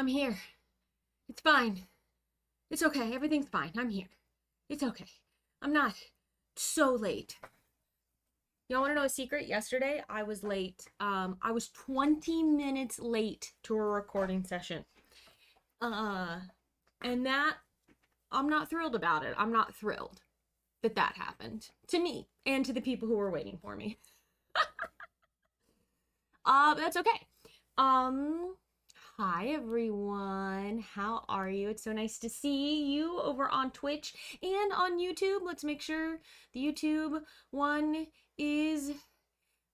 I'm here. It's fine. It's okay. Everything's fine. I'm here. It's okay. I'm not so late. Y'all want to know a secret? Yesterday, I was late. I was 20 minutes late to a recording session. And that, I'm not thrilled about it. I'm not thrilled that that happened to me and to the people who were waiting for me. That's okay. Hi everyone. How are you? It's so nice to see you over on Twitch and on YouTube. Let's make sure the YouTube one is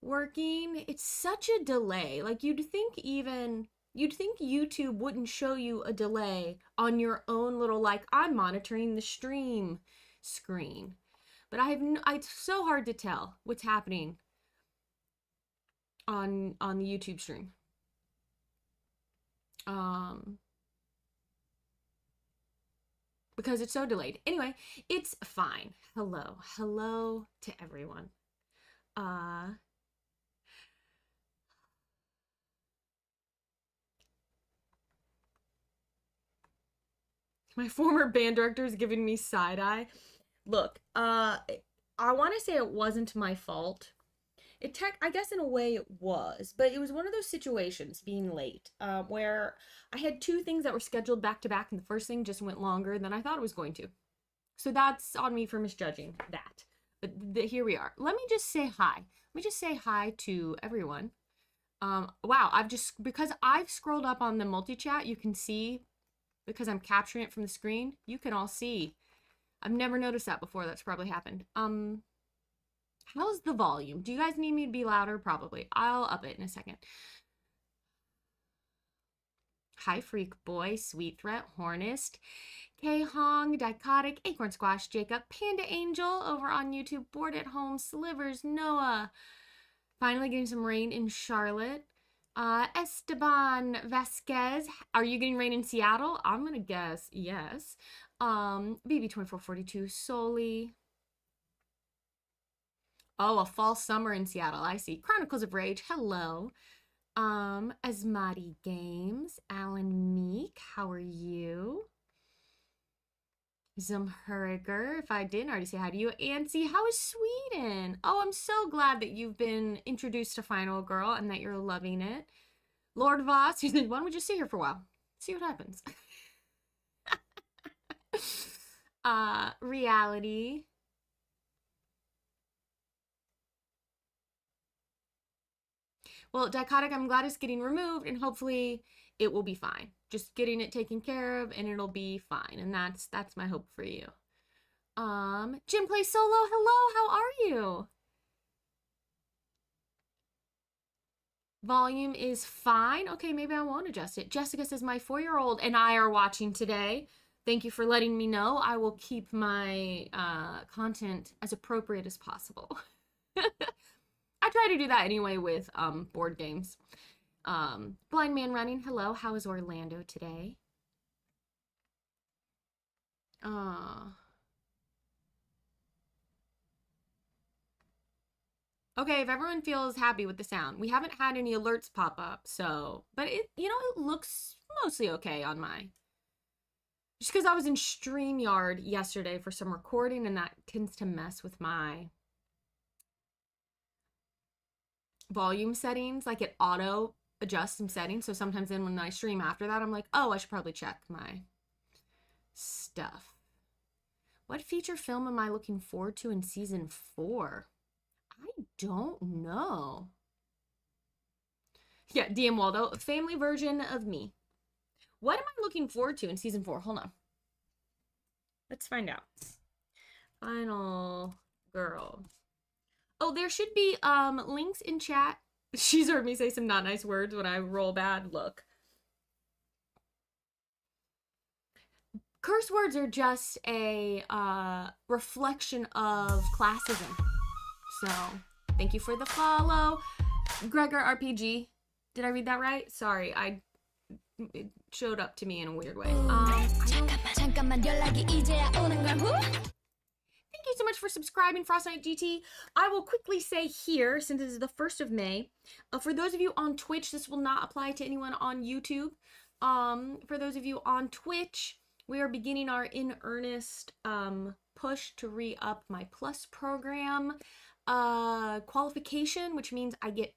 working. It's such a delay. Like you'd think YouTube wouldn't show you a delay on your own little, like, I'm monitoring the stream screen. But it's so hard to tell what's happening on the YouTube stream. Because it's so delayed. Anyway, it's fine. Hello to everyone. My former band director is giving me side eye. Look, I want to say it wasn't my fault. I guess in a way it was, but it was one of those situations, being late, where I had two things that were scheduled back to back, and the first thing just went longer than I thought it was going to. So that's on me for misjudging that. But here we are. Let me just say hi. Let me just say hi to everyone. Wow, because I've scrolled up on the multi-chat, you can see, because I'm capturing it from the screen, you can all see. I've never noticed that before. That's probably happened. How's the volume? Do you guys need me to be louder? Probably. I'll up it in a second. Hi, Freak Boy, Sweet Threat, Hornist, K-Hong, Dichotic, Acorn Squash, Jacob, Panda Angel over on YouTube, Bored at Home, Slivers, Noah. Finally getting some rain in Charlotte. Esteban Vasquez. Are you getting rain in Seattle? I'm going to guess yes. BB2442, Soli. Oh, a fall summer in Seattle. I see. Chronicles of Rage. Hello. Asmati Games. Alan Meek. How are you? Zumhuriger. If I didn't already say hi to you. Ansi, how is Sweden? Oh, I'm so glad that you've been introduced to Final Girl and that you're loving it. Lord Voss, he said, why don't we just stay here for a while? See what happens. Reality. Well, Dichotic, I'm glad it's getting removed, and hopefully it will be fine. Just getting it taken care of, and it'll be fine. And that's my hope for you. Jim Play Solo, hello, how are you? Volume is fine. Okay, maybe I won't adjust it. Jessica says my 4-year-old and I are watching today. Thank you for letting me know. I will keep my content as appropriate as possible. I try to do that anyway with board games. Blind Man Running, hello. How is Orlando today? Okay, if everyone feels happy with the sound. We haven't had any alerts pop up, so, but it looks mostly okay on my, just because I was in StreamYard yesterday for some recording, and that tends to mess with my volume settings. Like, it auto adjusts some settings, so sometimes then when I stream after that, I'm like, oh, I should probably check my stuff. What feature film am I looking forward to in season 4? I don't know. Yeah, DM Waldo, family version of me. What am I looking forward to in season 4? Hold on. Let's find out. Final Girl. Oh, there should be links in chat. She's heard me say some not nice words when I roll bad. Look. Curse words are just a reflection of classism. So, thank you for the follow. Gregor RPG. Did I read that right? Sorry, it showed up to me in a weird way. Thank you so much for subscribing, Frost Knight GT. I will quickly say here, since this is the 1st of May, for those of you on Twitch, this will not apply to anyone on YouTube. For those of you on Twitch, we are beginning our in earnest push to re-up my Plus program. qualification, which means I get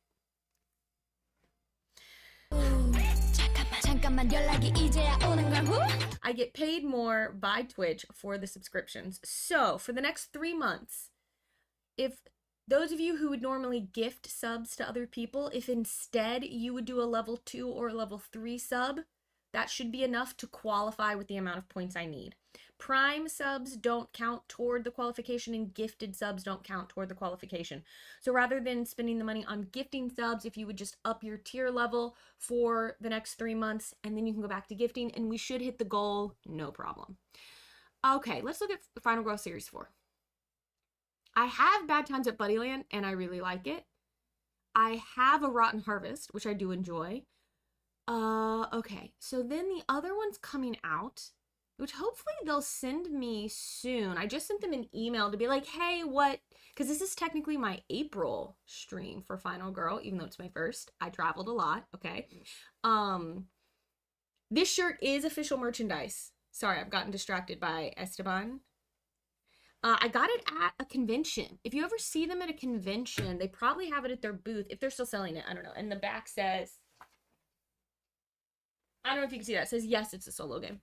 paid more by Twitch for the subscriptions. So for the next 3 months, if those of you who would normally gift subs to other people, if instead you would do a level 2 or a level 3 sub, that should be enough to qualify with the amount of points I need. Prime subs don't count toward the qualification, and gifted subs don't count toward the qualification. So rather than spending the money on gifting subs, if you would just up your tier level for the next 3 months, and then you can go back to gifting, and we should hit the goal, no problem. Okay, let's look at Final Girl Series 4. I have Bad Times at Buddyland, and I really like it. I have A Rotten Harvest, which I do enjoy. Okay, so then the other one's coming out, which hopefully they'll send me soon. I just sent them an email to be like, hey, what? Because this is technically my April stream for Final Girl, even though it's my first. I traveled a lot, okay? This shirt is official merchandise. Sorry, I've gotten distracted by Esteban. I got it at a convention. If you ever see them at a convention, they probably have it at their booth. If they're still selling it, I don't know. And the back says, I don't know if you can see that. It says, yes, it's a solo game.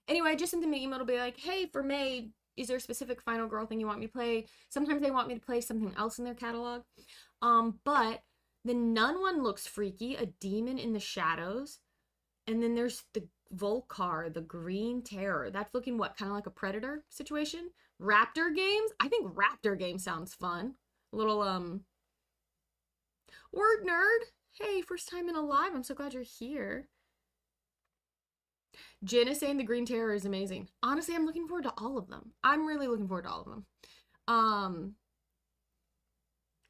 Anyway, I just sent them an email to be like, hey, for May, is there a specific Final Girl thing you want me to play? Sometimes they want me to play something else in their catalog. But the Nun one looks freaky. A Demon in the Shadows. And then there's the Volcar, the Green Terror. That's looking what, kind of like a Predator situation? Raptor games? I think Raptor games sounds fun. A little, Word Nerd. Hey, first time in a live. I'm so glad you're here. Jen is saying the Green Terror is amazing. Honestly, I'm looking forward to all of them. I'm really looking forward to all of them.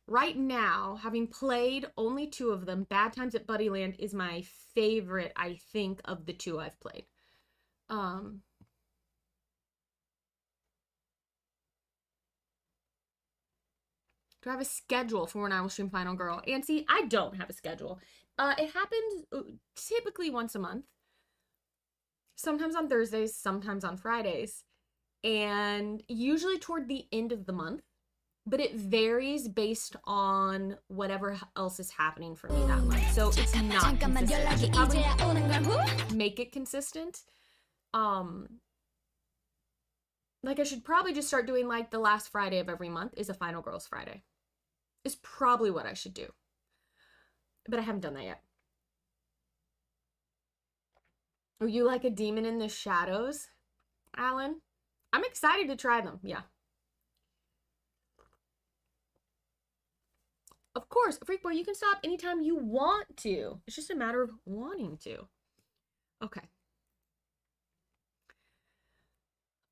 Right now, having played only 2 of them, Bad Times at Buddyland is my favorite, I think, of the 2 I've played. Do I have a schedule for when I will stream Final Girl? And see, I don't have a schedule. It happens typically once a month. Sometimes on Thursdays, sometimes on Fridays. And usually toward the end of the month. But it varies based on whatever else is happening for me that month. So it's not consistent. I should probably make it consistent. Like I should probably just start doing like the last Friday of every month is a Final Girls Friday. Is probably what I should do. But I haven't done that yet. Are you like a Demon in the Shadows, Alan? I'm excited to try them. Yeah. Of course, Freak Boy, you can stop anytime you want to. It's just a matter of wanting to. Okay.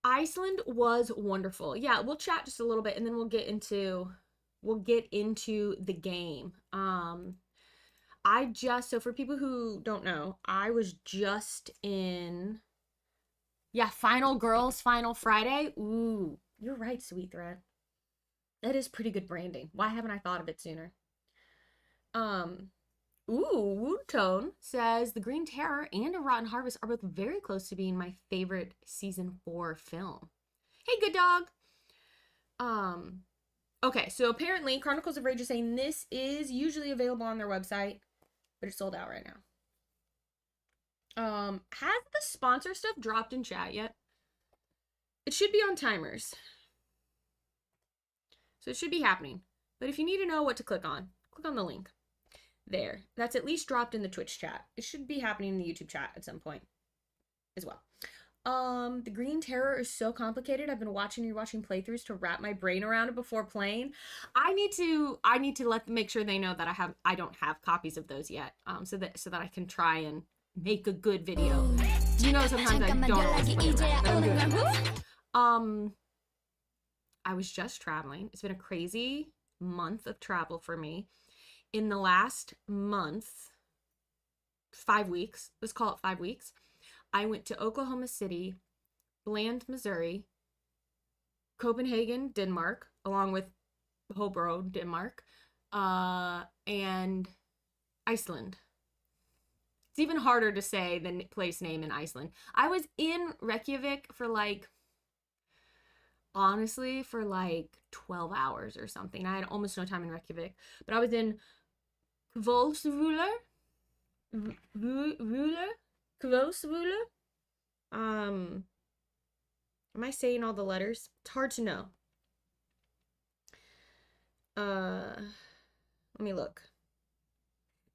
Iceland was wonderful. Yeah, we'll chat just a little bit and then we'll get into the game. So for people who don't know, I was just in Final Girls Final Friday. Ooh, you're right, Sweet Threat. That is pretty good branding. Why haven't I thought of it sooner? Wootone says the Green Terror and A Rotten Harvest are both very close to being my favorite season 4 film. Hey, good dog. Okay, so apparently Chronicles of Rage is saying this is usually available on their website, but it's sold out right now. Has the sponsor stuff dropped in chat yet? It should be on timers. So it should be happening. But if you need to know what to click on the link. There. That's at least dropped in the Twitch chat. It should be happening in the YouTube chat at some point as well. The Green Terror is so complicated. I've been watching playthroughs to wrap my brain around it before playing. I need to make sure they know that I don't have copies of those yet. So that I can try and make a good video. You know, sometimes I don't always play it right, but I'm doing my best. I was just traveling. It's been a crazy month of travel for me. In the last month, 5 weeks, let's call it 5 weeks, I went to Oklahoma City, Bland, Missouri, Copenhagen, Denmark, along with Hobro, Denmark, and Iceland. It's even harder to say the place name in Iceland. I was in Reykjavik for like, honestly, for like 12 hours or something. I had almost no time in Reykjavik. But I was in Kvolsvöllur. Kvolsvöllur. Am I saying all the letters? It's hard to know. Let me look.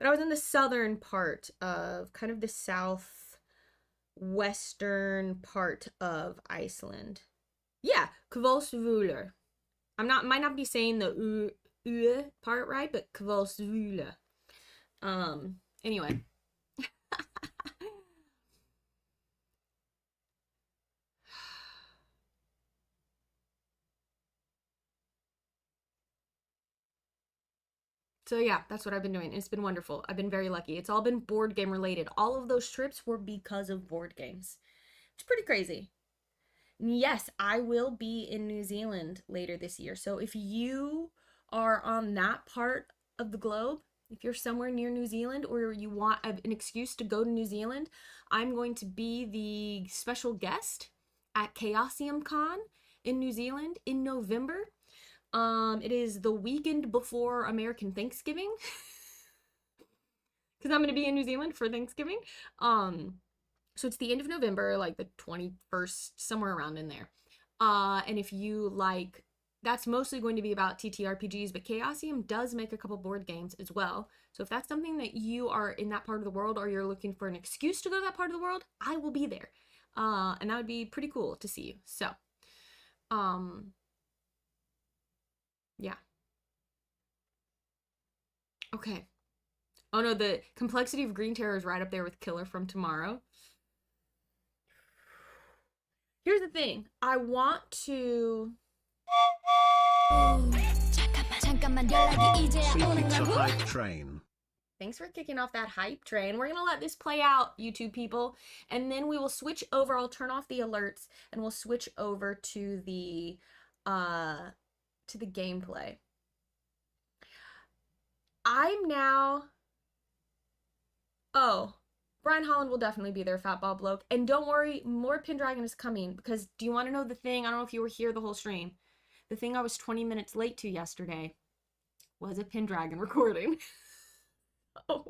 But I was in the southern part of kind of the southwestern part of Iceland. Yeah, Kvolsvöllur. Might not be saying the part right, but Kvolsvöllur. Anyway. So yeah, that's what I've been doing. It's been wonderful. I've been very lucky. It's all been board game related. All of those trips were because of board games. It's pretty crazy. Yes, I will be in New Zealand later this year. So if you are on that part of the globe, if you're somewhere near New Zealand or you want an excuse to go to New Zealand, I'm going to be the special guest at Chaosium Con in New Zealand in November. It is the weekend before American Thanksgiving. Because I'm going to be in New Zealand for Thanksgiving. So it's the end of November, like the 21st, somewhere around in there. And if you like, that's mostly going to be about TTRPGs, but Chaosium does make a couple board games as well. So if that's something that you are in that part of the world or you're looking for an excuse to go to that part of the world, I will be there. And that would be pretty cool to see you. So, yeah. Okay. Oh no, the complexity of Green Terror is right up there with Killer from Tomorrow. Here's the thing. I want to... Hype train. Thanks for kicking off that hype train. We're gonna let this play out, YouTube people, and then we will switch over. I'll turn off the alerts and we'll switch over to the gameplay. I'm now... Oh, Brian Holland will definitely be there, Fat Bob Bloke. And don't worry, more Pendragon is coming, because do you want to know the thing? I don't know if you were here the whole stream. The thing I was 20 minutes late to yesterday was a Pendragon recording. Oh.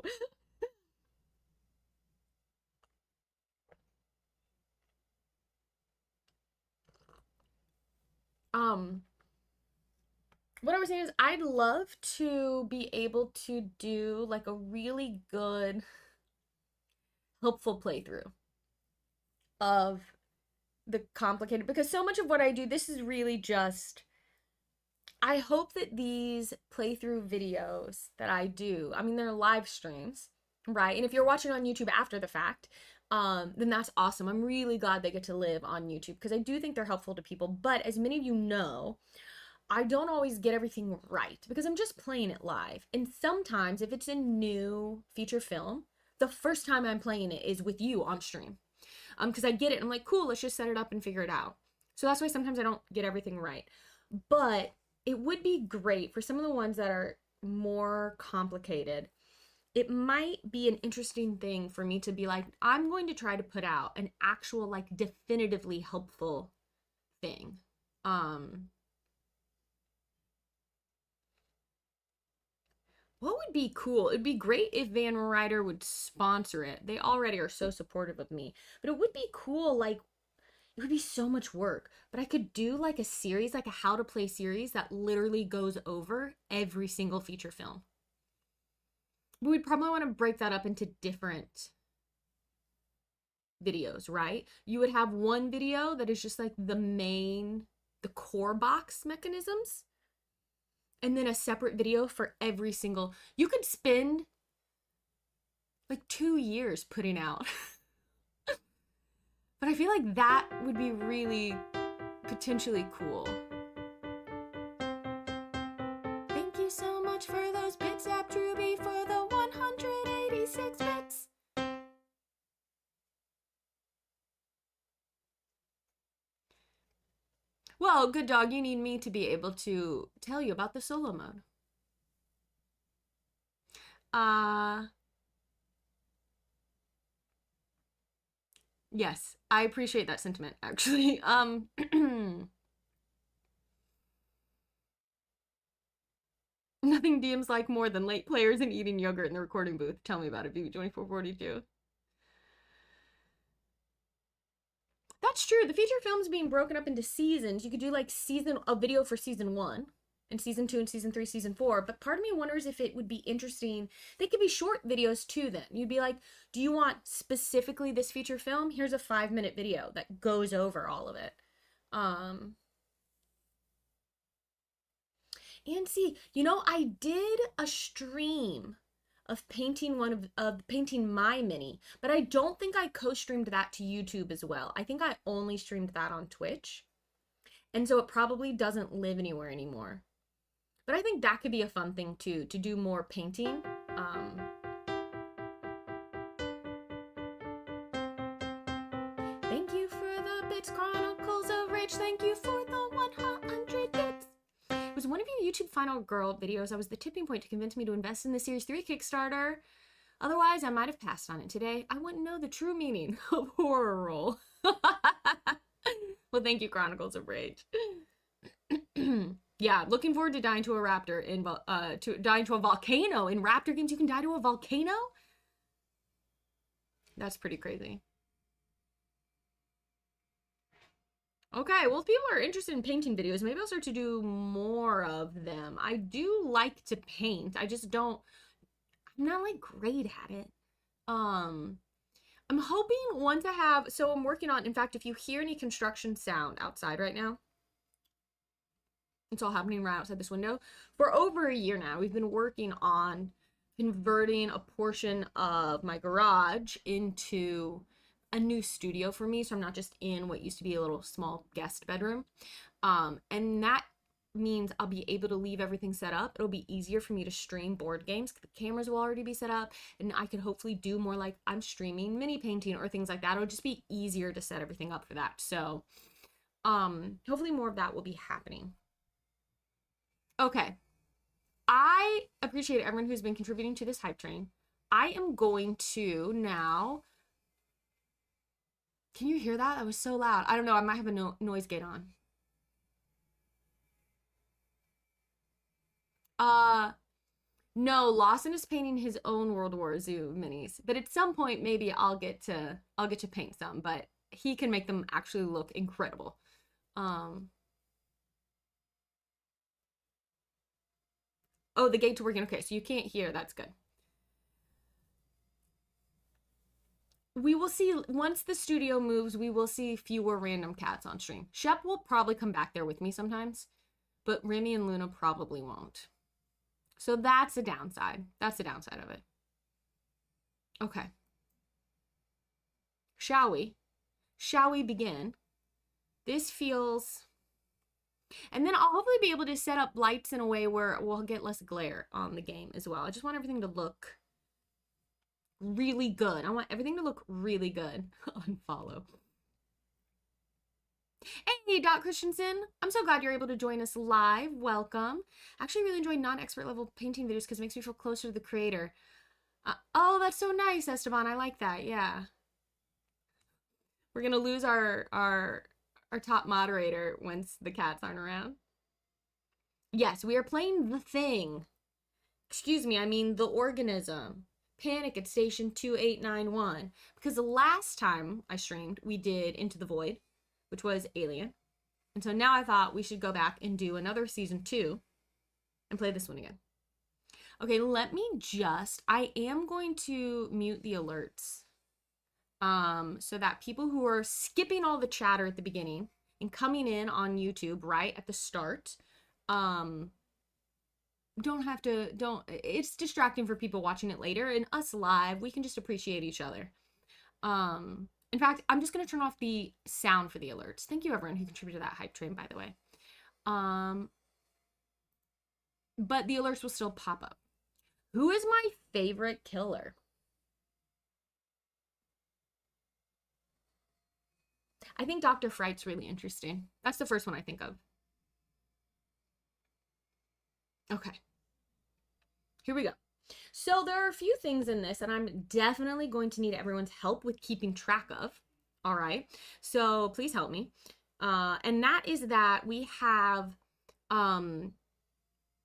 What I was saying is I'd love to be able to do like a really good helpful playthrough of the complicated, because so much of what I do, this is really just, I hope that these playthrough videos that I do, I mean, they're live streams, right? And if you're watching on YouTube after the fact, then that's awesome. I'm really glad they get to live on YouTube because I do think they're helpful to people. But as many of you know, I don't always get everything right because I'm just playing it live. And sometimes if it's a new feature film, the first time I'm playing it is with you on stream. Because I get it. I'm like, cool, let's just set it up and figure it out. So that's why sometimes I don't get everything right. But it would be great for some of the ones that are more complicated. It might be an interesting thing for me to be like, I'm going to try to put out an actual, like, definitively helpful thing. What would be cool? It'd be great if Van Ryder would sponsor it. They already are so supportive of me. But it would be cool, like, it would be so much work. But I could do like a series, like a how to play series that literally goes over every single feature film. But we'd probably want to break that up into different videos, right? You would have one video that is just like the core box mechanisms. And then a separate video for every single... You could spend like 2 years putting out. But I feel like that would be really potentially cool. Thank you so much for those bits, AppTruby, for the 186 bits. Well, good dog, you need me to be able to tell you about the solo mode. Yes, I appreciate that sentiment, actually. Nothing DMs like more than late players and eating yogurt in the recording booth. Tell me about it, BB2442. That's true. The feature film's being broken up into seasons. You could do like a video for season 1 and season 2 and season 3, season 4. But part of me wonders if it would be interesting. They could be short videos too then. You'd be like, do you want specifically this feature film? Here's a 5-minute video that goes over all of it. And see, I did a stream of painting painting my mini, but I don't think I co-streamed that to YouTube as well. I think I only streamed that on Twitch. And so it probably doesn't live anywhere anymore. But I think that could be a fun thing too, to do more painting. Thank you for the bits, Chronicles of Rage. Thank you for the 100 bits. It was one of your YouTube Final Girl videos that was the tipping point to convince me to invest in the Series 3 Kickstarter. Otherwise, I might have passed on it today. I wouldn't know the true meaning of horror roll. Well, thank you, Chronicles of Rage. Yeah, looking forward to dying to a raptor dying to a volcano. In Raptor games, you can die to a volcano? That's pretty crazy. Okay, well, if people are interested in painting videos, maybe I'll start to do more of them. I do like to paint. I'm not like great at it. I'm hoping once so I'm working on, in fact, if you hear any construction sound outside right now, it's all happening right outside this window. For over a year now, we've been working on converting a portion of my garage into a new studio for me, so I'm not just in what used to be a little small guest bedroom. And that means I'll be able to leave everything set up. It'll be easier for me to stream board games. The cameras will already be set up, and I could hopefully do more like I'm streaming mini painting or things like that. It'll just be easier to set everything up for that. So hopefully more of that will be happening. Okay, I appreciate everyone who's been contributing to this hype train. I am going to now. Can you hear that? That was so loud. I don't know. I might have a noise gate on. No, Lawson is painting his own World War Zoo minis, but at some point maybe I'll get to paint some, but he can make them actually look incredible. Oh, the gate's working. Okay, so you can't hear. That's good. We will see, once the studio moves, we will see fewer random cats on stream. Shep will probably come back there with me sometimes, but Remy and Luna probably won't. So that's a downside. That's the downside of it. Okay. Shall we? Shall we begin? This feels... And then I'll hopefully be able to set up lights in a way where we'll get less glare on the game as well. I just want everything to look really good. I want everything to look really good. Unfollow. Hey, Dot Christensen. I'm so glad you're able to join us live. Welcome. I actually really enjoy non-expert level painting videos because it makes me feel closer to the creator. Oh, that's so nice, Esteban. I like that. Yeah. We're going to lose our top moderator once the cats aren't around. Yes, we are playing The Thing. Excuse me, I mean The Organism. Panic at Station 2891. Because the last time I streamed, we did Into the Void, which was Alien. And so now I thought we should go back and do another season 2 and play this one again. Okay, let me I am going to mute the alerts. So that people who are skipping all the chatter at the beginning and coming in on YouTube right at the start, it's distracting for people watching it later, and us live, we can just appreciate each other. In fact, I'm just going to turn off the sound for the alerts. Thank you everyone who contributed to that hype train, by the way. But the alerts will still pop up. Who is my favorite killer? I think Dr. Fright's really interesting. That's the first one I think of. Okay. Here we go. So there are a few things in this that I'm definitely going to need everyone's help with keeping track of. All right. So please help me. And that is that we have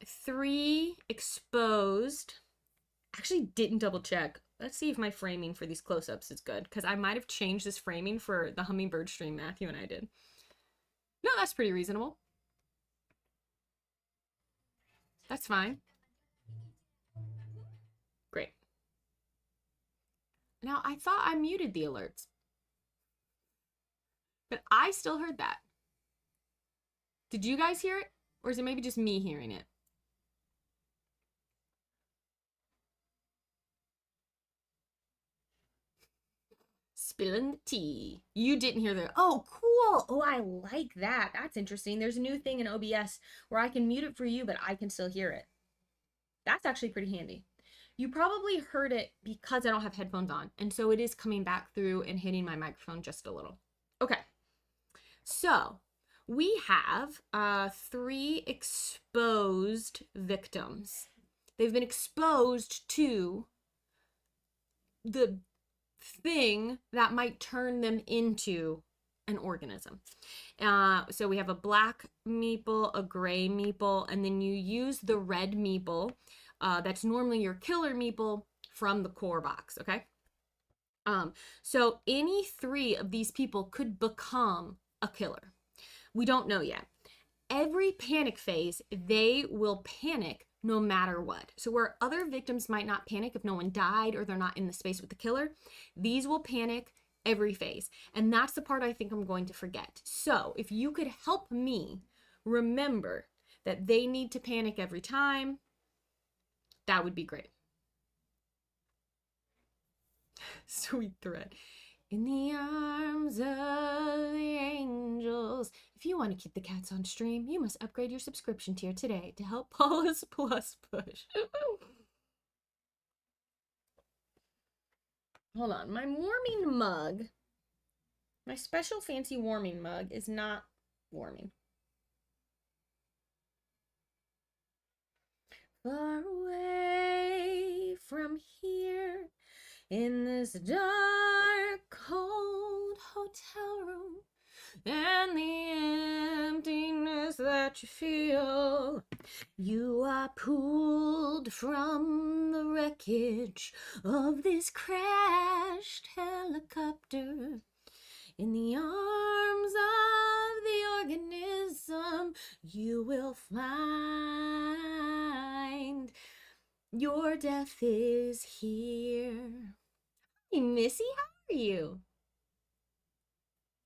3 exposed. Actually didn't double check. Let's see if my framing for these close-ups is good, because I might have changed this framing for the hummingbird stream Matthew and I did. No, that's pretty reasonable. That's fine. Great. Now, I thought I muted the alerts, but I still heard that. Did you guys hear it? Or is it maybe just me hearing it? Spilling the tea. You didn't hear the, oh, cool. Oh, I like that. That's interesting. There's a new thing in OBS where I can mute it for you, but I can still hear it. That's actually pretty handy. You probably heard it because I don't have headphones on, and so it is coming back through and hitting my microphone just a little. Okay, so we have 3 exposed victims. They've been exposed to the thing that might turn them into an organism. So we have a black meeple, a gray meeple, and then you use the red meeple. That's normally your killer meeple from the core box, okay? So any 3 of these people could become a killer. We don't know yet. Every panic phase, they will panic no matter what. So where other victims might not panic if no one died or they're not in the space with the killer, these will panic every phase. And that's the part I think I'm going to forget. So if you could help me remember that they need to panic every time, that would be great. Sweet thread. In the arms of the angels. If you want to keep the cats on stream, you must upgrade your subscription tier today to help Paula's Plus push. Hold on. My warming mug, my special fancy warming mug is not warming. Far away from here, in this dark, cold hotel room, and the emptiness that you feel, you are pulled from the wreckage of this crashed helicopter. In the arms of the organism, you will find your death is here. Hey, Missy, how are you?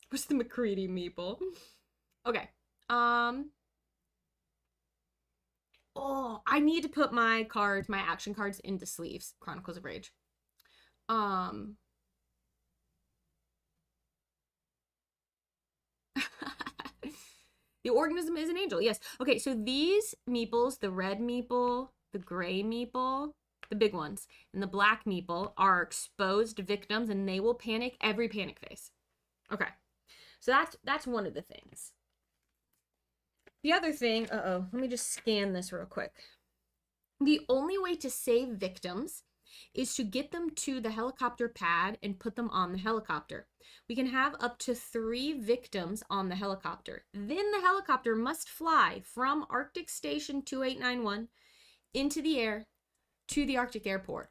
Where's the McCready meeple? Okay. Oh, I need to put my cards, my action cards into sleeves. Chronicles of Rage. The organism is an angel. Yes. Okay, so these meeples, the red meeple, the gray meeple, the big ones, and the black meeple are exposed victims, and they will panic every panic phase. Okay. So that's one of the things. The other thing, let me just scan this real quick. The only way to save victims is to get them to the helicopter pad and put them on the helicopter. We can have up to 3 victims on the helicopter. Then the helicopter must fly from Arctic Station 2891 into the air to the Arctic airport.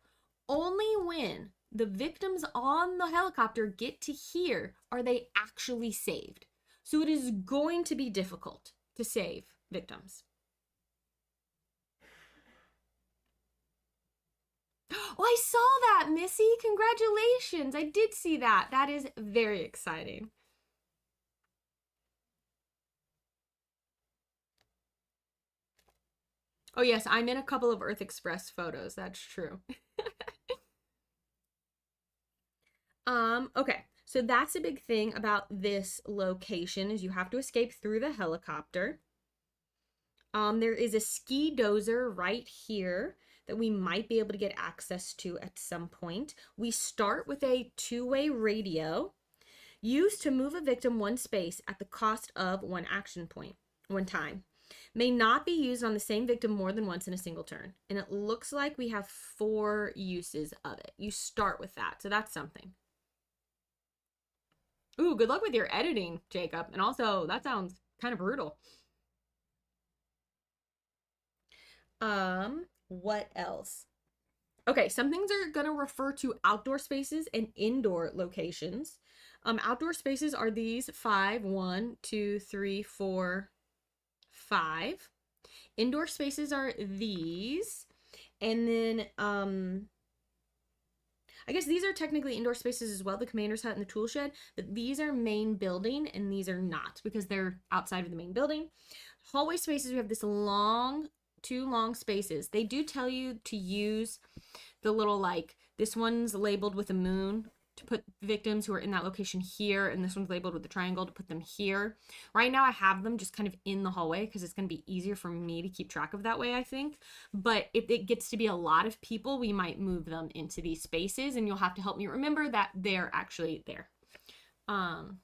Only when the victims on the helicopter get to here are they actually saved. So it is going to be difficult to save victims. Oh, I saw that, Missy. Congratulations. I did see that. That is very exciting. Oh, yes, I'm in a couple of Earth Express photos. That's true. Okay. So that's a big thing about this location is you have to escape through the helicopter. There is a ski dozer right here that we might be able to get access to at some point. We start with a 2-way radio used to move a victim one space at the cost of 1 action point, 1 time. May not be used on the same victim more than once in a single turn. And it looks like we have 4 uses of it. You start with that, so that's something. Ooh, good luck with your editing, Jacob. And also, that sounds kind of brutal. What else? Okay, some things are going to refer to outdoor spaces and indoor locations. Outdoor spaces are these five. 1, 2, 3, 4, 5. Indoor spaces are these. And then, I guess these are technically indoor spaces as well, the commander's hut and the tool shed, but these are main building and these are not because they're outside of the main building. Hallway spaces, we have this two long spaces. They do tell you to use the little, like, this one's labeled with a moon to put victims who are in that location here, and this one's labeled with a triangle to put them here. Right now I have them just kind of in the hallway because it's going to be easier for me to keep track of that way, I think. But if it gets to be a lot of people, we might move them into these spaces, and you'll have to help me remember that they're actually there. Fog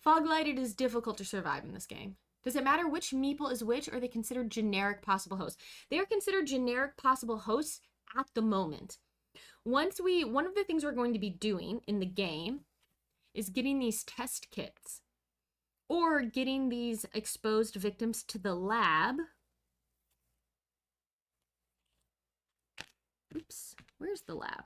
lighted is difficult to survive in this game. Does it matter which meeple is which, or are they considered generic possible hosts? They are considered generic possible hosts at the moment. One of the things we're going to be doing in the game is getting these test kits or getting these exposed victims to the lab. Oops, where's the lab?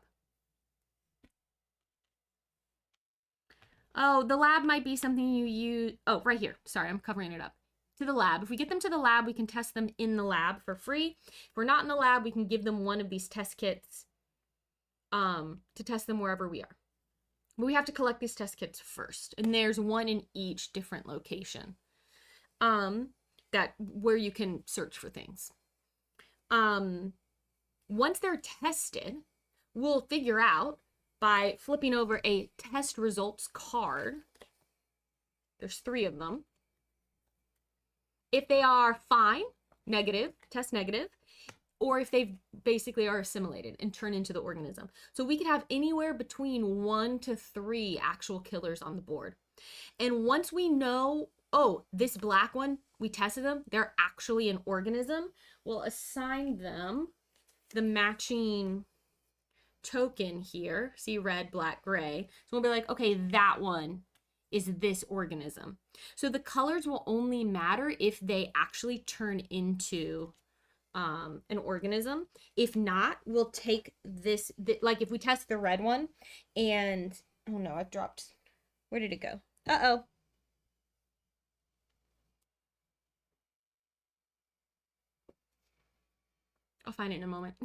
Oh, the lab might be something you use. Oh, right here. Sorry, I'm covering it up. To the lab. If we get them to the lab, we can test them in the lab for free. If we're not in the lab, we can give them one of these test kits to test them wherever we are. But we have to collect these test kits first. And there's one in each different location where you can search for things. Once they're tested, we'll figure out by flipping over a test results card. There's 3 of them. If they are fine, negative, test negative, or if they basically are assimilated and turn into the organism. So we could have anywhere between 1 to 3 actual killers on the board. And once we know, oh, this black one, we tested them, they're actually an organism, we'll assign them the matching token here. See, red, black, gray. So we'll be like, okay, that one is this organism. So the colors will only matter if they actually turn into an organism. If not, we'll take this, like if we test the red one and, oh no, I've dropped, where did it go? Uh-oh. I'll find it in a moment.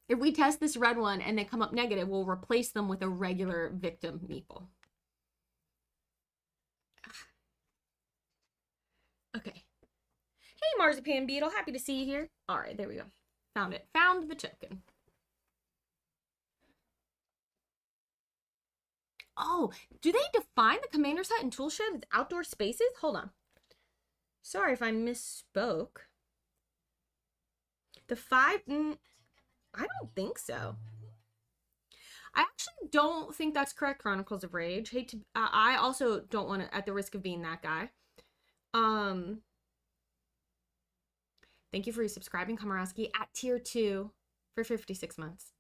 If we test this red one and they come up negative, we'll replace them with a regular victim meeple. Okay. Hey, Marzipan Beetle, happy to see you here. All right, there we go. Found it. Found the token. Oh, do they define the commander's hut and tool shed as outdoor spaces? Hold on. Sorry if I misspoke. The 5, I don't think so. I actually don't think that's correct, Chronicles of Rage. I also don't want to, at the risk of being that guy. Thank you for resubscribing, Komorowski, at tier 2 for 56 months.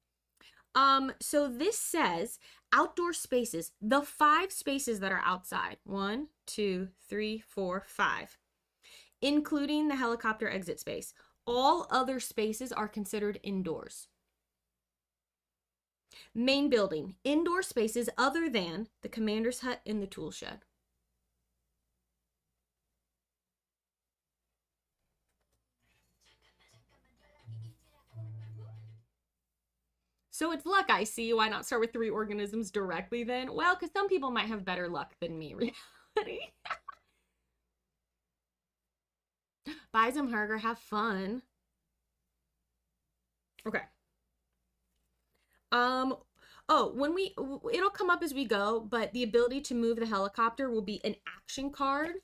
So this says outdoor spaces, the 5 spaces that are outside. 1, 2, 3, 4, 5. Including the helicopter exit space. All other spaces are considered indoors. Main building, indoor spaces other than the commander's hut and the tool shed. So it's luck, I see. Why not start with 3 organisms directly then? Well, because some people might have better luck than me, reality. Buy some burger, have fun. Okay. Oh, it'll come up as we go, but the ability to move the helicopter will be an action card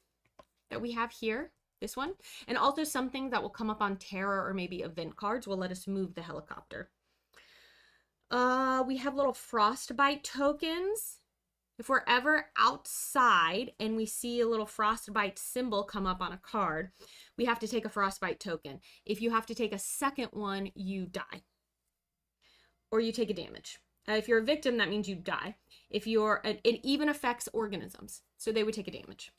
that we have here, this one. And also something that will come up on terror or maybe event cards will let us move the helicopter. We have little frostbite tokens. If we're ever outside and we see a little frostbite symbol come up on a card, we have to take a frostbite token. If you have to take a second one, you die. Or you take a damage. If you're a victim, that means you die. If you're, it even affects organisms, so they would take a damage.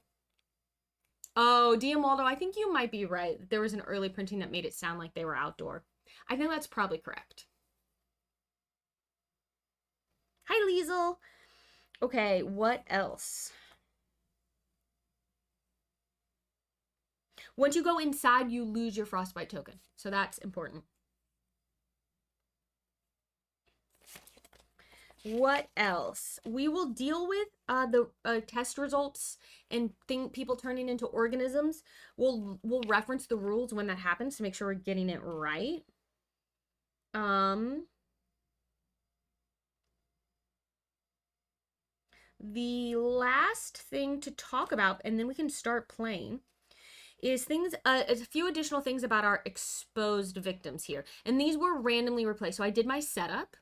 Oh, Diamaldo, I think you might be right. There was an early printing that made it sound like they were outdoor. I think that's probably correct. Hi, Liesel. Okay, what else? Once you go inside, you lose your frostbite token. So that's important. What else? We will deal with the test results and people turning into organisms. We'll reference the rules when that happens to make sure we're getting it right. The last thing to talk about, and then we can start playing, is things, a few additional things about our exposed victims here. And these were randomly replaced. So I did my setup,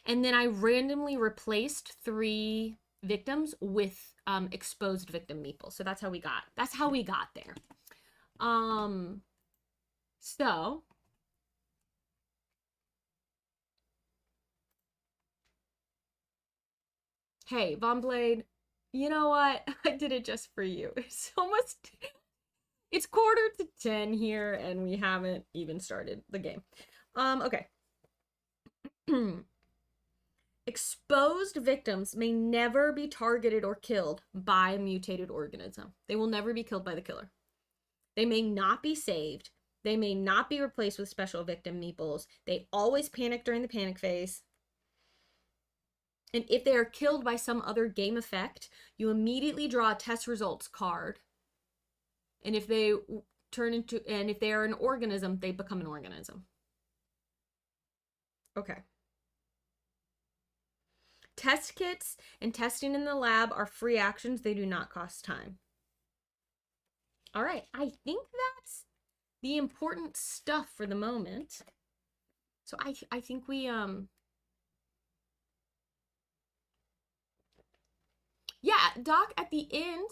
and then I randomly replaced 3 victims with exposed victim meeples. So that's how we got there. So hey, Von Blade, you know what? I did it just for you. It's almost, it's 9:45 here, and we haven't even started the game. Okay. Exposed victims may never be targeted or killed by a mutated organism. They will never be killed by the killer. They may not be saved. They may not be replaced with special victim meeples. They always panic during the panic phase. And if they are killed by some other game effect, you immediately draw a test results card. And if they if they are an organism, they become an organism. Okay. Test kits and testing in the lab are free actions. They do not cost time. All right, I think that's the important stuff for the moment. So I think we yeah, Doc, at the end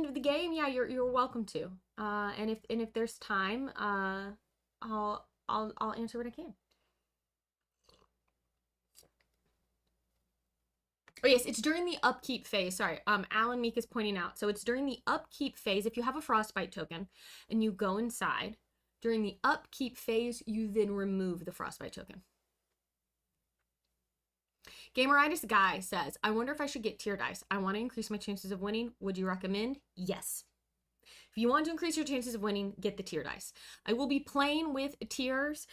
of the game, yeah, you're welcome to. And if there's time, I'll answer what I can. Oh yes, it's during the upkeep phase. Sorry, Alan Meek is pointing out. So it's during the upkeep phase. If you have a frostbite token and you go inside, during the upkeep phase, you then remove the frostbite token. Gameritis Guy says, I wonder if I should get tier dice. I want to increase my chances of winning. Would you recommend? Yes. If you want to increase your chances of winning, get the tier dice. I will be playing with tiers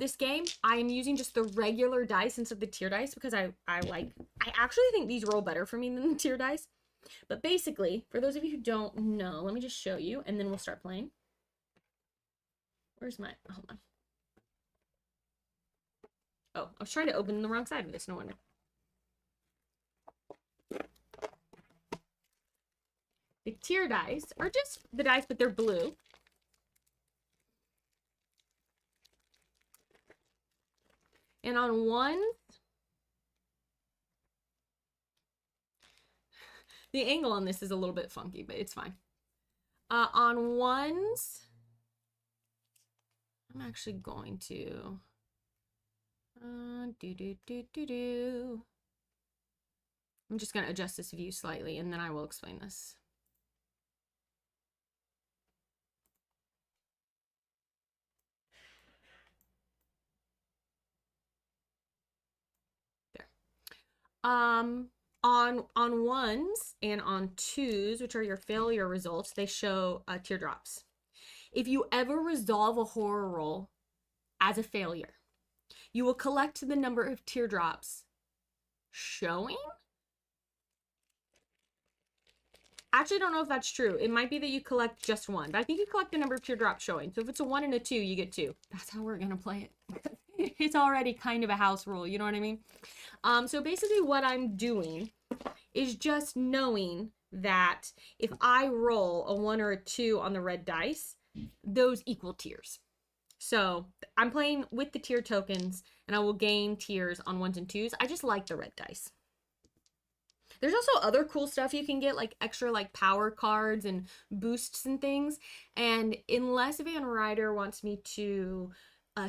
this game. I am using just the regular dice instead of the tier dice because I actually think these roll better for me than the tier dice. But basically, for those of you who don't know, let me just show you and then we'll start playing. Where's my, hold on. Oh, I was trying to open the wrong side of this, no wonder. The tier dice are just the dice, but they're blue. And on one, the angle on this is a little bit funky, but it's fine. On ones, I'm actually going to I'm just going to adjust this view slightly, and then I will explain this. There. On ones and on twos, which are your failure results, they show teardrops. If you ever resolve a horror roll as a failure, you will collect the number of teardrops showing. Actually, I don't know if that's true. It might be that you collect just one, but I think you collect the number of teardrops showing. So if it's a 1 and a 2, you get 2. That's how we're gonna play it. It's already kind of a house rule, you know what I mean? So basically what I'm doing is just knowing that if I roll a 1 or a 2 on the red dice, those equal tiers. So I'm playing with the tier tokens, and I will gain tiers on 1s and 2s. I just like the red dice. There's also other cool stuff you can get, like extra like power cards and boosts and things. And unless Ryder wants me to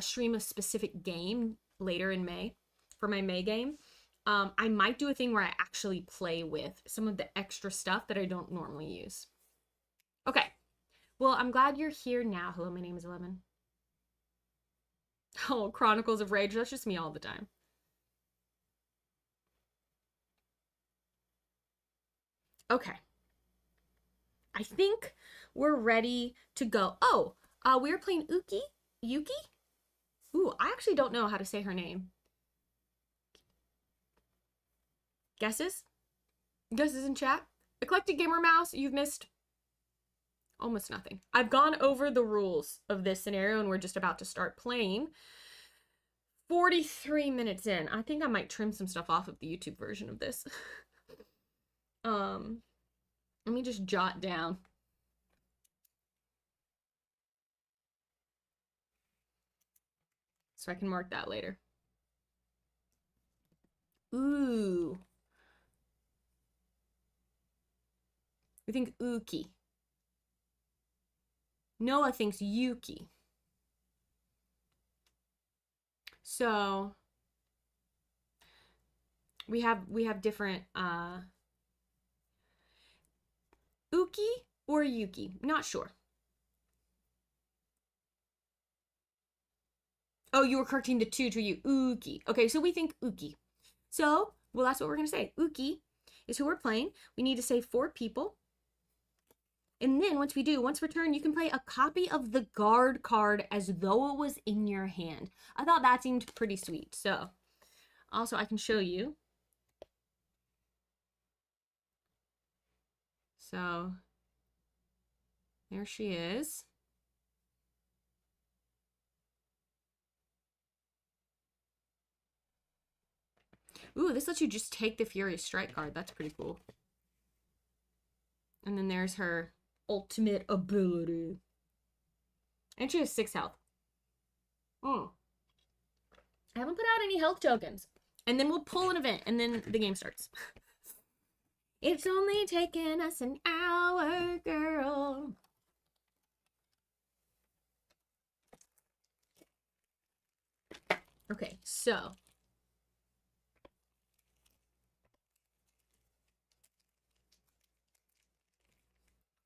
stream a specific game, later in May for my May game. I might do a thing where I actually play with some of the extra stuff that I don't normally use. Okay. Well, I'm glad you're here now. Hello, my name is 11. Oh, Chronicles of Rage. That's just me all the time. Okay. I think we're ready to go. Oh, we're playing Yuki? Ooh, I actually don't know how to say her name. Guesses? Guesses in chat? Eclectic Gamer Mouse, you've missed almost nothing. I've gone over the rules of this scenario and we're just about to start playing. 43 minutes in. I think I might trim some stuff off of the YouTube version of this. Let me just jot down. So I can mark that later. Ooh. We think Uki. Noah thinks Yuki. So we have different Uki or Yuki. Not sure. Oh, you were correcting the two to you. Uki. Okay, so we think Uki. So, well, that's what we're going to say. Uki is who we're playing. We need to say 4 people. And then once we do, once per turn, you can play a copy of the guard card as though it was in your hand. I thought that seemed pretty sweet. So, also I can show you. So, there she is. Ooh, this lets you just take the Furious Strike card. That's pretty cool. And then there's her ultimate ability. And she has 6 health. I haven't put out any health tokens. And then we'll pull an event, and then the game starts. It's only taken us an hour, girl. Okay, so.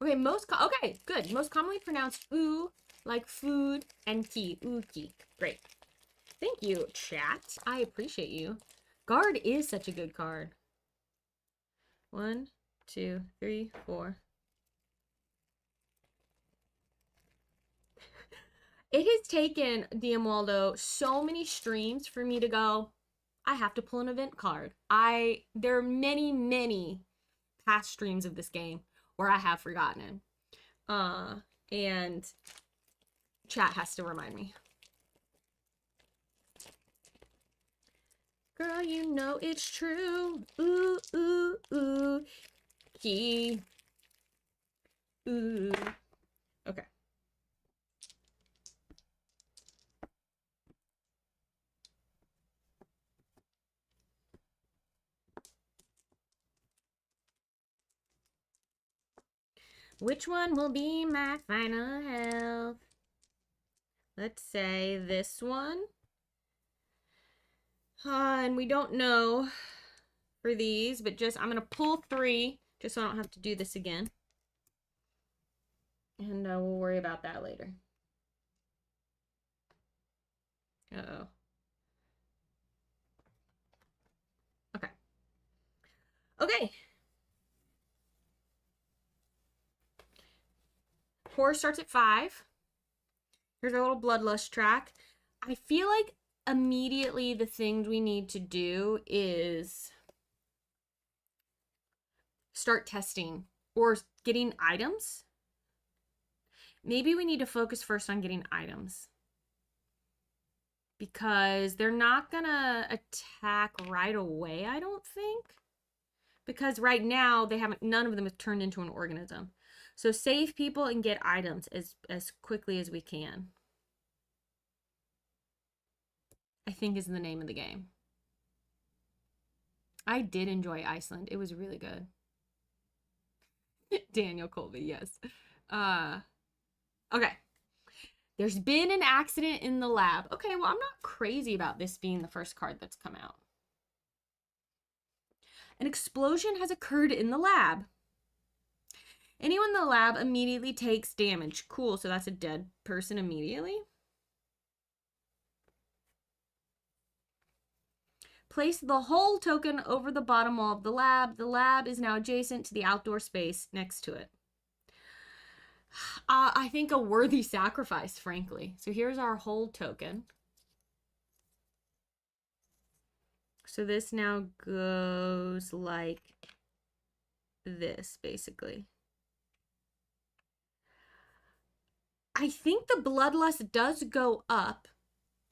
Okay, okay, good. Most commonly pronounced oo, like food, and ki, uki. Great. Thank you, chat. I appreciate you. Guard is such a good card. 1, 2, 3, 4. It has taken, DM Waldo, so many streams for me to go, I have to pull an event card. There are many, many past streams of this game where I have forgotten it. And chat has to remind me. Girl, you know it's true. Ooh, ooh, ooh. Key. Ooh. Okay. Which one will be my final health? Let's say this one. And we don't know for these, but just I'm going to pull 3 just so I don't have to do this again. And we'll worry about that later. Uh-oh. Okay. Okay. Horror starts at 5. Here's our little bloodlust track. I feel like immediately the things we need to do is start testing or getting items. Maybe we need to focus first on getting items because they're not gonna attack right away, I don't think, because right now none of them have turned into an organism. So save people and get items as quickly as we can, I think, is the name of the game. I did enjoy Iceland. It was really good. Daniel Colby, yes. Okay. There's been an accident in the lab. Okay, well, I'm not crazy about this being the first card that's come out. An explosion has occurred in the lab. Anyone in the lab immediately takes damage. Cool, so that's a dead person immediately. Place the whole token over the bottom wall of the lab. The lab is now adjacent to the outdoor space next to it. I think a worthy sacrifice, frankly. So here's our whole token. So this now goes like this, basically. I think the bloodlust does go up,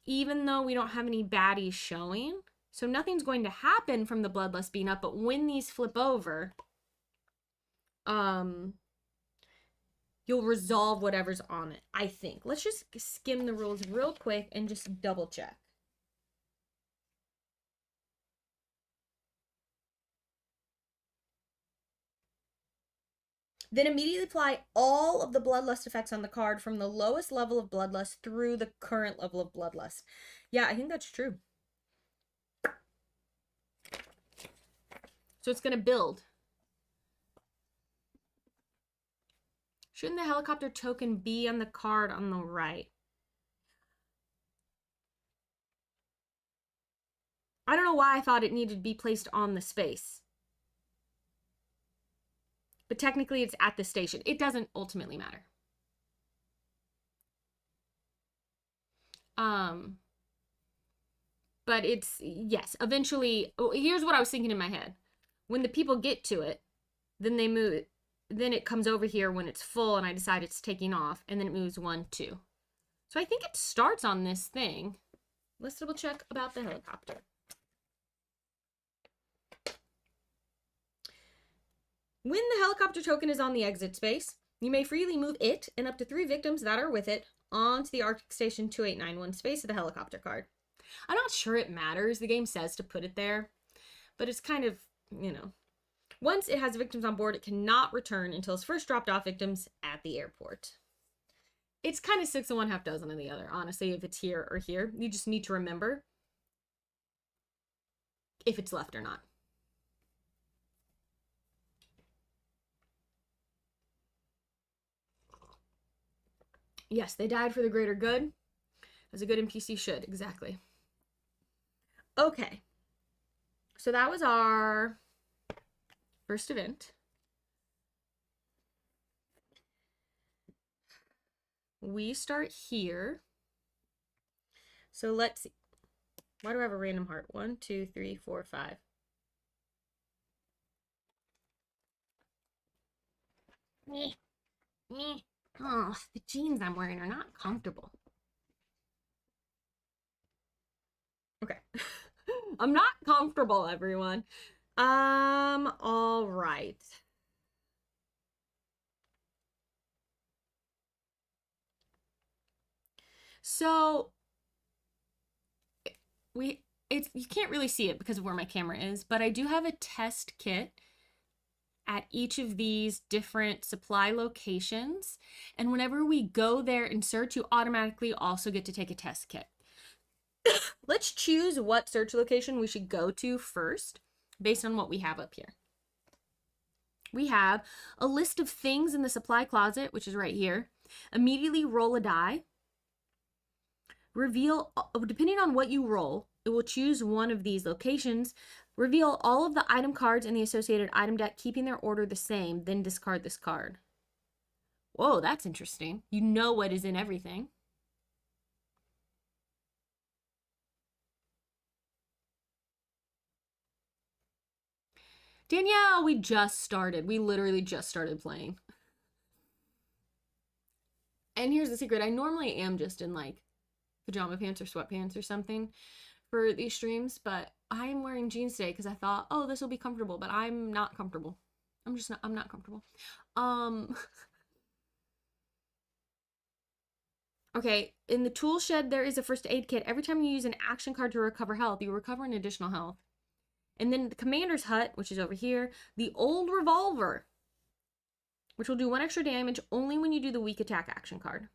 even though we don't have any baddies showing. So nothing's going to happen from the bloodlust being up, but when these flip over, you'll resolve whatever's on it, I think. Let's just skim the rules real quick and just double check. Then immediately apply all of the bloodlust effects on the card from the lowest level of bloodlust through the current level of bloodlust. Yeah, I think that's true. So it's going to build. Shouldn't the helicopter token be on the card on the right? I don't know why I thought it needed to be placed on the space. But technically it's at the station. It doesn't ultimately matter. But it's, yes, eventually, here's what I was thinking in my head. When the people get to it, then they move it. Then it comes over here when it's full and I decide it's taking off, and then it moves 1, 2. So I think it starts on this thing. Let's double check about the helicopter. When the helicopter token is on the exit space, you may freely move it and up to 3 victims that are with it onto the Arctic Station 2891 space of the helicopter card. I'm not sure it matters. The game says to put it there, but it's kind of, you know. Once it has victims on board, it cannot return until it's first dropped off victims at the airport. It's kind of 6 of one, half dozen of the other, honestly, if it's here or here. You just need to remember if it's left or not. Yes, they died for the greater good, as a good NPC should, exactly. Okay, so that was our first event. We start here. So let's see. Why do I have a random heart? 1, 2, 3, 4, 5. Oh, the jeans I'm wearing are not comfortable. Okay. I'm not comfortable, everyone. All right. So you can't really see it because of where my camera is, but I do have a test kit at each of these different supply locations. And whenever we go there and search, you automatically also get to take a test kit. Let's choose what search location we should go to first, based on what we have up here. We have a list of things in the supply closet, which is right here. Immediately roll a die. Reveal, depending on what you roll, it will choose one of these locations. Reveal all of the item cards in the associated item deck, keeping their order the same, then discard this card. Whoa, that's interesting. You know what is in everything. Danielle, we just started. We literally just started playing. And here's the secret. I normally am just in like pajama pants or sweatpants or something for these streams, but I'm wearing jeans today because I thought, oh, this will be comfortable, but I'm not comfortable. I'm not comfortable. Okay, in the tool shed, there is a first aid kit. Every time you use an action card to recover health, you recover an additional health. And then the commander's hut, which is over here, the old revolver, which will do 1 extra damage only when you do the weak attack action card.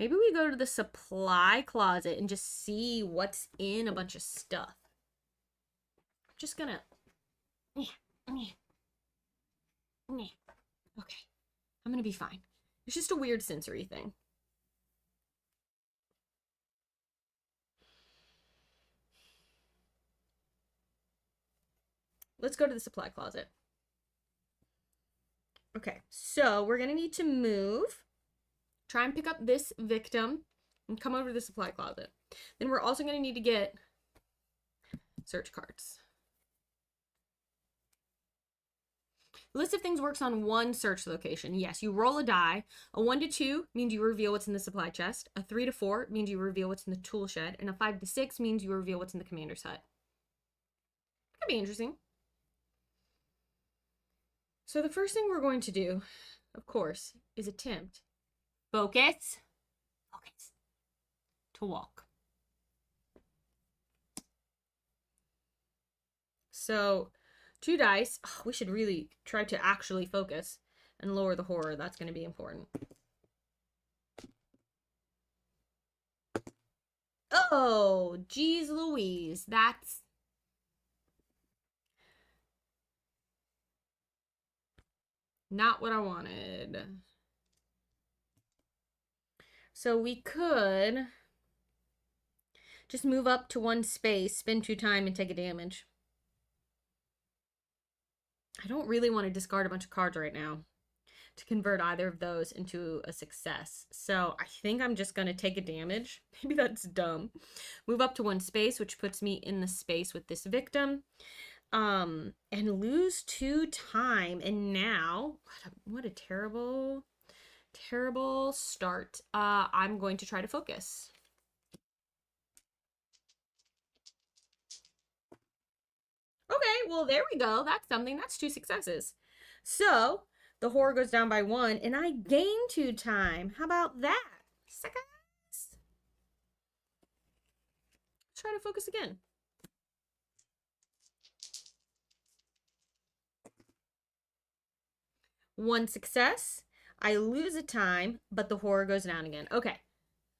Maybe we go to the supply closet and just see what's in a bunch of stuff. I'm just gonna... Okay. I'm gonna be fine. It's just a weird sensory thing. Let's go to the supply closet. Okay, so we're gonna need to move. Try and pick up this victim and come over to the supply closet. Then we're also gonna need to get search cards. List of things works on one search location. Yes, you roll a die. A 1 to 2 means you reveal what's in the supply chest. A 3 to 4 means you reveal what's in the tool shed. And a 5 to 6 means you reveal what's in the commander's hut. Could be interesting. So the first thing we're going to do, of course, is attempt. Focus. Focus. To walk. So 2 dice. Oh, we should really try to actually focus and lower the horror. That's going to be important. Oh, geez Louise. That's... not what I wanted. So we could just move up to 1 space, spend 2 time, and take a damage. I don't really want to discard a bunch of cards right now to convert either of those into a success. So I think I'm just going to take a damage. Maybe that's dumb. Move up to 1 space, which puts me in the space with this victim. And lose 2 time. And now, what a terrible start. I'm going to try to focus. Okay, well, there we go. That's something. That's 2 successes. So, the horror goes down by 1, and I gain 2 time. How about that? Suckers. Let's try to focus again. One success. I lose a time, but the horror goes down again. Okay.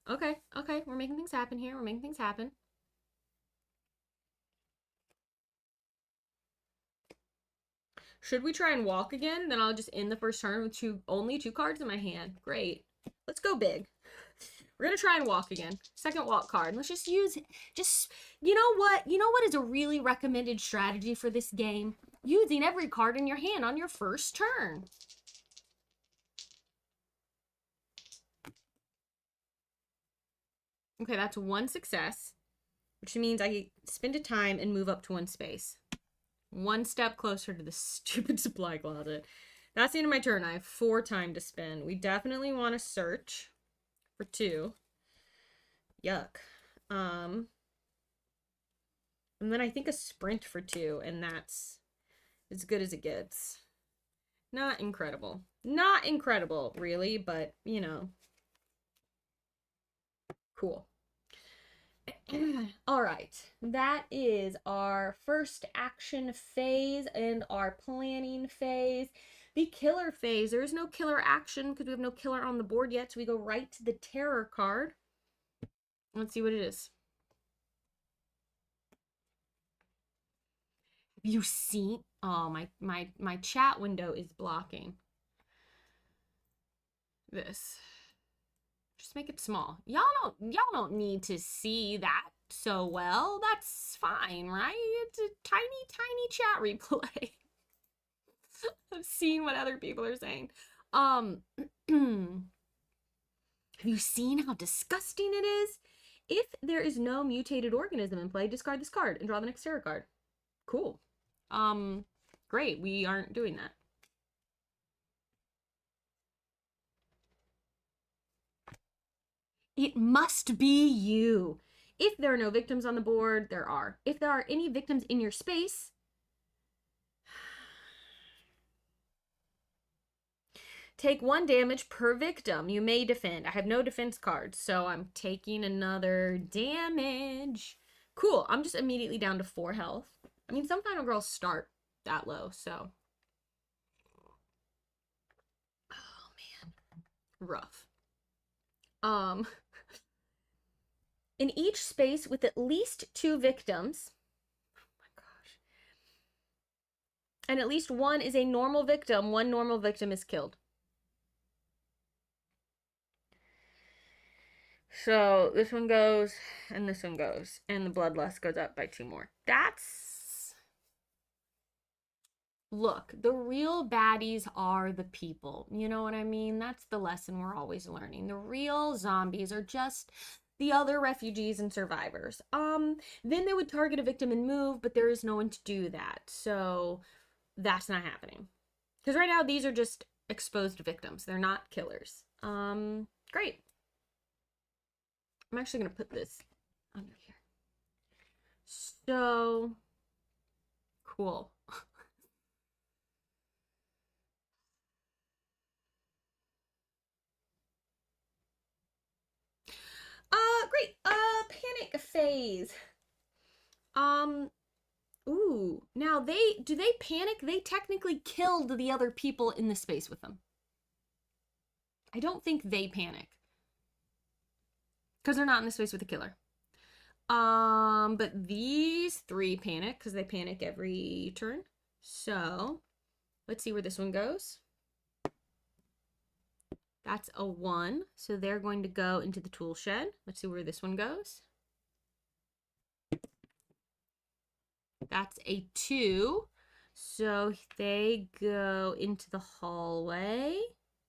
Okay. We're making things happen here. We're making things happen. Should we try and walk again? Then I'll just end the first turn with only 2 cards in my hand. Great. Let's go big. We're going to try and walk again. Second walk card. Let's just use, you know what? You know what is a really recommended strategy for this game? Using every card in your hand on your first turn. Okay, that's 1 success, which means I spend a time and move up to 1 space. 1 step closer to the stupid supply closet. That's the end of my turn. I have 4 time to spend. We definitely want to search for 2. Yuck. And then I think a sprint for 2, and that's as good as it gets. Not incredible. Not incredible, really, but, you know. Cool. All right, that is our first action phase and our planning phase. The killer phase, there is no killer action because we have no killer on the board yet, so we go right to the terror card. Let's see what it is. Have you seen? Oh, my chat window is blocking this. Just make it small. Y'all don't need to see that so well. That's fine, right? It's a tiny chat replay. I've seen what other people are saying. Have you seen how disgusting it is? If there is no mutated organism in play, discard this card and draw the next tarot card. Cool. Great. We aren't doing that. It must be you. If there are no victims on the board, there are. If there are any victims in your space, take 1 damage per victim. You may defend. I have no defense cards, so I'm taking another damage. Cool. I'm just immediately down to 4 health. I mean, some final girls start that low, so. Oh, man. Rough. Um, in each space with at least 2 victims. Oh my gosh. And at least one is a normal victim. One normal victim is killed. So this one goes, and this one goes, and the bloodlust goes up by 2 more. That's... Look, the real baddies are the people. You know what I mean? That's the lesson we're always learning. The real zombies are just the other refugees and survivors. Then they would target a victim and move, but there is no one to do that. So that's not happening. Because right now these are just exposed victims. They're not killers. Great. I'm actually going to put this under here. So cool. Great. Panic phase. Ooh. Now do they panic? They technically killed the other people in the space with them. I don't think they panic. Because they're not in the space with the killer. But these 3 panic because they panic every turn. So let's see where this one goes. That's a 1. So they're going to go into the tool shed. Let's see where this one goes. That's a 2. So they go into the hallway.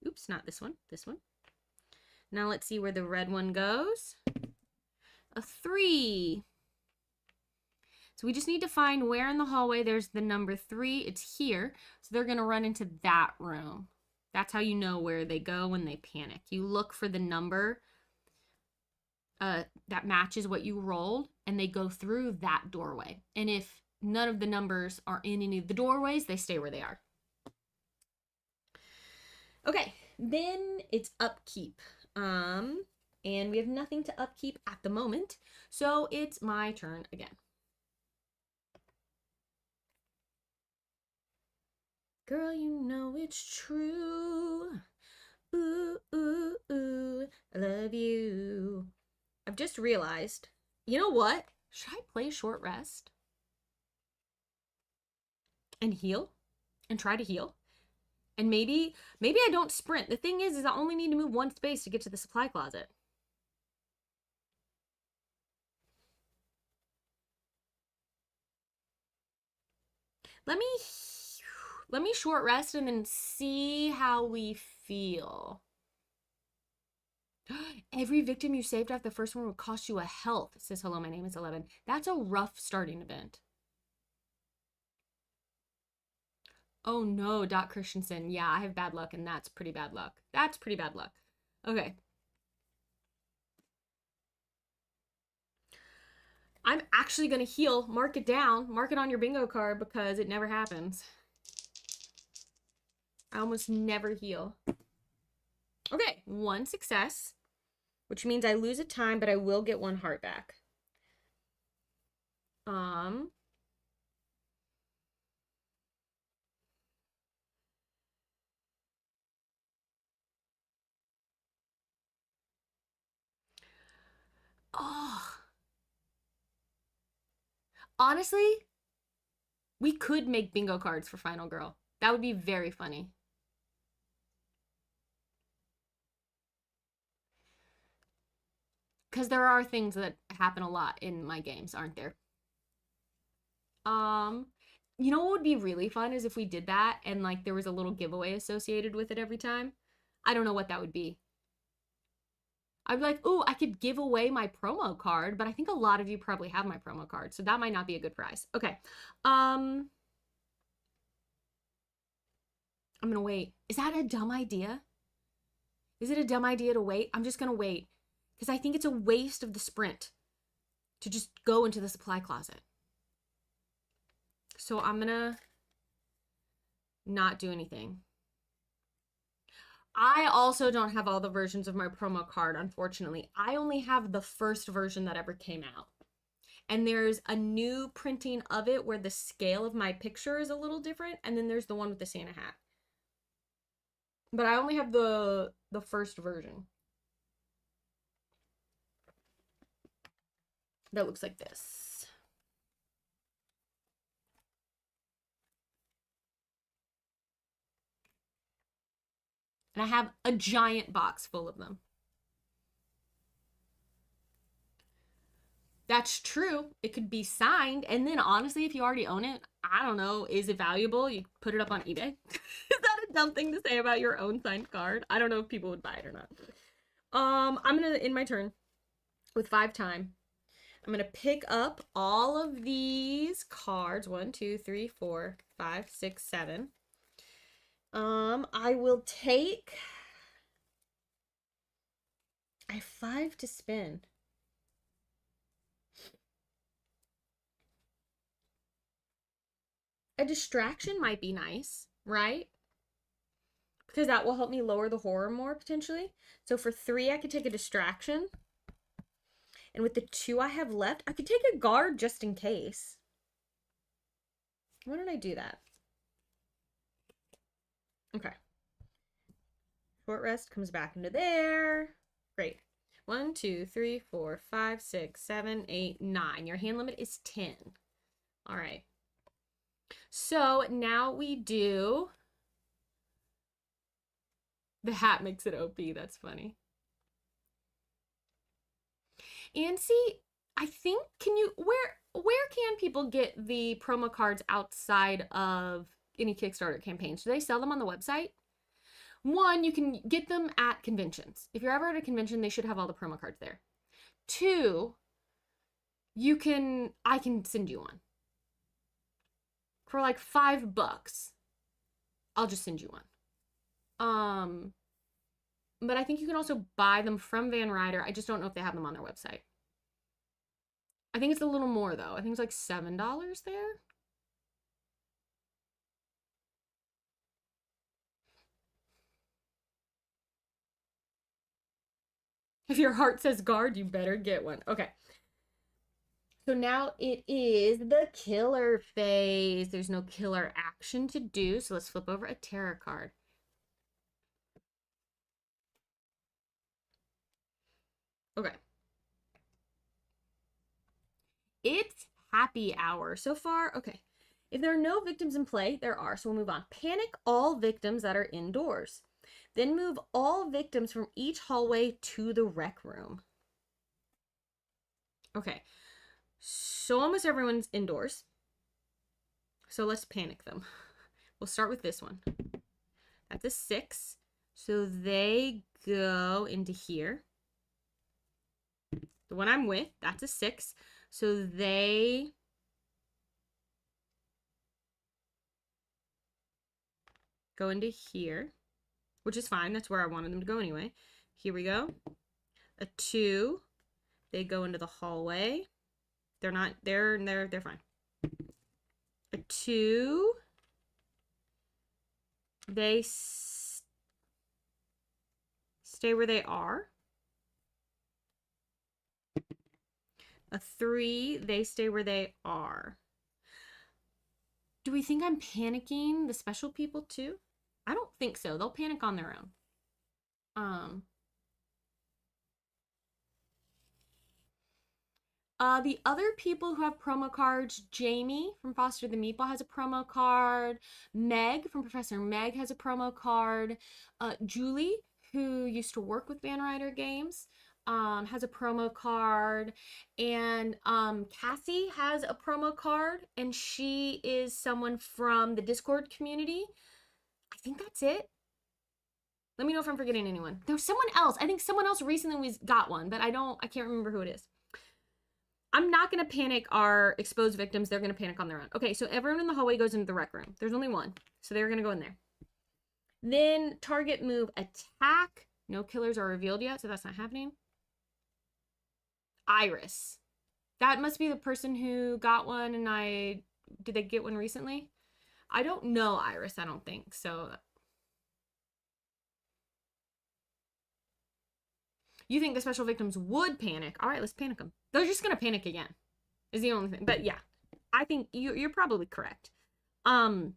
Oops, not this one. This one. Now let's see where the red one goes. A 3. So we just need to find where in the hallway there's the number 3. It's here. So they're going to run into that room. That's how you know where they go when they panic. You look for the number that matches what you rolled, and they go through that doorway. And if none of the numbers are in any of the doorways, they stay where they are. Okay, then it's upkeep. And we have nothing to upkeep at the moment, so it's my turn again. Girl, you know it's true. Ooh, ooh, ooh, I love you. I've just realized, you know what? Should I play a short rest? And heal? And try to heal? And maybe I don't sprint. The thing is I only need to move 1 space to get to the supply closet. Let me short rest and then see how we feel. Every victim you saved after the first one would cost you a health. It says, hello, my name is 11. That's a rough starting event. Oh no, Doc Christensen. Yeah, I have bad luck, and that's pretty bad luck. That's pretty bad luck. Okay. I'm actually going to heal. Mark it down. Mark it on your bingo card because it never happens. I almost never heal. Okay, 1 success, which means I lose a time, but I will get 1 heart back. Oh. Honestly, we could make bingo cards for Final Girl. That would be very funny. Because there are things that happen a lot in my games, aren't there? You know what would be really fun is if we did that and like there was a little giveaway associated with it every time. I don't know what that would be. I'd be like, ooh, I could give away my promo card, but I think a lot of you probably have my promo card, so that might not be a good prize. Okay. I'm gonna wait. Is that a dumb idea? Is it a dumb idea to wait? I'm just gonna wait. Because I think it's a waste of the sprint to just go into the supply closet. So I'm gonna not do anything. I also don't have all the versions of my promo card, unfortunately. I only have the first version that ever came out. And there's a new printing of it where the scale of my picture is a little different. And then there's the one with the Santa hat. But I only have the first version. that looks like this. And I have a giant box full of them. That's true. It could be signed. And then honestly, if you already own it, I don't know, is it valuable? You put it up on eBay. Is that a dumb thing to say about your own signed card? I don't know if people would buy it or not. I'm gonna end my turn with 5 time. I'm gonna pick up all of these cards. 1, 2, 3, 4, 5, 6, 7. I will take. I have 5 to spin. A distraction might be nice, right? Because that will help me lower the horror more potentially. So for 3, I could take a distraction. And with the 2 I have left, I could take a guard just in case. Why don't I do that? Okay. Short rest comes back into there. Great. 1, 2, 3, 4, 5, 6, 7, 8, 9. Your hand limit is 10. All right. So now we do. The hat makes it OP. That's funny. And see, I think, where can people get the promo cards outside of any Kickstarter campaigns? Do they sell them on the website? 1, you can get them at conventions. If you're ever at a convention, they should have all the promo cards there. 2, I can send you one. For like $5, I'll just send you one. But I think you can also buy them from Van Ryder. I just don't know if they have them on their website. I think it's a little more though. I think it's like $7 there. If your heart says guard, you better get one. Okay. So now it is the killer phase. There's no killer action to do. So let's flip over a tarot card. Okay. It's happy hour. So far, okay. If there are no victims in play, there are. So we'll move on. Panic all victims that are indoors. Then move all victims from each hallway to the rec room. Okay. So almost everyone's indoors. So let's panic them. We'll start with this one. That's a 6. So they go into here. The one I'm with, that's a 6. So they go into here, which is fine. That's where I wanted them to go anyway. Here we go. A 2. They go into the hallway. They're not, they're fine. A 2. They stay where they are. A 3, they stay where they are. Do we think I'm panicking the special people too? I don't think so. They'll panic on their own. The other people who have promo cards, Jamie from Foster the Meatball has a promo card. Meg from Professor Meg has a promo card. Julie, who used to work with Van Ryder Games, has a promo card. And Cassie has a promo card, and she is someone from the Discord community. I think that's it. Let me know if I'm forgetting anyone. There was someone else. I think someone else recently got one, but I can't remember who it is. I'm not going to panic our exposed victims. They're going to panic on their own. Okay, so everyone in the hallway goes into the rec room. There's only one, so they're going to go in there. Then target move attack. No killers are revealed yet, so that's not happening. Iris. That must be the person who got one, and did they get one recently? I don't know Iris, I don't think, so. You think the special victims would panic? All right, let's panic them. They're just gonna panic again, is the only thing. But yeah, I think you're probably correct. 2,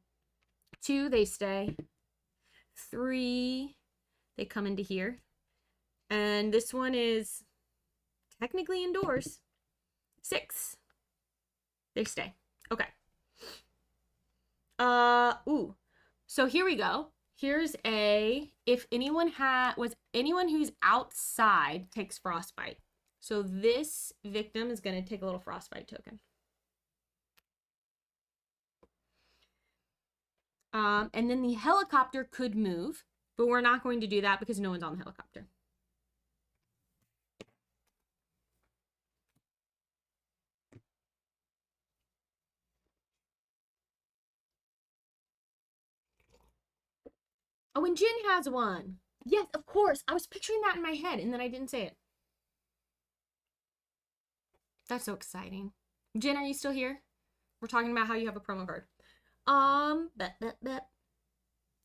they stay. 3, they come into here. And this one is technically indoors. 6. They stay. Okay. Ooh. So here we go. Here's if anyone anyone who's outside takes frostbite. So this victim is going to take a little frostbite token. And then the helicopter could move, but we're not going to do that because no one's on the helicopter. Oh, and Jin has one. Yes, of course. I was picturing that in my head, and then I didn't say it. That's so exciting. Jin, are you still here? We're talking about how you have a promo card.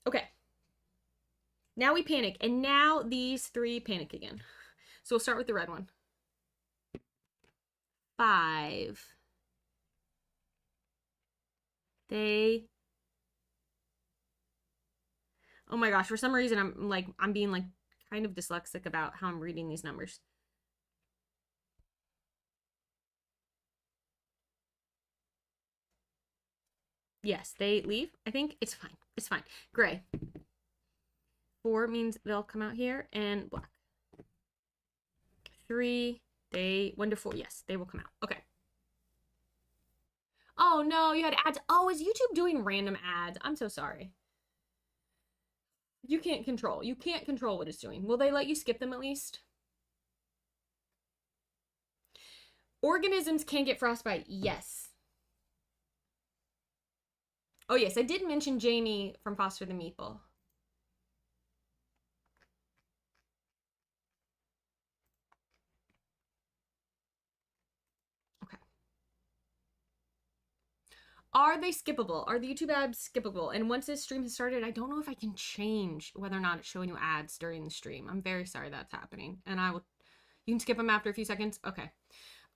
Okay. Now we panic, and now these 3 panic again. So we'll start with the red one. 5. Oh my gosh, for some reason I'm being like kind of dyslexic about how I'm reading these numbers. Yes, they leave. I think it's fine. It's fine. Gray. 4 means they'll come out here, and black. 3, 1 to 4. Yes, they will come out. Okay. Oh no, you had ads. Oh, is YouTube doing random ads? I'm so sorry. You can't control what it's doing. Will they let you skip them at least? Organisms can get frostbite. Yes. Oh yes, I did mention Jamie from Foster the Meeple. Okay. Are they skippable? Are the YouTube ads skippable? And once this stream has started, I don't know if I can change whether or not it's showing you ads during the stream. I'm very sorry that's happening. And you can skip them after a few seconds. Okay.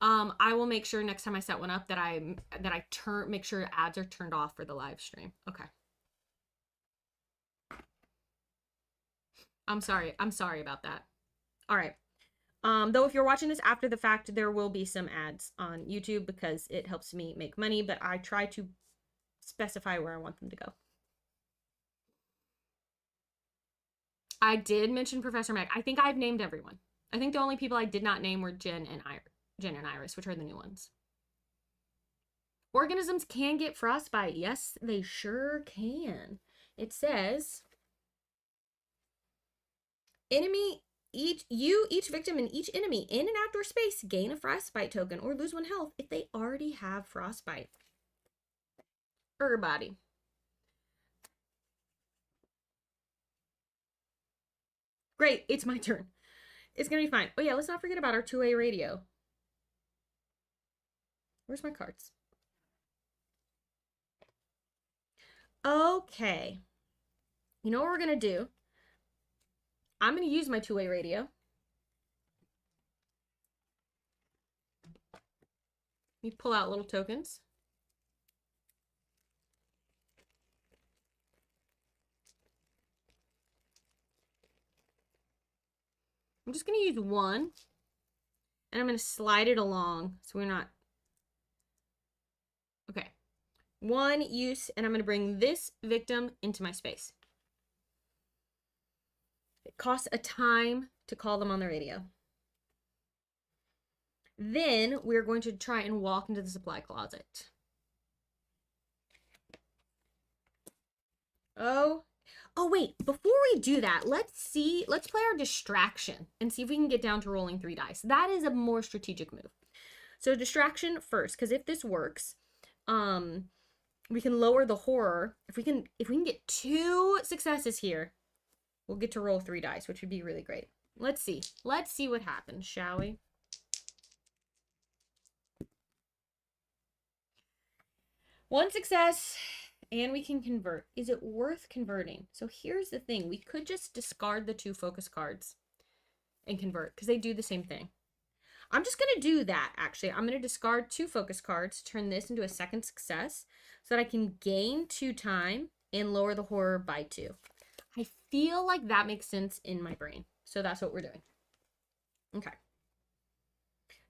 I will make sure next time I set one up that I make sure ads are turned off for the live stream. Okay. I'm sorry about that. All right. Though if you're watching this after the fact, there will be some ads on YouTube because it helps me make money, but I try to specify where I want them to go. I did mention Professor Meg. I think I've named everyone. I think the only people I did not name were Jen and Iris, which are the new ones. Organisms can get frostbite. Yes, they sure can. It says, each victim and each enemy in an outdoor space gain a frostbite token or lose 1 health if they already have frostbite. Everybody. Great, it's my turn. It's gonna be fine. Oh yeah, let's not forget about our 2A radio. Where's my cards? Okay. You know what we're gonna do? I'm gonna use my 2A radio. Let me pull out little tokens. I'm just gonna use 1. And I'm gonna slide it along so we're not. Okay. 1 use, and I'm gonna bring this victim into my space. It costs a time to call them on the radio. Then we're going to try and walk into the supply closet. Oh wait, before we do that, let's play our distraction and see if we can get down to rolling 3 dice. That is a more strategic move. So distraction first, because if this works, we can lower the horror. If we can get 2 successes here, we'll get to roll 3 dice, which would be really great. Let's see what happens, shall we? One success, and we can convert. Is it worth converting? So here's the thing. We could just discard the 2 focus cards and convert, because they do the same thing. I'm just going to do that, actually. I'm going to discard 2 focus cards, turn this into a second success, so that I can gain 2 time and lower the horror by 2. I feel like that makes sense in my brain. So that's what we're doing. Okay.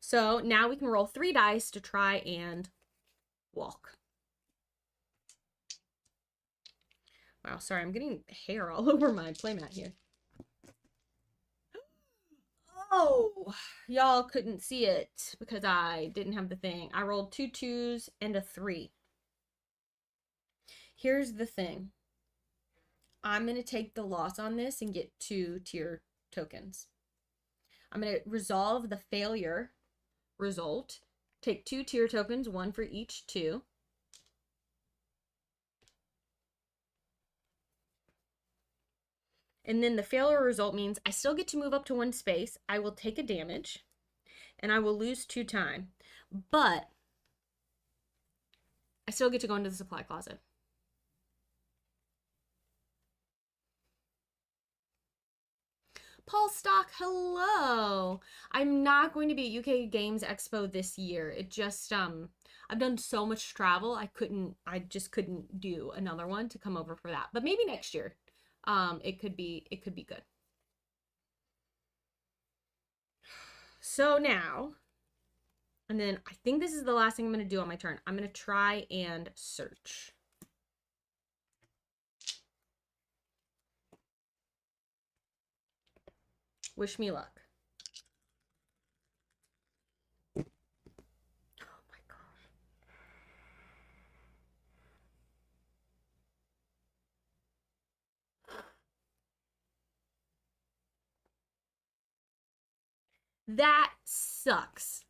So now we can roll 3 dice to try and walk. Wow, sorry, I'm getting hair all over my playmat here. Oh, y'all couldn't see it because I didn't have the thing. I rolled 2 2s and a 3. Here's the thing. I'm going to take the loss on this and get 2 tier tokens. I'm going to resolve the failure result. Take 2 tier tokens, 1 for each 2. And then the failure result means I still get to move up to 1 space. I will take a damage, and I will lose 2 time. But I still get to go into the supply closet. Paul Stock, hello. I'm not going to be at UK Games Expo this year. It just I've done so much travel. I just couldn't do another one to come over for that. But maybe next year. It could be good. So now, and then I think this is the last thing I'm going to do on my turn. I'm going to try and search. Wish me luck. Oh my gosh. That sucks.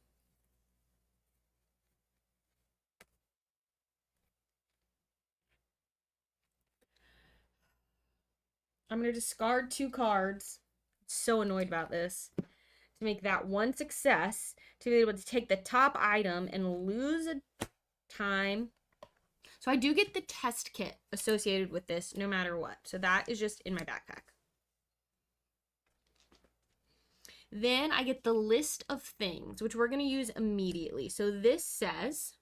I'm going to discard 2 cards. So annoyed about this. To make that 1 success, to be able to take the top item and lose a time. So I do get the test kit associated with this no matter what. So that is just in my backpack. Then I get the list of things, which we're going to use immediately. So this says,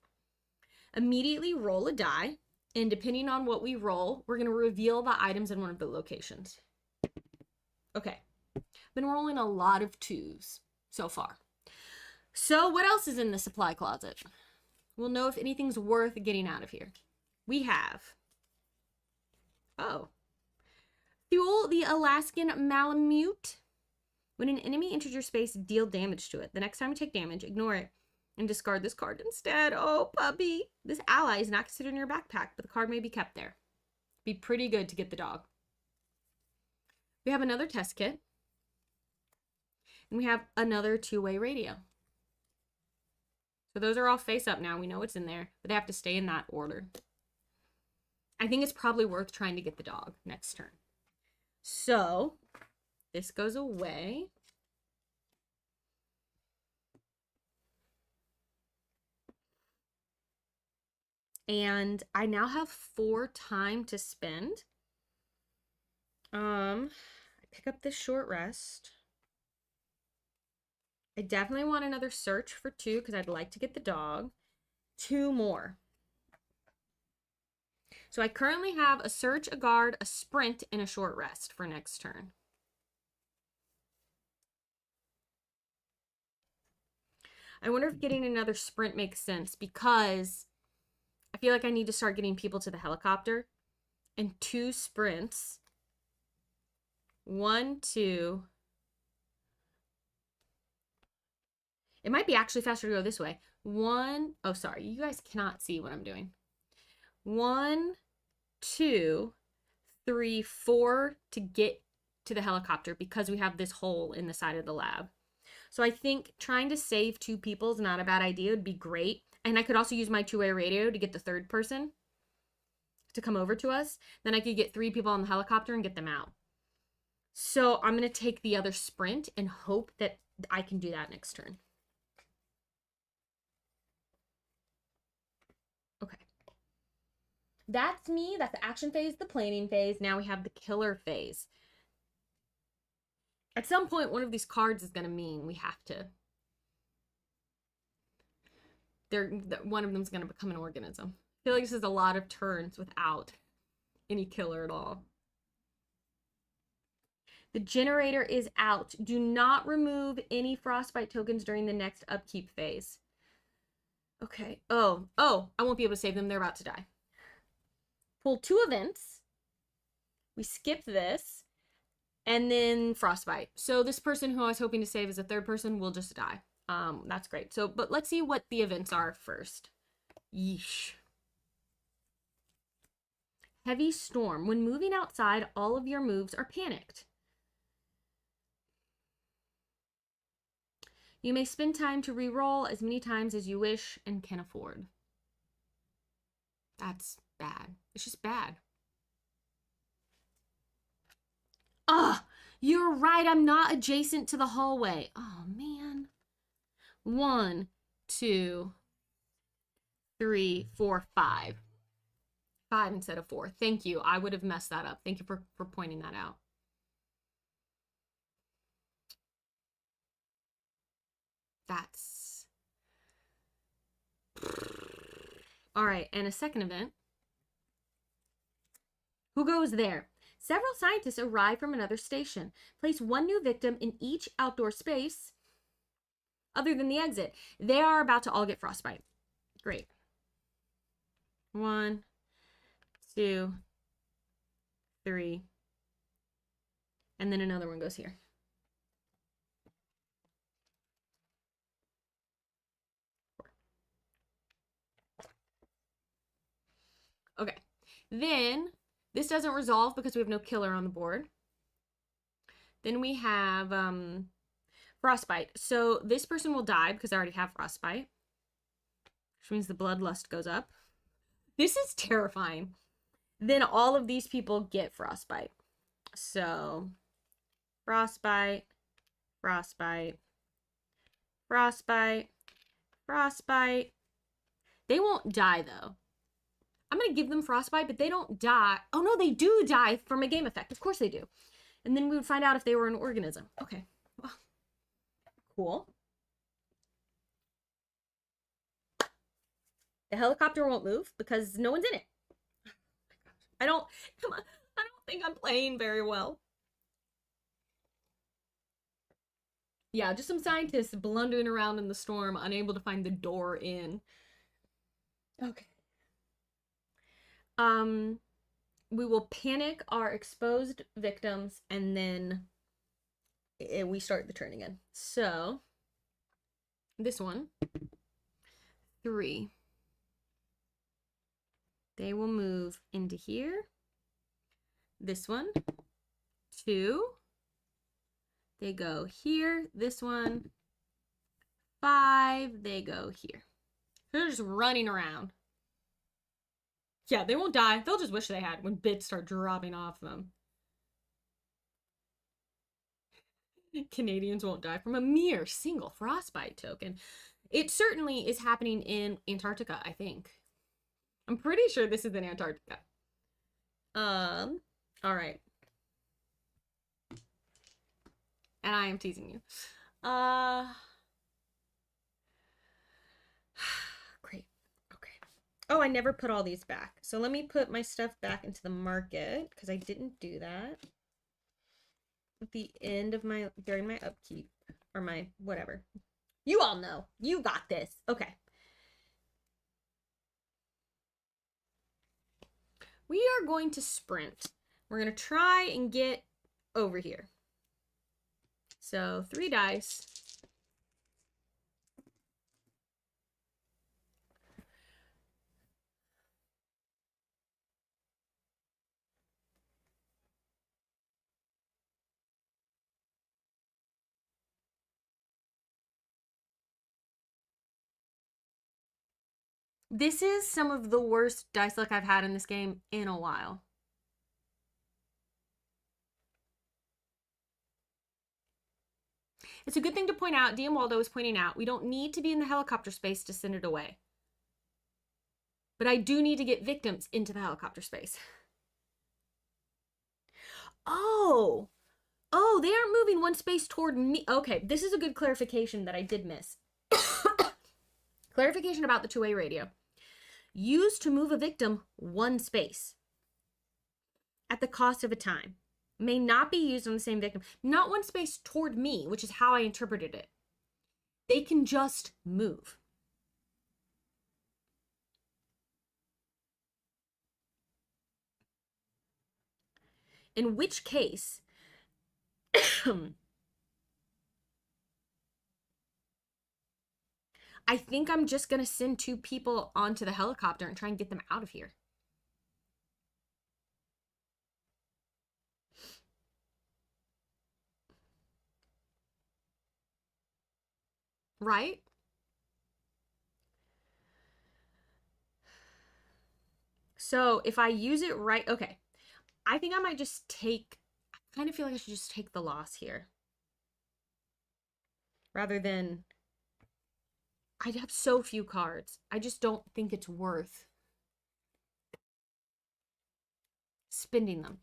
immediately roll a die. And depending on what we roll, we're going to reveal the items in one of the locations. Okay. Been rolling a lot of 2s so far. So what else is in the supply closet? We'll know if anything's worth getting out of here. We have, Fuel the Alaskan Malamute. When an enemy enters your space, deal damage to it. The next time you take damage, ignore it and discard this card instead. Oh, puppy. This ally is not considered in your backpack, but the card may be kept there. Be pretty good to get the dog. We have another test kit. And we have another 2-way radio. So those are all face up now. We know what's in there, but they have to stay in that order. I think it's probably worth trying to get the dog next turn. So this goes away. And I now have 4 time to spend. I pick up this short rest. I definitely want another search for 2 because I'd like to get the dog. 2 more. So I currently have a search, a guard, a sprint, and a short rest for next turn. I wonder if getting another sprint makes sense because I feel like I need to start getting people to the helicopter. And 2 sprints. 1, 2. It might be actually faster to go this way. 1, oh, sorry. You guys cannot see what I'm doing. 1, 2, 3, 4 to get to the helicopter because we have this hole in the side of the lab. So I think trying to save 2 people is not a bad idea. It would be great. And I could also use my 2-way radio to get the 3rd person to come over to us. Then I could get 3 people on the helicopter and get them out. So I'm going to take the other sprint and hope that I can do that next turn. Okay. That's me. That's the action phase, the planning phase. Now we have the killer phase. At some point, one of these cards is going to mean we have to. One of them is going to become an organism. I feel like this is a lot of turns without any killer at all. The generator is out. Do not remove any frostbite tokens during the next upkeep phase. Okay. Oh, I won't be able to save them. They're about to die. Pull 2 events. We skip this. And then frostbite. So this person who I was hoping to save as a third person will just die. That's great. So, but let's see what the events are first. Yeesh. Heavy storm. When moving outside, all of your moves are panicked. You may spend time to re-roll as many times as you wish and can afford. That's bad. It's just bad. Ah, you're right. I'm not adjacent to the hallway. Oh, man. 1, 2, 3, 4, 5. 5 instead of 4. Thank you. I would have messed that up. Thank you for pointing that out. That's... All right, and a second event. Who goes there? Several scientists arrive from another station. Place 1 new victim in each outdoor space other than the exit. They are about to all get frostbite. Great. 1, 2, 3. And then another one goes here. Okay. Then this doesn't resolve because we have no killer on the board. Then we have frostbite. So this person will die because I already have frostbite, which means the bloodlust goes up. This is terrifying. Then all of these people get frostbite. So frostbite, frostbite, frostbite, frostbite. They won't die though. I'm going to give them frostbite, but they don't die. Oh no, they do die from a game effect. Of course they do. And then we would find out if they were an organism. Okay. Well, cool. The helicopter won't move because no one's in it. I don't think I'm playing very well. Yeah, just some scientists blundering around in the storm, unable to find the door in. Okay. We will panic our exposed victims and then we start the turn again. So, this one, 3. They will move into here. This one, 2. They go here. This one, 5. They go here. They're just running around. Yeah, they won't die. They'll just wish they had when bits start dropping off them. Canadians won't die from a mere single frostbite token. It certainly is happening in Antarctica, I think. I'm pretty sure this is in Antarctica. All right. And I am teasing you. Great. Okay. Oh, I never put all these back. So let me put my stuff back into the market because I didn't do that at the end of during my upkeep or my whatever. You all know. You got this. Okay. We are going to sprint. We're going to try and get over here. So 3 dice. This is some of the worst dice luck I've had in this game in a while. It's a good thing to point out, DM Waldo is pointing out, we don't need to be in the helicopter space to send it away. But I do need to get victims into the helicopter space. Oh, they aren't moving 1 space toward me. Okay, this is a good clarification that I did miss. Clarification about the 2-way radio. Use to move a victim 1 space at the cost of a time. may not be used on the same victim. Not one space toward me, which is how I interpreted it. They can just move. In which case, I think I'm just going to send 2 people onto the helicopter and try and get them out of here. Right? So if I use it right, okay. I think I might just take, I kind of feel like I should just take the loss here. Rather than, I have so few cards. I just don't think it's worth spending them.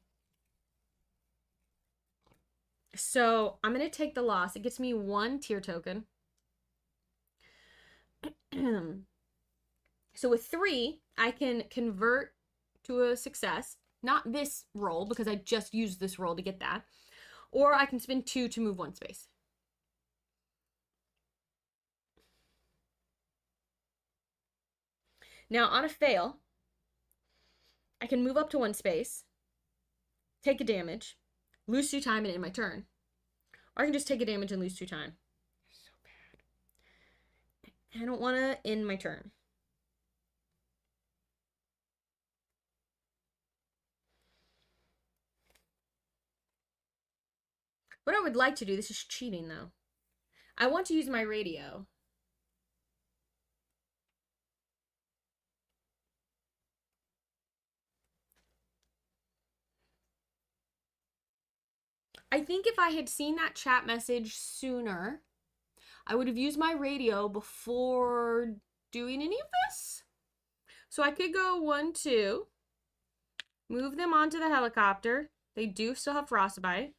So I'm going to take the loss. It gets me 1 tier token. So with 3, I can convert to a success. Not this roll, because I just used this roll to get that. Or I can spend 2 to move 1 space. Now, on a fail, I can move up to 1 space, take a damage, lose 2 time, and end my turn. Or I can just take a damage and lose 2 time. So bad. I don't want to end my turn. What I would like to do, this is cheating though. I want to use my radio. I think if I had seen that chat message sooner, I would have used my radio before doing any of this. So I could go 1, 2, move them onto the helicopter. They do still have frostbite.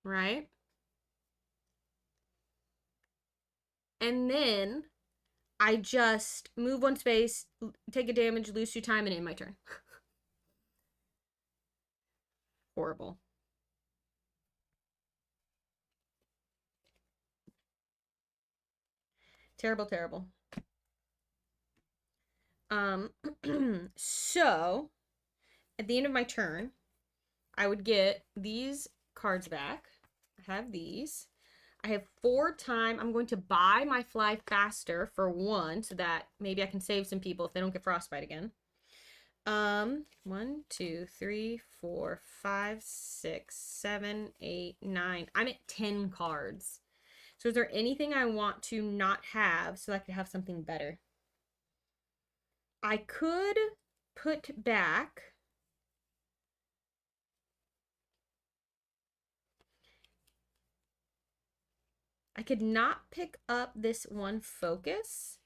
Right? And then I just move 1 space, take a damage, lose 2 time, and end my turn. Horrible. Terrible, terrible. So at the end of my turn, I would get these cards back. I have these. I have 4 time. I'm going to buy my fly faster for 1 so that maybe I can save some people if they don't get frostbite again. 1, 2, 3, 4, 5, 6, 7, 8, 9. I'm at 10 cards. So is there anything I want to not have so I could have something better? I could put back I could not pick up this 1 focus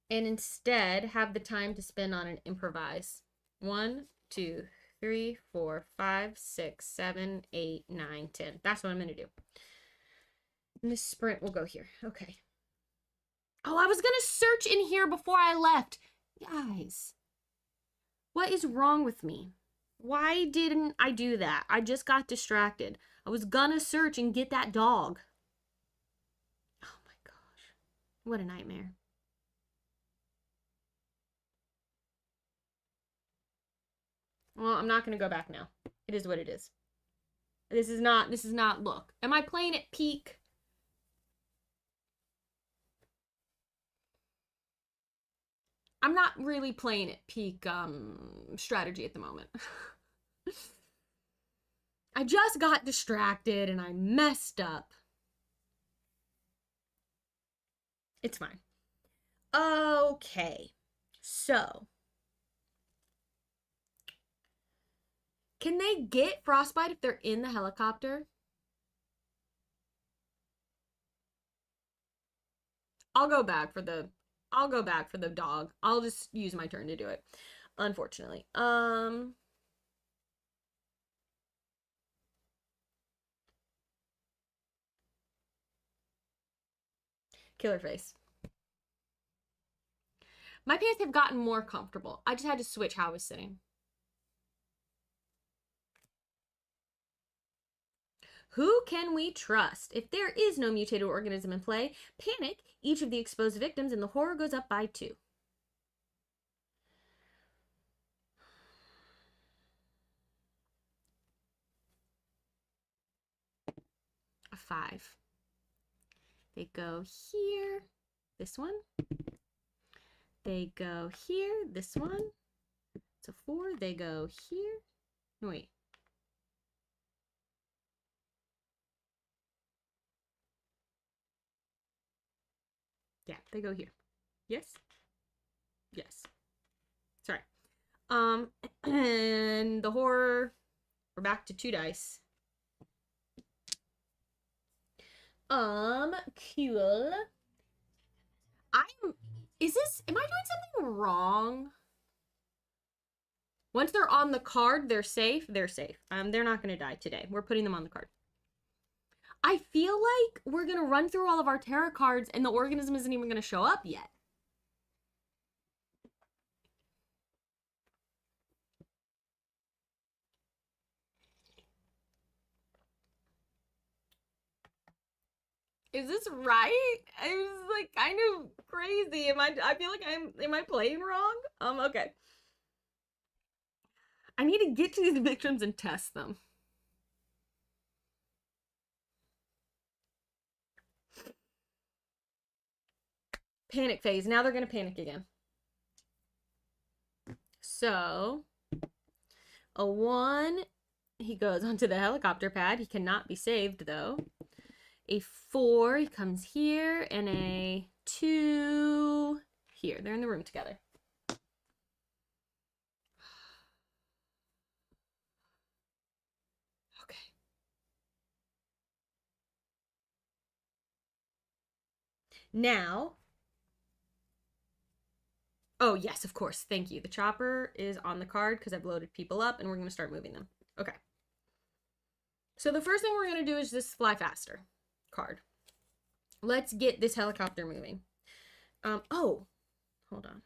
and instead have the time to spend on an improvise. 1, 2, 3, 4, 5, 6, 7, 8, 9, 10. That's what I'm going to do. And this sprint will go here. Okay. Oh, I was going to search in here before I left. Guys, what is wrong with me? Why didn't I do that? I just got distracted. I was gonna search and get that dog. Oh my gosh. What a nightmare. Well, I'm not gonna go back now. It is what it is. This is not, look. Am I playing at peak? I'm not really playing at peak strategy at the moment. I just got distracted and I messed up. It's fine. Okay. So, can they get frostbite if they're in the helicopter? I'll go back for the dog. I'll just use my turn to do it. Unfortunately. Killer face. My pants have gotten more comfortable. I just had to switch how I was sitting. Who can we trust? If there is no mutated organism in play, panic. Each of the exposed victims and the horror goes up by 2. A 5. They go here. This one. They go here. This one. It's a 4. They go here. No, wait. Yeah, they go here. Yes? Yes. Sorry. And the horror, we're back to 2 dice. Cool. Am I doing something wrong? Once they're on the card, they're safe. They're safe. They're not gonna die today. We're putting them on the card. I feel like we're gonna run through all of our tarot cards and the organism isn't even gonna show up yet. Is this right? It's like kind of crazy. I feel like am I playing wrong? Okay. I need to get to these victims and test them. Panic phase. Now they're gonna panic again. So, a 1, he goes onto the helicopter pad. He cannot be saved though. A 4, he comes here, and a 2 here. They're in the room together. Okay. Now, oh yes, of course, thank you. The chopper is on the card because I've loaded people up and we're gonna start moving them. Okay. So the first thing we're gonna do is this fly faster card. Let's get this helicopter moving. Oh, hold on.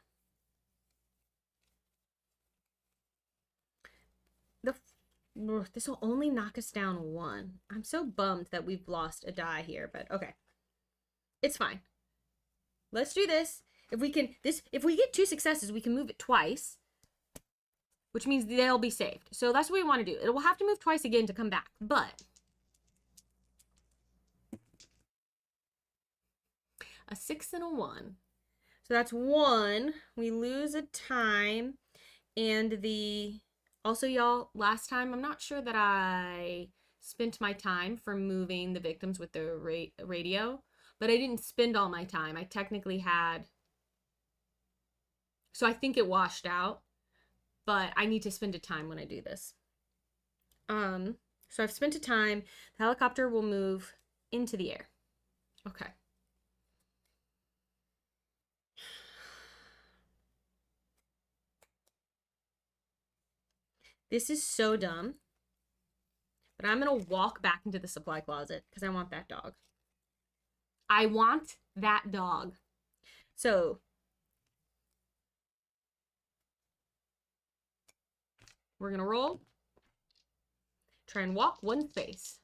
This will only knock us down 1. I'm so bummed that we've lost a die here, but okay. It's fine. Let's do this. If we get 2 successes, we can move it twice, which means they'll be saved. So that's what we want to do. It will have to move twice again to come back, but a 6 and a 1. So that's 1. We lose a time, and also, y'all, last time, I'm not sure that I spent my time for moving the victims with the radio, but I didn't spend all my time. I technically had, so I think it washed out, but I need to spend a time when I do this. So I've spent a time. The helicopter will move into the air. Okay. This is so dumb, but I'm going to walk back into the supply closet because I want that dog. I want that dog. So, we're going to roll. Try and walk 1 space.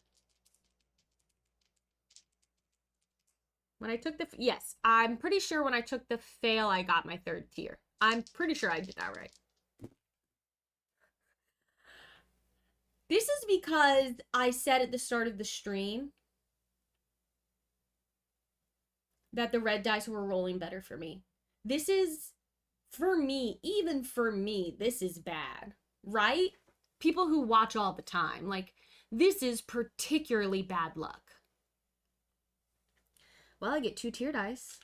When I took yes, I'm pretty sure when I took the fail, I got my 3rd tier. I'm pretty sure I did that right. This is because I said at the start of the stream that the red dice were rolling better for me. This is, for me, even for me, this is bad, right? People who watch all the time, like, this is particularly bad luck. Well, I get 2 tier dice.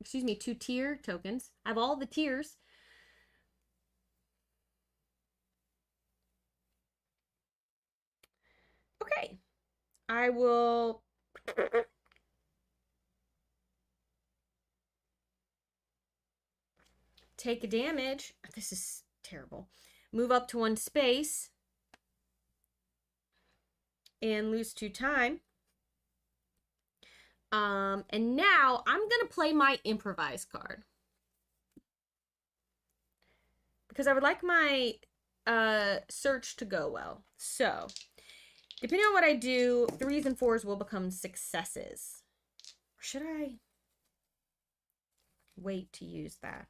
Excuse me, 2 tier tokens. I have all the tiers. Okay, I will take a damage. This is terrible. Move up to 1 space and lose 2 time. And now I'm gonna play my improvise card. because I would like my search to go well. So, depending on what I do, 3s and 4s will become successes. Or should I wait to use that?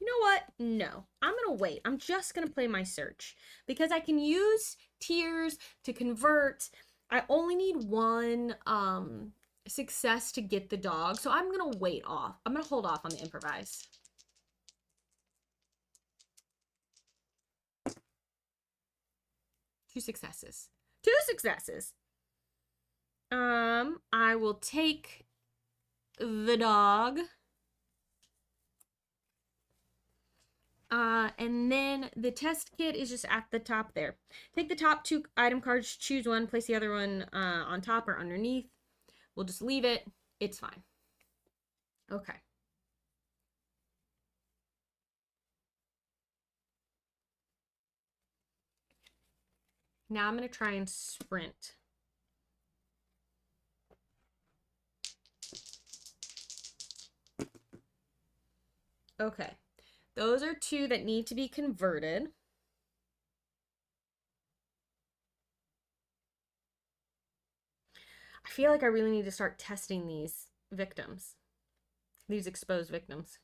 You know what? No, I'm going to wait. I'm just going to play my search because I can use tiers to convert. I only need one success to get the dog. So I'm going to wait off. I'm going to hold off on the improvise. Two successes. I will take the dog. And then the test kit is just at the top there. Take the top 2 item cards, choose one, place the other one on top or underneath. We'll just leave it. It's fine. Okay. Now I'm going to try and sprint. Okay. Those are 2 that need to be converted. I feel like I really need to start testing these victims. These exposed victims.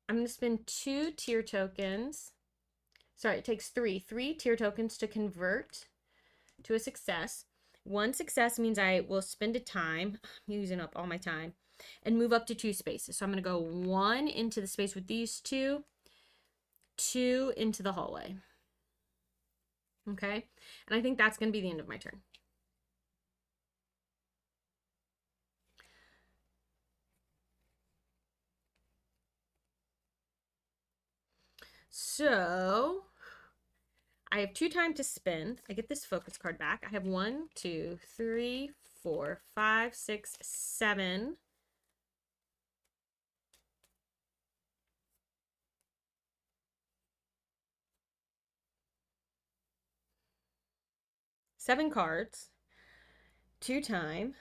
I'm going to spend 2 tier tokens. Sorry, it takes 3 tier tokens to convert to a success. 1 success means I will spend a time, I'm using up all my time, and move up to 2 spaces. So I'm going to go 1 into the space with these 2, 2 into the hallway. Okay? And I think that's going to be the end of my turn. So I have 2 time to spend. I get this focus card back. I have 1, 2, 3, 4, 5, 6, 7. Seven cards. 2 time.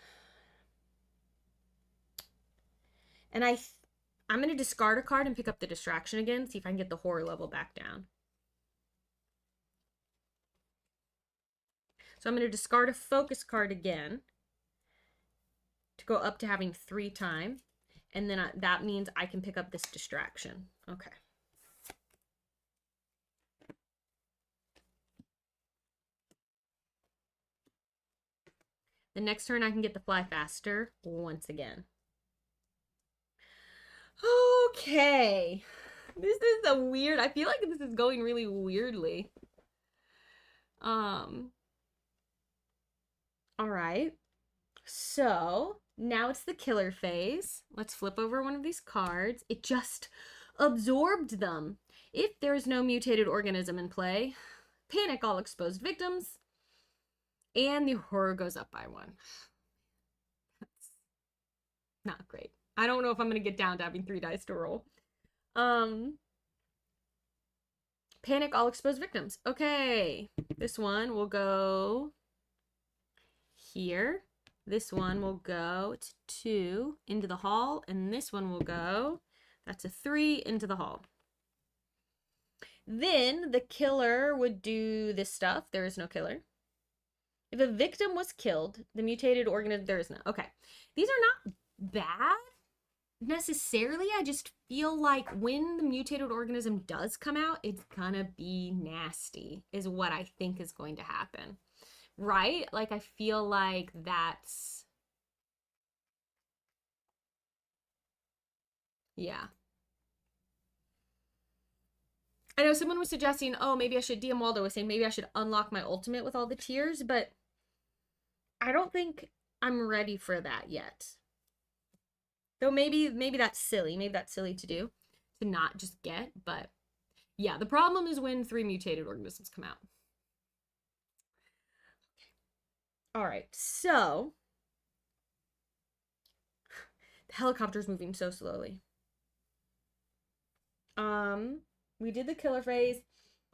And I'm going to discard a card and pick up the distraction again. See if I can get the horror level back down. So I'm going to discard a focus card again to go up to having 3 time. And then that means I can pick up this distraction. Okay. The next turn I can get the fly faster once again. Okay. This is a weird, I feel like this is going really weirdly. All right. So now it's the killer phase. Let's flip over one of these cards. It just absorbed them. If there is no mutated organism in play, panic all exposed victims. And the horror goes up by 1. That's not great. I don't know if I'm going to get down to having 3 dice to roll. Panic all exposed victims. Okay. This one will go here. This one will go to 2 into the hall. And this one will go, that's a 3 into the hall. Then the killer would do this stuff. There is no killer. If a victim was killed, the mutated organism, there is no. Okay. These are not bad necessarily. I just feel like when the mutated organism does come out, it's gonna be nasty, is what I think is going to happen. Right? Like, I feel like that's. Yeah. I know someone was suggesting, oh, maybe I should, DM Waldo was saying maybe I should unlock my ultimate with all the tiers, but I don't think I'm ready for that yet. Though maybe that's silly. Maybe that's silly to do, to not just get, but yeah, the problem is when 3 mutated organisms come out. All right, so the helicopter's moving so slowly. We did the killer phase.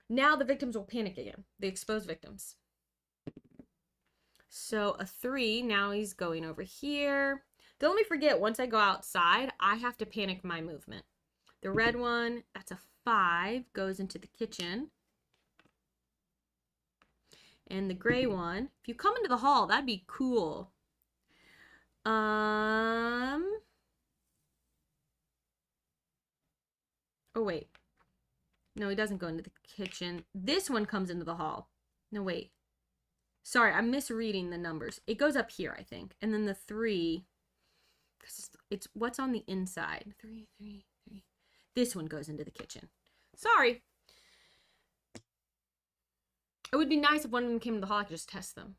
Now the victims will panic again. The exposed victims. So a 3, now he's going over here. Don't let me forget, once I go outside, I have to panic my movement. The red one, that's a 5, goes into the kitchen. And the gray one, if you come into the hall, that'd be cool. Oh wait. No, he doesn't go into the kitchen. This one comes into the hall. No, wait. Sorry, I'm misreading the numbers. It goes up here, I think. And then the 3, because it's what's on the inside. 3, 3, 3. This one goes into the kitchen. Sorry. It would be nice if one of them came to the hall, I could just test them.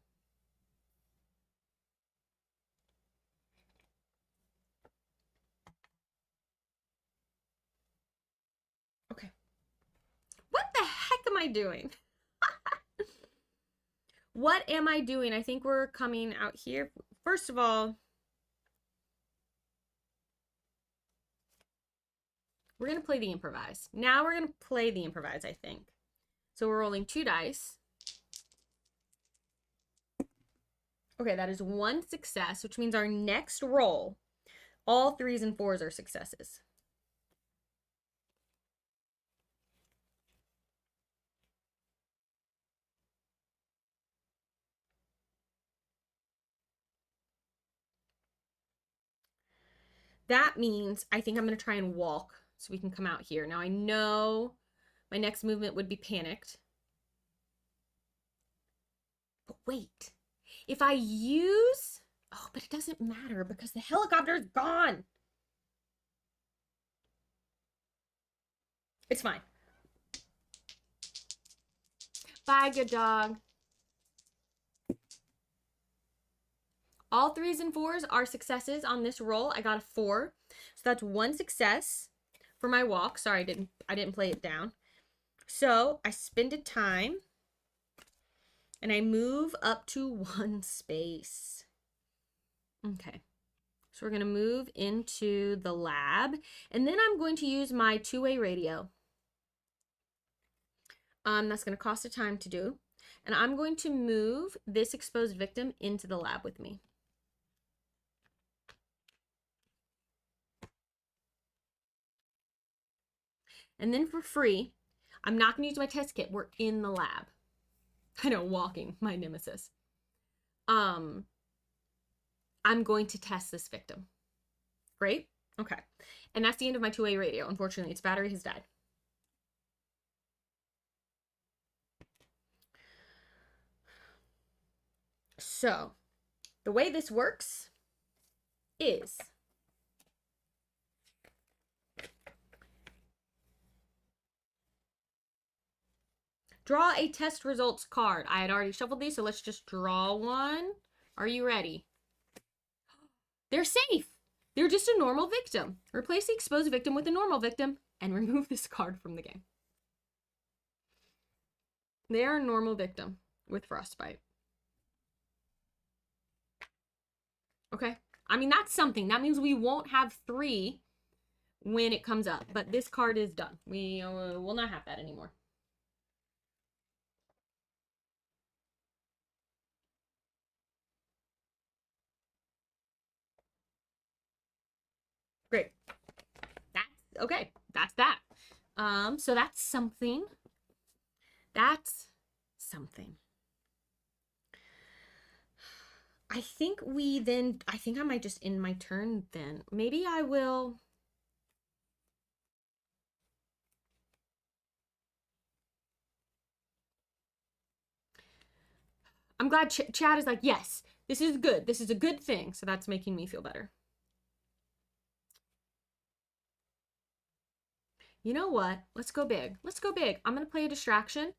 Okay. What the heck am I doing? What am I doing? I think we're coming out here. First of all, we're going to play the improvise. Now we're going to play the improvise, I think. So we're rolling 2 dice. Okay, that is 1 success, which means our next roll, all 3s and 4s are successes. That means I think I'm going to try and walk so we can come out here. Now I know my next movement would be panicked. But wait, if I use... Oh, but it doesn't matter because the helicopter is gone. It's fine. Bye, good dog. All 3s and 4s are successes on this roll. I got a 4. So that's 1 success for my walk. Sorry, I didn't play it down. So I spend a time and I move up to 1 space. Okay. So we're going to move into the lab, and then I'm going to use my 2-way radio. That's going to cost a time to do. And I'm going to move this exposed victim into the lab with me. And then for free, I'm not going to use my test kit. We're in the lab. I know, walking, my nemesis. I'm going to test this victim. Great? Okay. And that's the end of my 2-way radio. Unfortunately, its battery has died. So, the way this works is draw a test results card. I had already shuffled these, so let's just draw one. Are you ready? They're safe. They're just a normal victim. Replace the exposed victim with a normal victim and remove this card from the game. They're a normal victim with frostbite. Okay. I mean, that's something. That means we won't have 3 when it comes up, but this card is done. We will not have that anymore. Great. That's okay. That's that. So that's something. That's something. I think I might just end my turn then. Maybe I will. I'm glad Chad is like, yes, this is good. This is a good thing. So that's making me feel better. You know what? Let's go big. Let's go big. I'm going to play a distraction.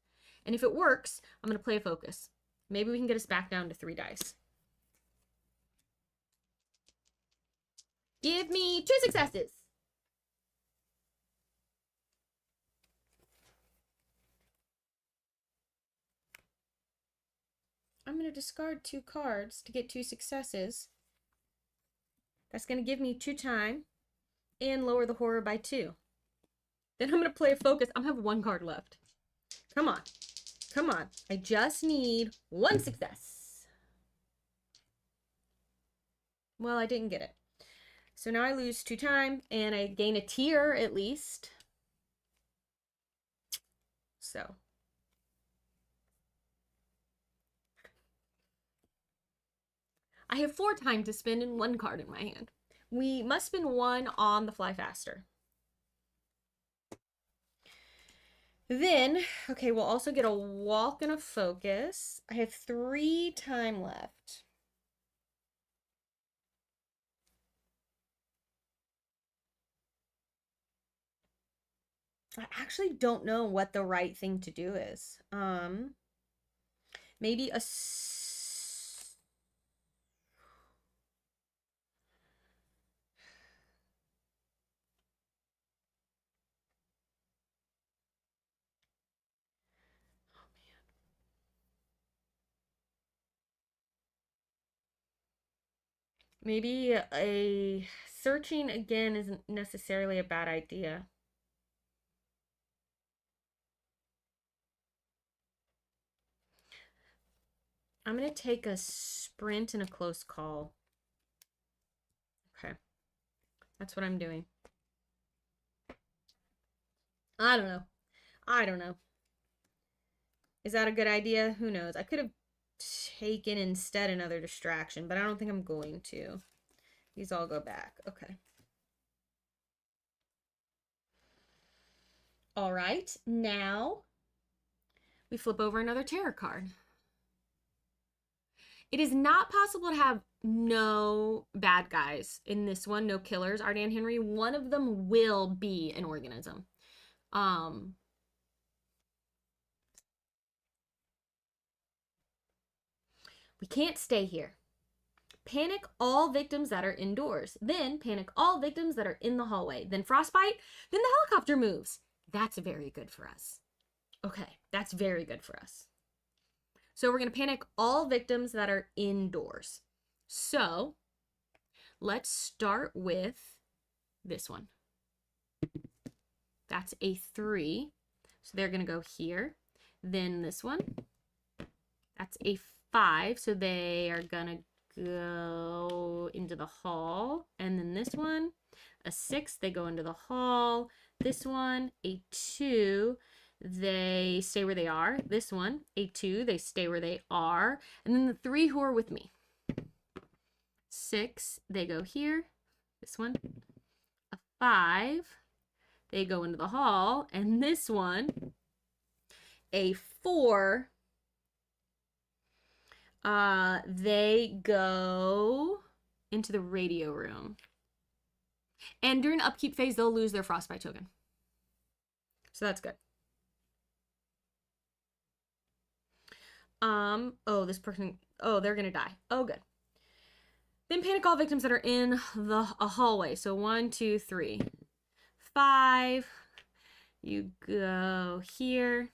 And if it works, I'm going to play a focus. Maybe we can get us back down to 3 dice. Give me 2 successes. I'm going to discard 2 cards to get 2 successes. That's going to give me 2 time and lower the horror by 2. Then I'm going to play a focus. I'm going to have 1 card left. Come on. Come on. I just need 1 success. Well, I didn't get it. So now I lose 2 time and I gain a tier at least. So. I have 4 time to spend and 1 card in my hand. We must spend 1 on the fly faster. Then, okay, we'll also get a walk and a focus. I have 3 time left. I actually don't know what the right thing to do is. Maybe a maybe a searching again isn't necessarily a bad idea. I'm going to take a sprint and a close call. Okay. That's what I'm doing. I don't know. I don't know. Is that a good idea? Who knows? I could have taken instead another distraction, but I don't think I'm going to. These all go back. Okay. All right. Now we flip over another terror card. It is not possible to have no bad guys in this one, no killers. Ardan Henry, one of them will be an organism. We can't stay here. Panic all victims that are indoors. Then panic all victims that are in the hallway. Then frostbite. Then the helicopter moves. That's very good for us. Okay, that's very good for us. So we're going to panic all victims that are indoors. So let's start with this one. That's a 3. So they're going to go here. Then this one. That's a 5. So they are going to go into the hall. And then this one, a 6, they go into the hall. This one, a 2, they stay where they are. This one, a 2, they stay where they are. And then the 3 who are with me. 6, they go here. This one, a 5, they go into the hall. And this one, a 4, they go into the radio room. And during the upkeep phase, they'll lose their frostbite token. So that's good. Oh, this person, oh, they're gonna die. Oh, good. Then panic all victims that are in a hallway. So 1, 2, 3, 5. You go here.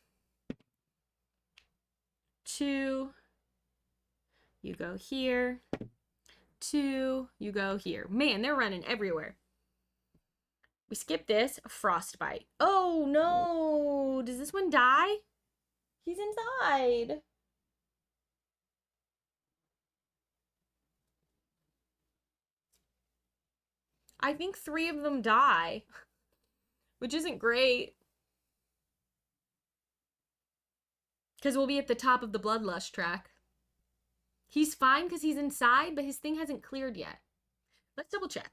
2. You go here. 2. You go here. Man, they're running everywhere. We skip this. Frostbite. Oh, no. Does this one die? He's inside. I think 3 of them die, which isn't great. Because we'll be at the top of the Bloodlust track. He's fine because he's inside, but his thing hasn't cleared yet. Let's double check.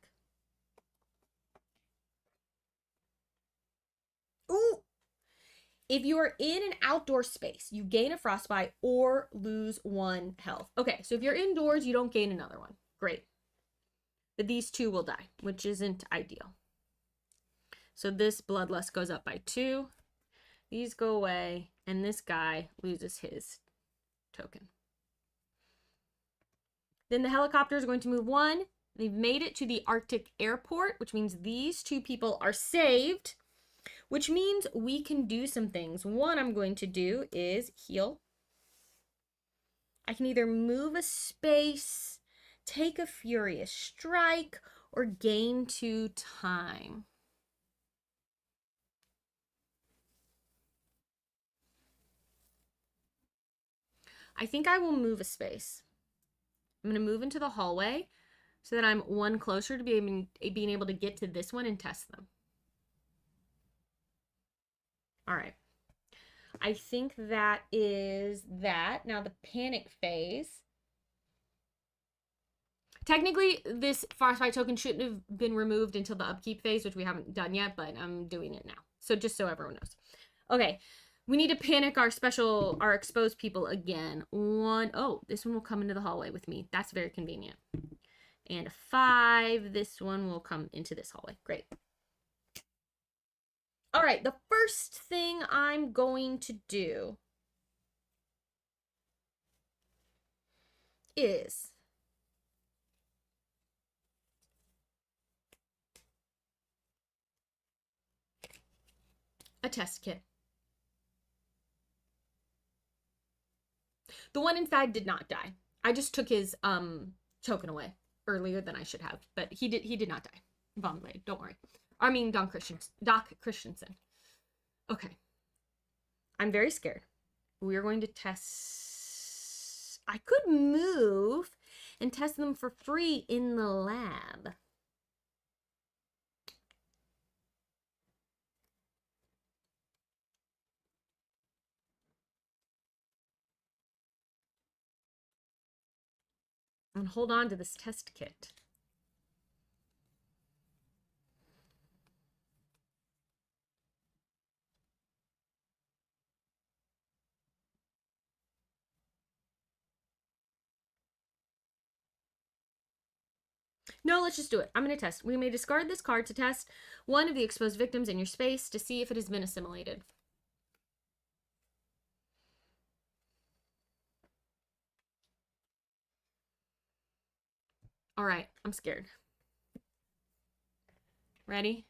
Ooh! If you are in an outdoor space, you gain a frostbite or lose 1 health. Okay, so if you're indoors, you don't gain another one. Great. But these 2 will die, which isn't ideal. So this Bloodlust goes up by 2. These go away, and this guy loses his token. Then the helicopter is going to move 1. They've made it to the Arctic airport, which means these 2 people are saved, which means we can do some things. One I'm going to do is heal. I can either move a space, take a furious strike, or gain 2 time. I think I will move a space. I'm going to move into the hallway. so that I'm one closer to being able to get to this one and test them. All right. I think that is that. Now the panic phase. Technically, this frostbite token shouldn't have been removed until the upkeep phase, which we haven't done yet, but I'm doing it now. So just so everyone knows. Okay, we need to panic our exposed people again. Oh, this one will come into the hallway with me. That's very convenient. And a 5, this one will come into this hallway. Great. All right, the first thing I'm going to do is a test kit. The one inside did not die. I just took his token away earlier than I should have, but he did not die. Von Blade, don't worry. I mean Doc Christensen. Okay. I'm very scared. We're going to test. I could move and test them for free in the lab. And hold on to this test kit. No, let's just do it. I'm going to test. We may discard this card to test one of the exposed victims in your space to see if it has been assimilated. All right, I'm scared. Ready?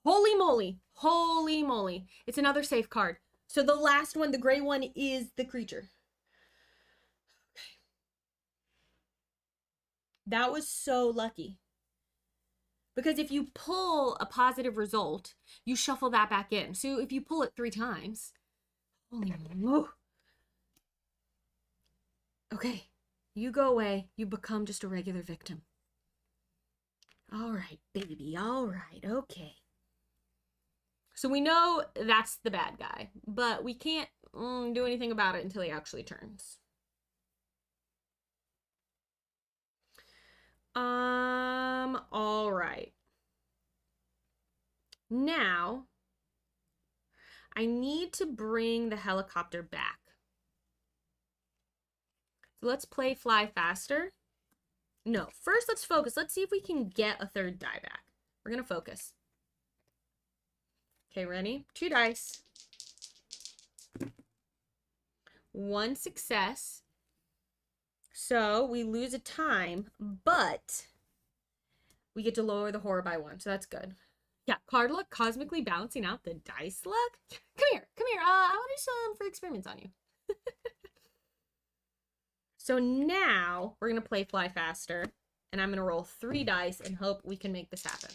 Holy moly. Holy moly. It's another safe card. So the last one, the gray one, is the creature. Okay. That was so lucky. Because if you pull a positive result, you shuffle that back in. So if you pull it 3 times, holy moly. Okay, you go away. You become just a regular victim. All right, baby. All right. Okay. So we know that's the bad guy, but we can't do anything about it until he actually turns. All right. Now, I need to bring the helicopter back. So let's play Fly Faster. No, first let's focus. Let's see if we can get a 3rd die back. We're going to focus. Okay, ready? 2 dice. 1 success. So we lose a time, but we get to lower the horror by 1, so that's good. Yeah, card luck cosmically balancing out the dice luck. Come here. I want to do some free experiments on you. So now we're going to play Fly Faster, and I'm going to roll 3 dice and hope we can make this happen.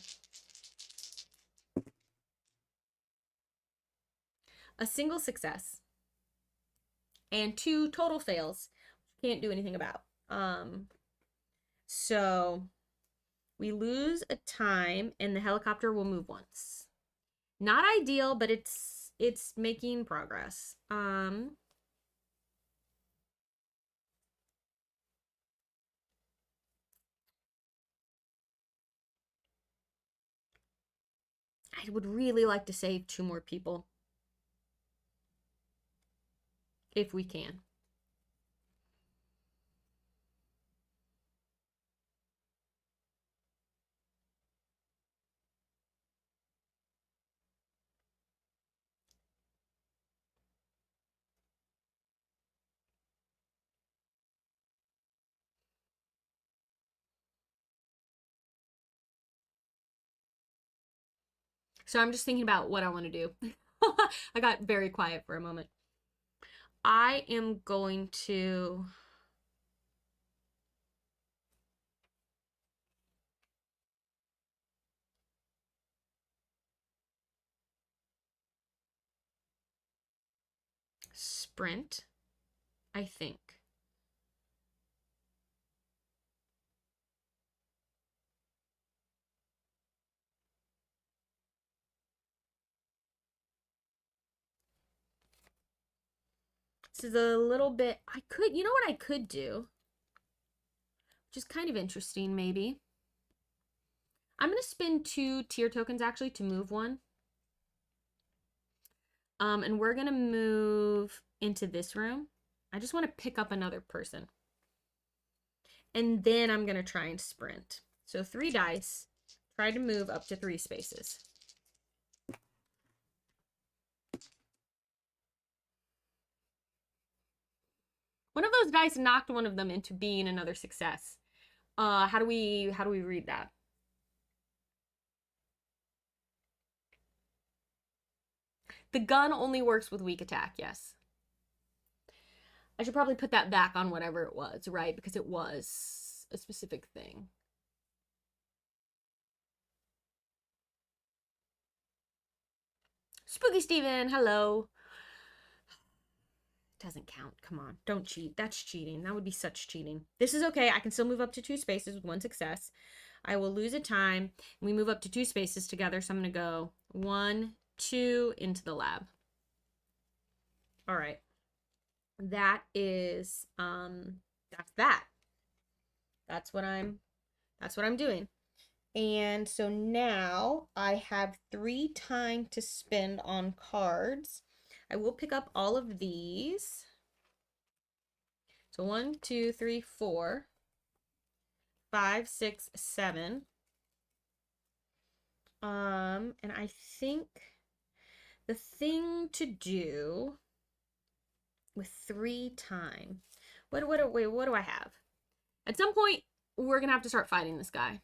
A single success and 2 total fails. Can't do anything about. So we lose a time and the helicopter will move once. Not ideal, but it's making progress. I would really like to save 2 more people. If we can. So I'm just thinking about what I want to do. I got very quiet for a moment. I am going to sprint, I think. This is a little bit, you know what I could do? Which is kind of interesting, maybe. I'm going to spend 2 tier tokens, actually, to move one. And we're going to move into this room. I just want to pick up another person. And then I'm going to try and sprint. So 3 dice. Try to move up to 3 spaces. One of those dice knocked one of them into being another success. How do we read that? The gun only works with weak attack, yes. I should probably put that back on whatever it was, right? Because it was a specific thing. Spooky Steven, hello. Doesn't count. Come on. Don't cheat. That's cheating. That would be such cheating. This is okay. I can still move up to 2 spaces with 1 success. I will lose a time. We move up to 2 spaces together. So I'm going to go 1, 2 into the lab. All right. That is, that's that. That's what I'm doing. And so now I have 3 time to spend on cards. I will pick up all of these. So 1, 2, 3, 4, 5, 6, 7. And I think the thing to do with 3 time. Wait, what do I have? At some point, we're gonna have to start fighting this guy.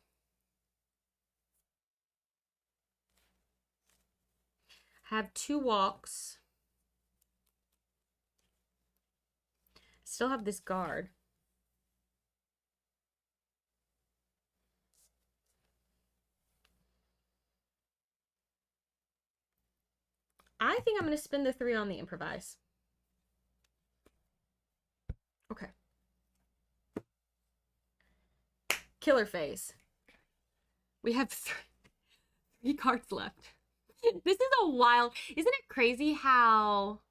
Have 2 walks. Still have this guard. I think I'm going to spend the 3 on the improvise. Okay. Killer phase. We have 3 cards left. This is a wild... Isn't it crazy how...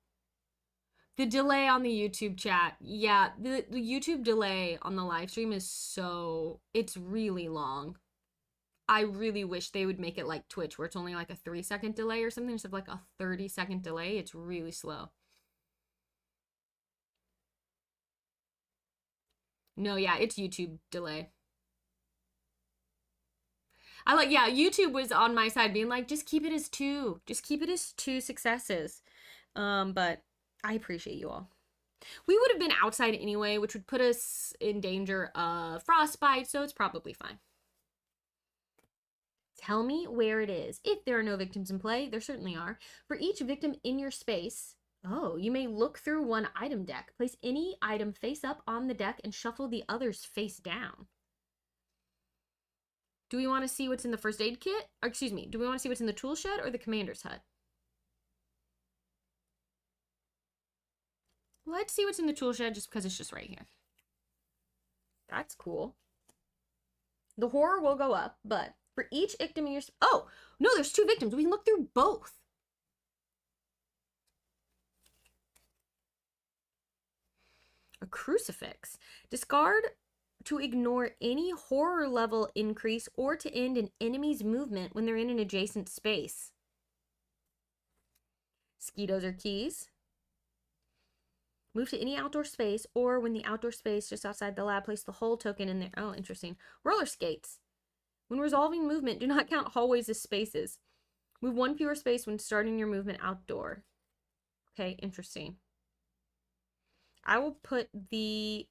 The delay on the YouTube chat. Yeah, the YouTube delay on the live stream is so... It's really long. I really wish they would make it like Twitch, where it's only like a 3-second delay or something, instead of like a 30-second delay. It's really slow. No, yeah, it's YouTube delay. Yeah, YouTube was on my side being like, just keep it as 2. Just keep it as 2 successes. But I appreciate you all. We would have been outside anyway, which would put us in danger of frostbite, so it's probably fine. Tell me where it is. If there are no victims in play, there certainly are. For each victim in your space, you may look through one item deck. Place any item face up on the deck and shuffle the others face down. Do we want to see what's in the first aid kit? Or, excuse me, do we want to see what's in the tool shed or the commander's hut? Let's see what's in the tool shed just because it's just right here. That's cool. The horror will go up, but for each victim in your... Oh, no, there's 2 victims. We can look through both. A crucifix. Discard to ignore any horror level increase or to end an enemy's movement when they're in an adjacent space. Skeetos are keys. Move to any outdoor space, or when the outdoor space just outside the lab, place the whole token in there. Oh, interesting. Roller skates. When resolving movement, do not count hallways as spaces. Move 1 fewer space when starting your movement outdoor. Okay, interesting. I will put the...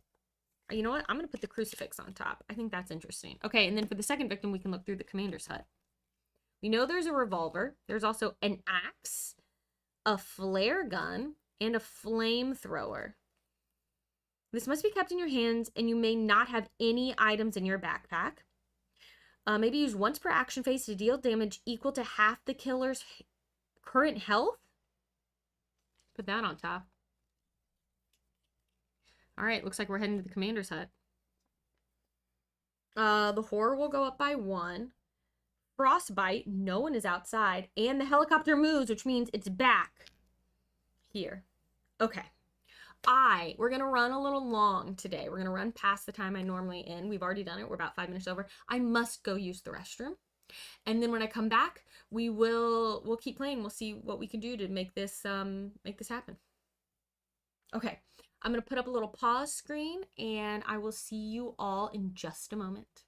You know what? I'm going to put the crucifix on top. I think that's interesting. Okay, and then for the second victim, we can look through the commander's hut. We know there's a revolver. There's also an axe, a flare gun, and a flamethrower. This must be kept in your hands, and you may not have any items in your backpack. Maybe use once per action phase to deal damage equal to half the killer's current health. Put that on top. All right, looks like we're heading to the commander's hut. The horror will go up by 1. Frostbite, no one is outside. And the helicopter moves, which means it's back here. Okay. We're gonna run a little long today. We're gonna run past the time I normally end. We've already done it. We're about 5 minutes over. I must go use the restroom. And then when I come back, we'll keep playing. We'll see what we can do to make this happen. Okay. I'm going to put up a little pause screen and I will see you all in just a moment.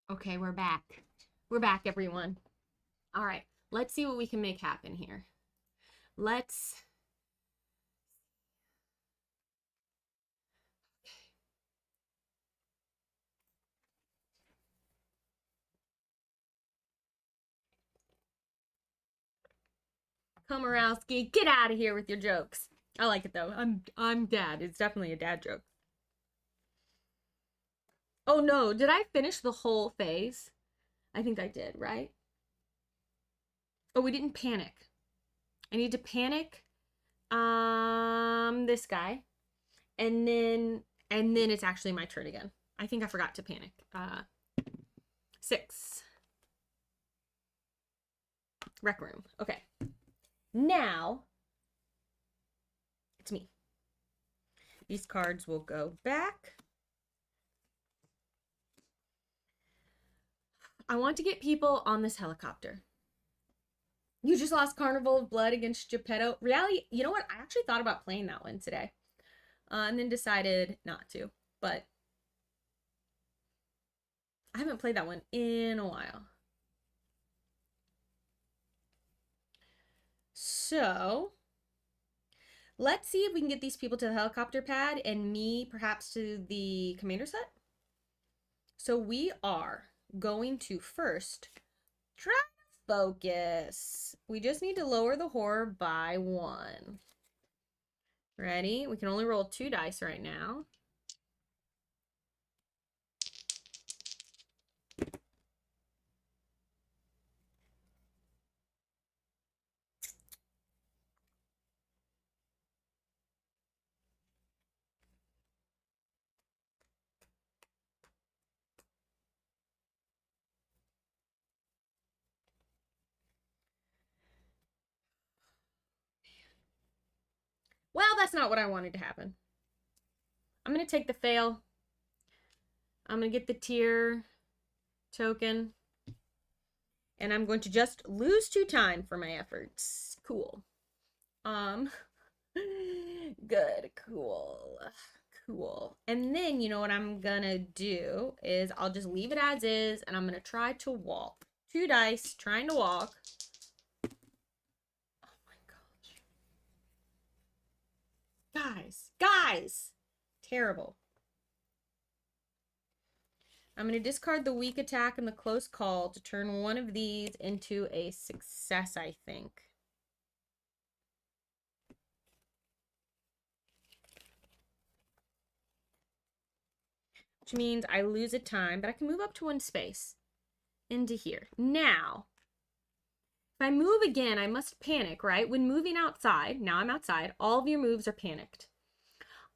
Okay, we're back. We're back, everyone. All right, let's see what we can make happen here. Let's... Komorowski, get out of here with your jokes. I like it though. I'm dad. It's definitely a dad joke. Oh no, did I finish the whole phase? I think I did, right? Oh, we didn't panic. I need to panic this guy. And then it's actually my turn again. I think I forgot to panic. 6. Rec room. Okay. Now it's me. These cards will go back. I want to get people on this helicopter. You just lost Carnival of Blood against Geppetto. Reality, you know what? I actually thought about playing that one today. And then decided not to. But I haven't played that one in a while. So let's see if we can get these people to the helicopter pad and me perhaps to the commander set. So we are going to first try to focus. We just need to lower the horror by 1. Ready? We can only roll 2 dice right now. Well, that's not what I wanted to happen. I'm going to take the fail. I'm going to get the tier token. And I'm going to just lose 2 time for my efforts. Cool. Good, cool. Cool. And then, you know what I'm gonna do is I'll just leave it as is, and I'm gonna try to walk. 2 dice, trying to walk. Oh my gosh. Guys! Terrible. I'm going to discard the weak attack and the close call to turn one of these into a success, I think. Which means I lose a time, but I can move up to 1 space into here. Now, if I move again, I must panic, right? When moving outside, now I'm outside, all of your moves are panicked.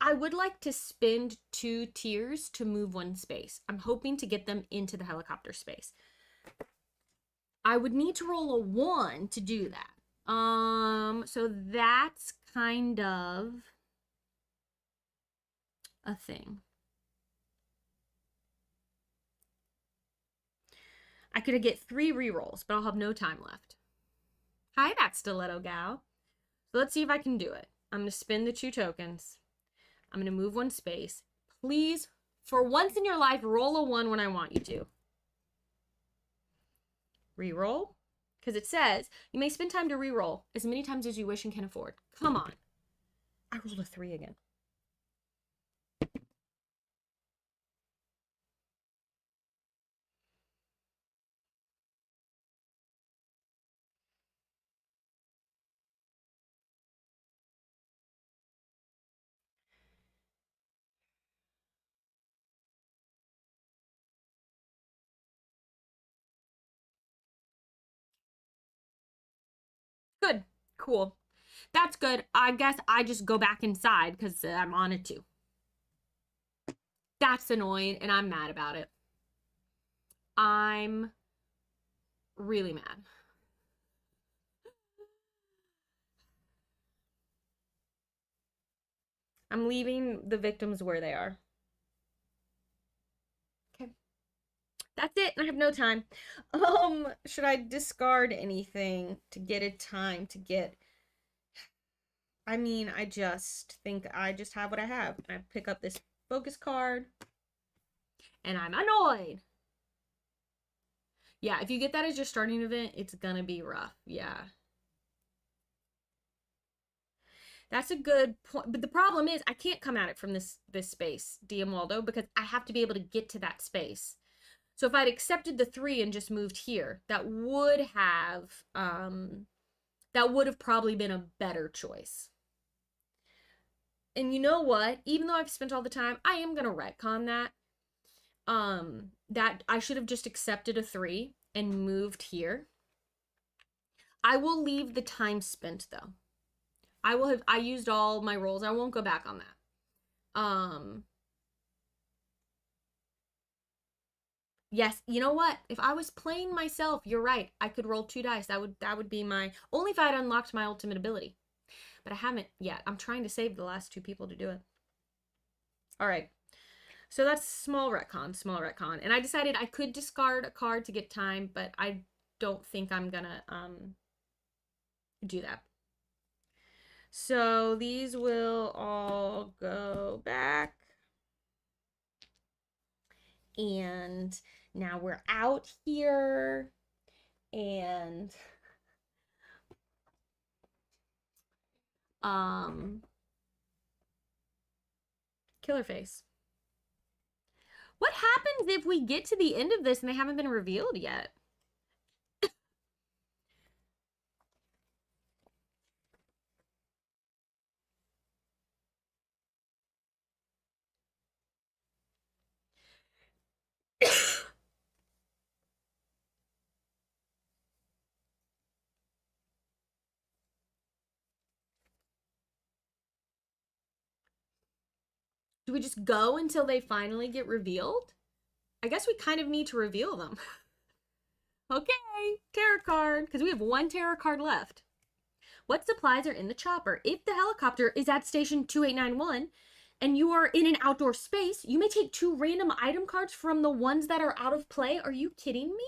I would like to spend 2 tiers to move 1 space. I'm hoping to get them into the helicopter space. I would need to roll a 1 to do that. So that's kind of a thing. I could get 3 rerolls, but I'll have no time left. Hi, that stiletto gal. So let's see if I can do it. I'm going to spend the 2 tokens. I'm going to move 1 space. Please, for once in your life, roll a 1 when I want you to. Reroll. Because it says, you may spend time to reroll as many times as you wish and can afford. Come on. I rolled a 3 again. Good. Cool. That's good. I guess I just go back inside because I'm on a 2. That's annoying, and I'm mad about it. I'm really mad. I'm leaving the victims where they are. Okay. That's it. I have no time. Should I discard anything to get a time to get... I mean, I just think I just have what I have. I pick up this focus card, and I'm annoyed. Yeah, if you get that as your starting event, it's gonna be rough. Yeah. That's a good point. But the problem is I can't come at it from this space, Diamaldo, because I have to be able to get to that space. So if I'd accepted the 3 and just moved here, that would have probably been a better choice. And you know what? Even though I've spent all the time, I am gonna retcon that. That I should have just accepted a 3 and moved here. I will leave the time spent though. I used all my rolls. I won't go back on that. Yes, you know what? If I was playing myself, you're right. I could roll 2 dice. That would be my only if I had unlocked my ultimate ability. But I haven't yet. I'm trying to save the last 2 people to do it. All right. So that's small retcon. And I decided I could discard a card to get time, but I don't think I'm gonna do that. So these will all go back. And now we're out here. And killer face. What happens if we get to the end of this and they haven't been revealed yet? Do we just go until they finally get revealed? I guess we kind of need to reveal them. Okay, tarot card, because we have 1 tarot card left. What supplies are in the chopper? If the helicopter is at station 2891 and you are in an outdoor space, you may take 2 random item cards from the ones that are out of play. Are you kidding me?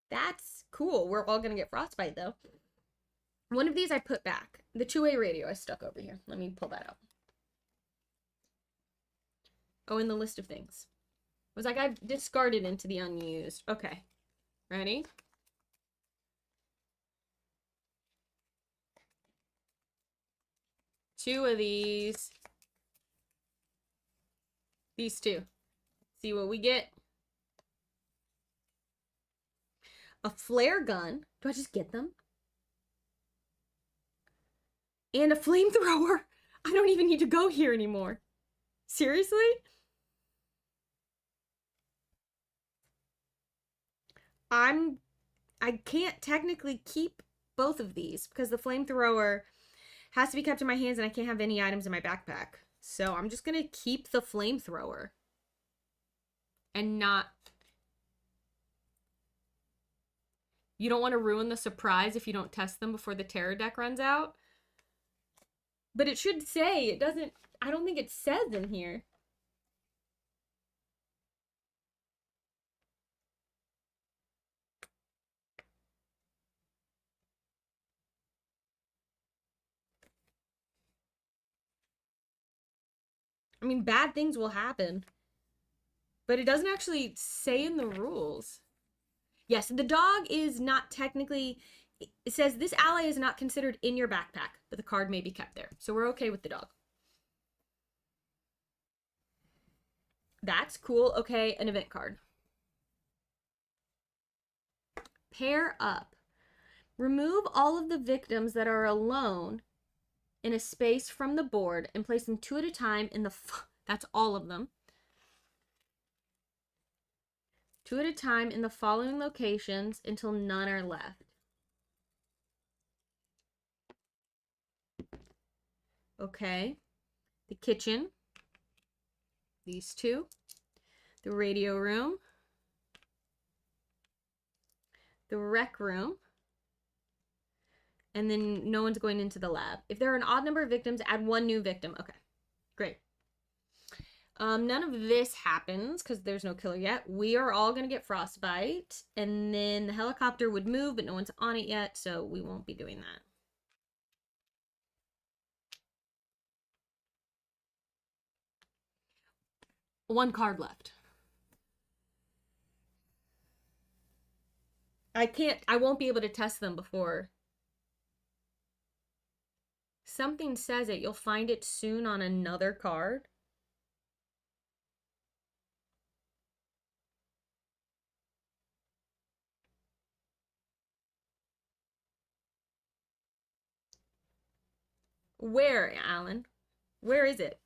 That's cool. We're all gonna get frostbite though. One of these I put back. The two-way radio I stuck over here. Let me pull that out. Oh, in the list of things. It was like I've discarded into the unused. Okay. Ready? Two of these. These two. See what we get. A flare gun. Do I just get them? And a flamethrower. I don't even need to go here anymore. Seriously? I can't technically keep both of these because the flamethrower has to be kept in my hands and I can't have any items in my backpack. So I'm just gonna keep the flamethrower and not. You don't want to ruin the surprise if you don't test them before the terror deck runs out. But it should say, it doesn't, I don't think it says in here. I mean, bad things will happen. But it doesn't actually say in the rules. Yes, the dog is not technically, it says this ally is not considered in your backpack, but the card may be kept there. So we're okay with the dog. That's cool. Okay, an event card. Pair up. Remove all of the victims that are alone in a space from the board and place them two at a time in the, that's all of them. Two at a time in the following locations until none are left. Okay. The kitchen. These two. The radio room. The rec room. And then no one's going into the lab. If there are an odd number of victims, add one new victim. Okay, great. None of this happens because there's no killer yet. We are all going to get frostbite. And then the helicopter would move, but no one's on it yet, so we won't be doing that. One card left. I won't be able to test them before. Something says it. You'll find it soon on another card. Where, Alan? Where is it?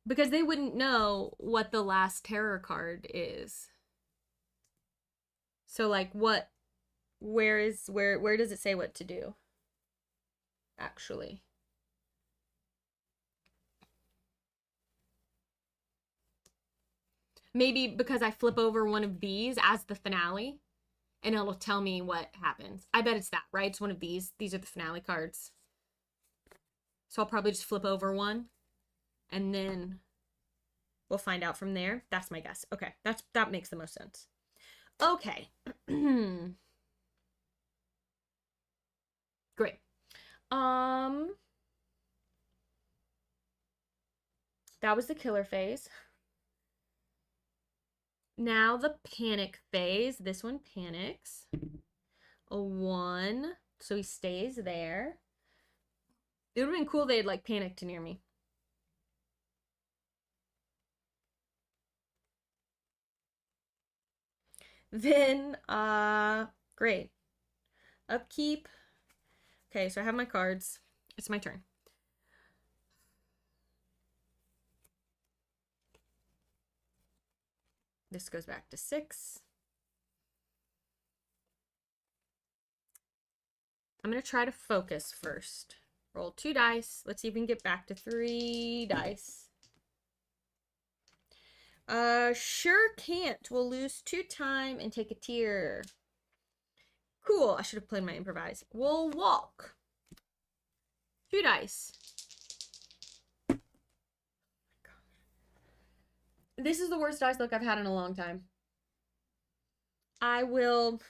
Because they wouldn't know what the last terror card is. So like where does it say what to do? Actually. Maybe because I flip over one of these as the finale and it'll tell me what happens. I bet it's that, right? It's one of these. These are the finale cards. So I'll probably just flip over one and then we'll find out from there. That's my guess. Okay, that makes the most sense. Okay. Great. That was the killer phase. Now the panic phase. This one panics. A 1. So he stays there. It would have been cool they had like panicked near me. Then, great. Upkeep. Okay, so I have my cards. It's my turn. This goes back to 6. I'm going to try to focus first. Roll 2 dice. Let's see if we can get back to 3 dice. Sure can't. We'll lose 2 time and take a tier. Cool. I should have played my improvise. We'll walk. 2 dice. Oh my gosh. This is the worst dice luck I've had in a long time. I will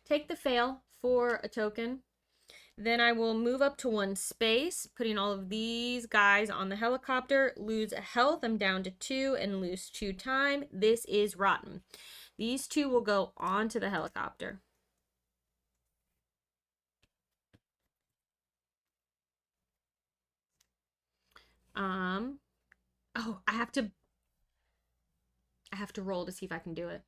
take the fail for a token. Then I will move up to 1 space, putting all of these guys on the helicopter, lose a health, I'm down to 2, and lose 2 time. This is rotten. These 2 will go onto the helicopter. Oh, I have to roll to see if I can do it.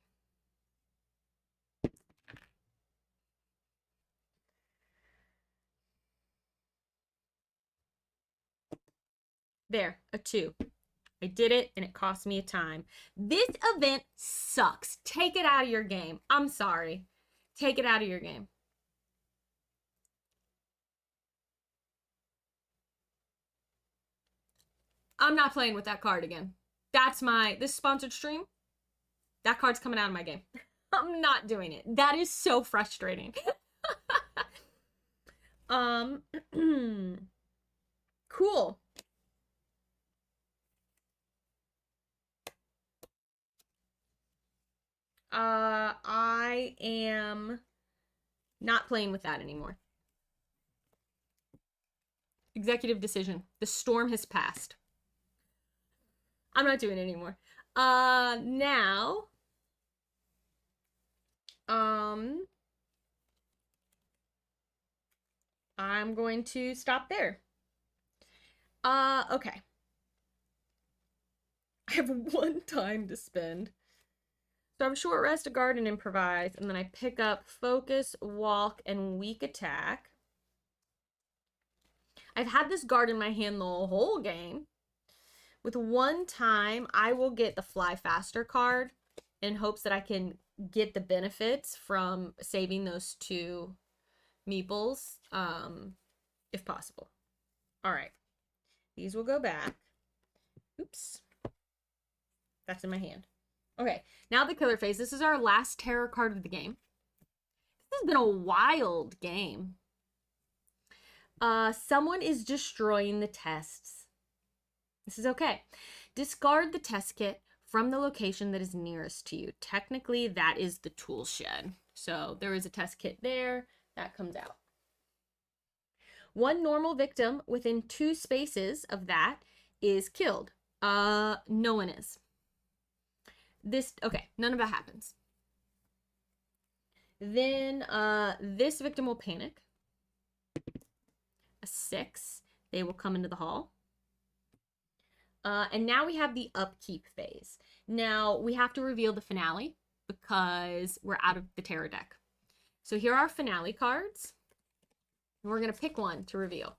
There, a 2. I did it, and it cost me a time. This event sucks. Take it out of your game. I'm sorry. Take it out of your game. I'm not playing with that card again. That's this sponsored stream. That card's coming out of my game. I'm not doing it. That is so frustrating. Cool. I am not playing with that anymore. Executive decision. The storm has passed. I'm not doing it anymore. Now, I'm going to stop there. Okay. I have 1 time to spend. So I have a short rest, a guard, and improvise, and then I pick up focus, walk, and weak attack. I've had this guard in my hand the whole game. With 1 time, I will get the fly faster card in hopes that I can get the benefits from saving those 2 meeples, if possible. All right. These will go back. Oops. That's in my hand. Okay, now the killer phase. This is our last terror card of the game. This has been a wild game. Someone is destroying the tests. This is okay. Discard the test kit from the location that is nearest to you. Technically, that is the tool shed. So there is a test kit there. That comes out. 1 normal victim within 2 spaces of that is killed. No one is. Okay, none of that happens. Then this victim will panic. A 6. They will come into the hall. And now we have the upkeep phase. Now we have to reveal the finale because we're out of the terror deck. So here are our finale cards. And we're going to pick one to reveal.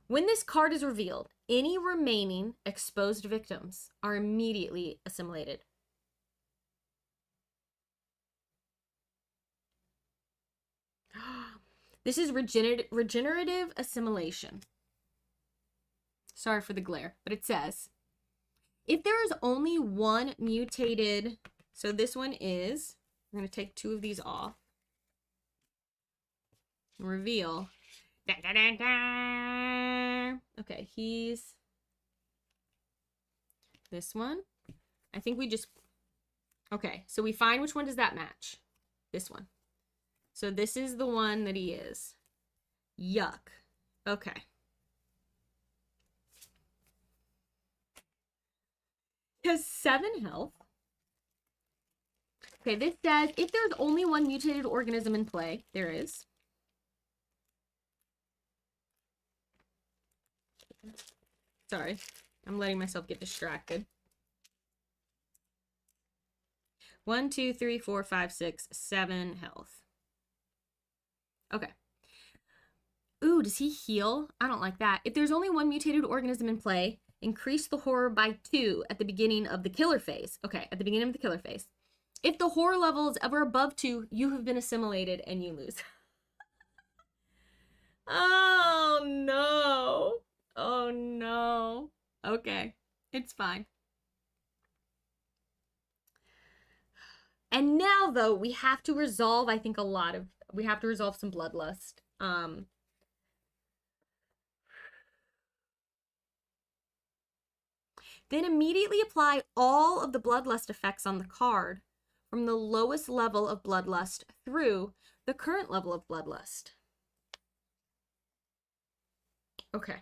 When this card is revealed, any remaining exposed victims are immediately assimilated. This is regenerative assimilation. Sorry for the glare, but it says, if there is only 1 mutated, so this one is, we're going to take 2 of these off. Reveal. Da, da, da, da. Okay, he's this one. I think we just, okay, so we find which one does that match. This one. So this is the one that he is. Yuck. Okay. He has 7 health. Okay, this says if there's only 1 mutated organism in play, there is. Sorry, I'm letting myself get distracted. 1, 2, 3, 4, 5, 6, 7 health. Okay. Ooh, does he heal? I don't like that. If there's only 1 mutated organism in play, increase the horror by 2 at the beginning of the killer phase. Okay, at the beginning of the killer phase. If the horror level is ever above 2, you have been assimilated and you lose. Oh, no. Oh, no. Okay, it's fine. And now, though, we have to resolve, I think, we have to resolve some bloodlust. Then immediately apply all of the bloodlust effects on the card from the lowest level of bloodlust through the current level of bloodlust. Okay.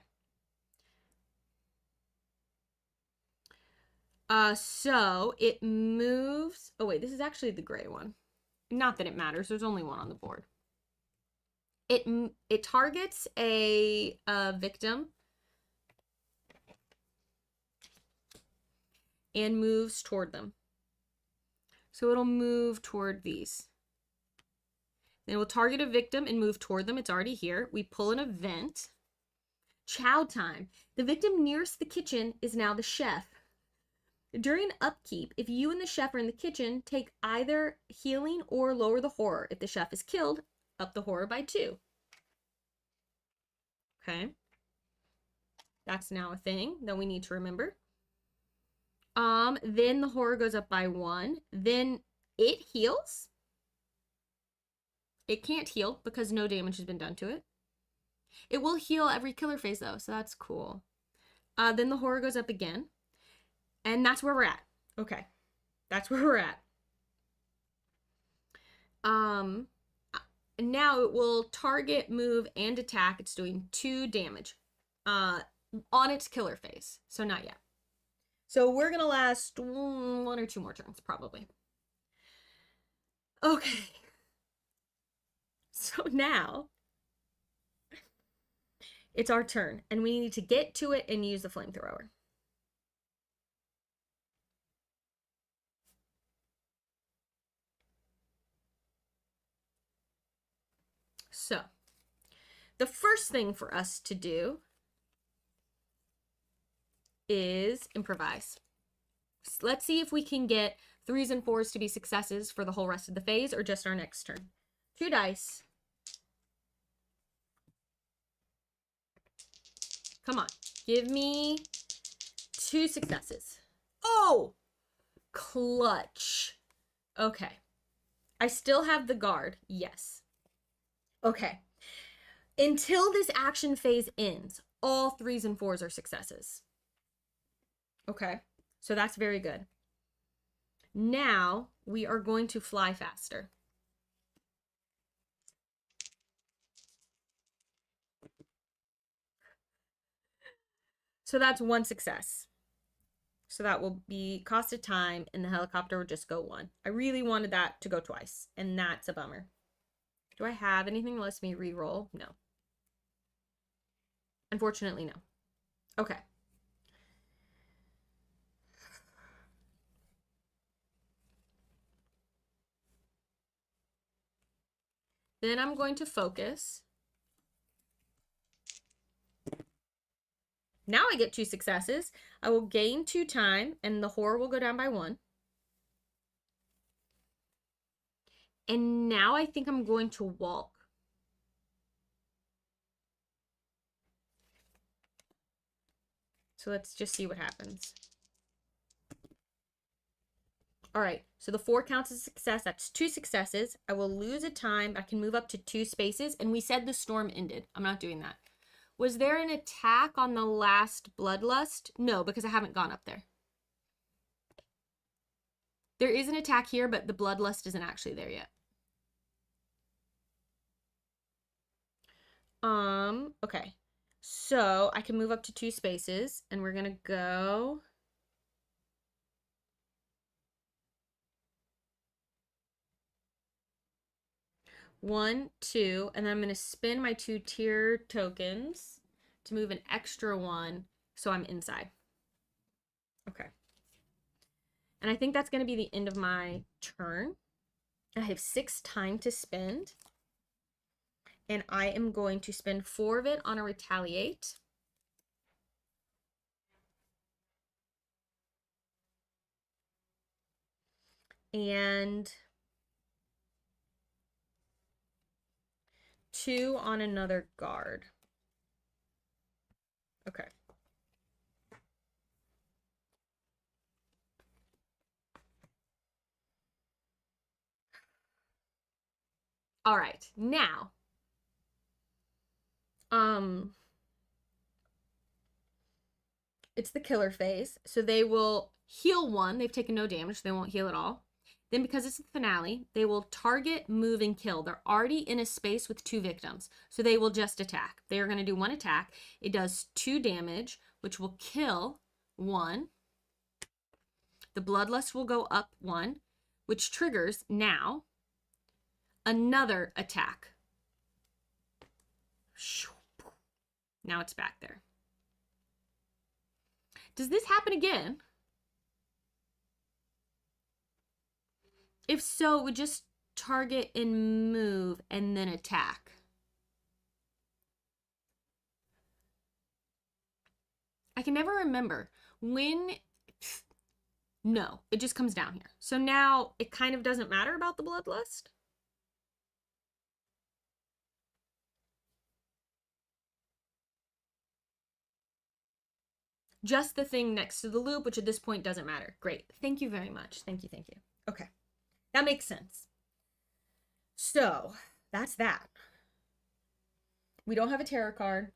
So it moves. Oh wait, this is actually the gray one. Not that it matters. There's only one on the board. It targets a victim and moves toward them. So it'll move toward these. Then it will target a victim and move toward them. It's already here. We pull an event. Chow time. The victim nearest the kitchen is now the chef. During upkeep, if you and the chef are in the kitchen, take either healing or lower the horror. If the chef is killed, up the horror by 2. Okay. That's now a thing that we need to remember. Then the horror goes up by 1. Then it heals. It can't heal because no damage has been done to it. It will heal every killer phase though, so that's cool. Then the horror goes up again. And that's where we're at. Okay. That's where we're at. Now it will target, move, and attack. It's doing 2 damage on its killer phase. So not yet. So we're going to last 1 or 2 more turns, probably. Okay. So now it's our turn, and we need to get to it and use the flamethrower. So, the first thing for us to do is improvise. So let's see if we can get 3s and 4s to be successes for the whole rest of the phase or just our next turn. 2 dice. Come on, give me 2 successes. Oh, clutch. Okay. I still have the guard, yes. Okay. Until this action phase ends, all 3s and 4s are successes. Okay. So that's very good. Now we are going to fly faster. So that's 1 success. So that will be cost of time, and the helicopter would just go 1. I really wanted that to go twice, and that's a bummer. Do I have anything that lets me re-roll? No. Unfortunately, no. Okay. Then I'm going to focus. Now I get 2 successes. I will gain 2 time, and the horror will go down by 1. And now I think I'm going to walk. So let's just see what happens. All right, so the 4 counts as a success. That's 2 successes. I will lose a time. I can move up to 2 spaces. And we said the storm ended. I'm not doing that. Was there an attack on the last bloodlust? No, because I haven't gone up there. There is an attack here, but the bloodlust isn't actually there yet. Okay. So I can move up to 2 spaces, and we're gonna go. One, 2, and then I'm gonna spin my 2 tier tokens to move an extra 1, so I'm inside. Okay. And I think that's gonna be the end of my turn. I have 6 time to spend. And I am going to spend 4 of it on a retaliate. And 2 on another guard. Okay. All right, now. It's the killer phase. So they will heal one. They've taken no damage. They won't heal at all. Then because it's the finale, they will target, move, and kill. They're already in a space with 2 victims. So they will just attack. They are going to do 1 attack. It does 2 damage, which will kill 1. The bloodlust will go up 1, which triggers now another attack. Now it's back there. Does this happen again? If so, it would just target and move and then attack. I can never remember when. No, it just comes down here. So now it kind of doesn't matter about the bloodlust. Just the thing next to the loop, which at this point doesn't matter. Great. Thank you very much. Thank you. Thank you. Okay. That makes sense. So that's that. We don't have a tarot card.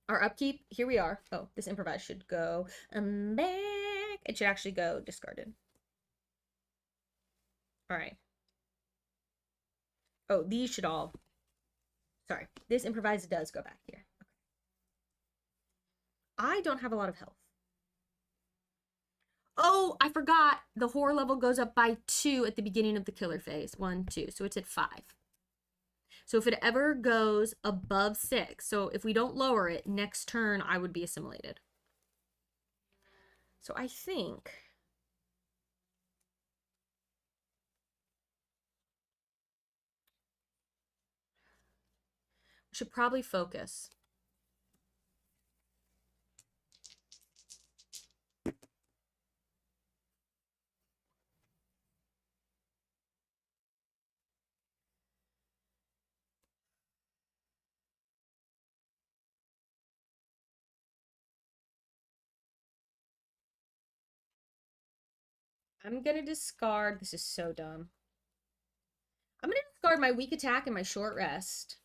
Our upkeep, here we are. Oh, this improvise should go back. It should actually go discarded. All right. Oh, these should all. Sorry, this improvise does go back here. Okay. I don't have a lot of health. Oh, I forgot. The horror level goes up by 2 at the beginning of the killer phase. 1, 2. So it's at 5. So if it ever goes above 6, so if we don't lower it, next turn I would be assimilated. So I think we should probably focus. I'm going to discard. This is so dumb. I'm going to discard my weak attack and my short rest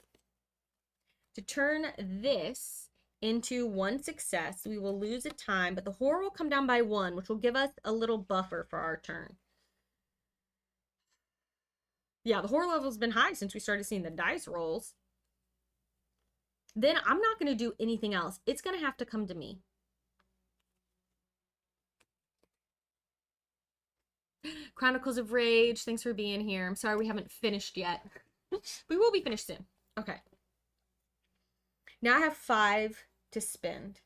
to turn this into 1 success. We will lose a time, but the horror will come down by 1, which will give us a little buffer for our turn. Yeah, the horror level's been high since we started seeing the dice rolls. Then I'm not going to do anything else. It's going to have to come to me. Chronicles of Rage, thanks for being here. I'm sorry we haven't finished yet. We will be finished soon. Okay. Now I have 5 to spend.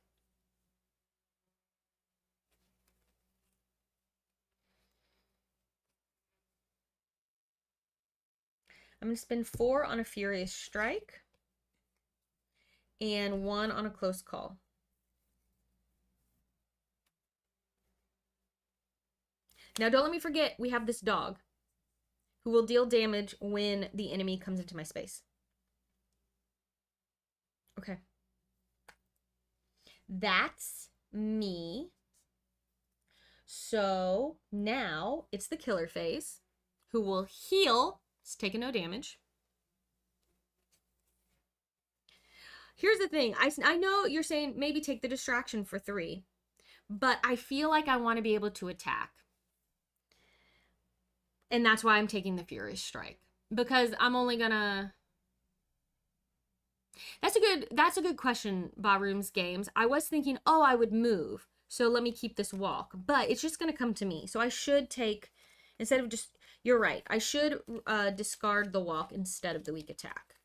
I'm going to spend 4 on a Furious Strike and 1 on a Close Call. Now, don't let me forget, we have this dog who will deal damage when the enemy comes into my space. Okay. That's me. So now it's the killer phase who will heal. It's taking no damage. Here's the thing. I know you're saying maybe take the distraction for 3, but I feel like I want to be able to attack. And that's why I'm taking the Furious Strike, because I'm only gonna. That's a good question, Barroom's Games. I was thinking, oh, I would move, so let me keep this walk, but it's just gonna come to me. So I should take, instead of just, you're right, I should discard the walk instead of the weak attack.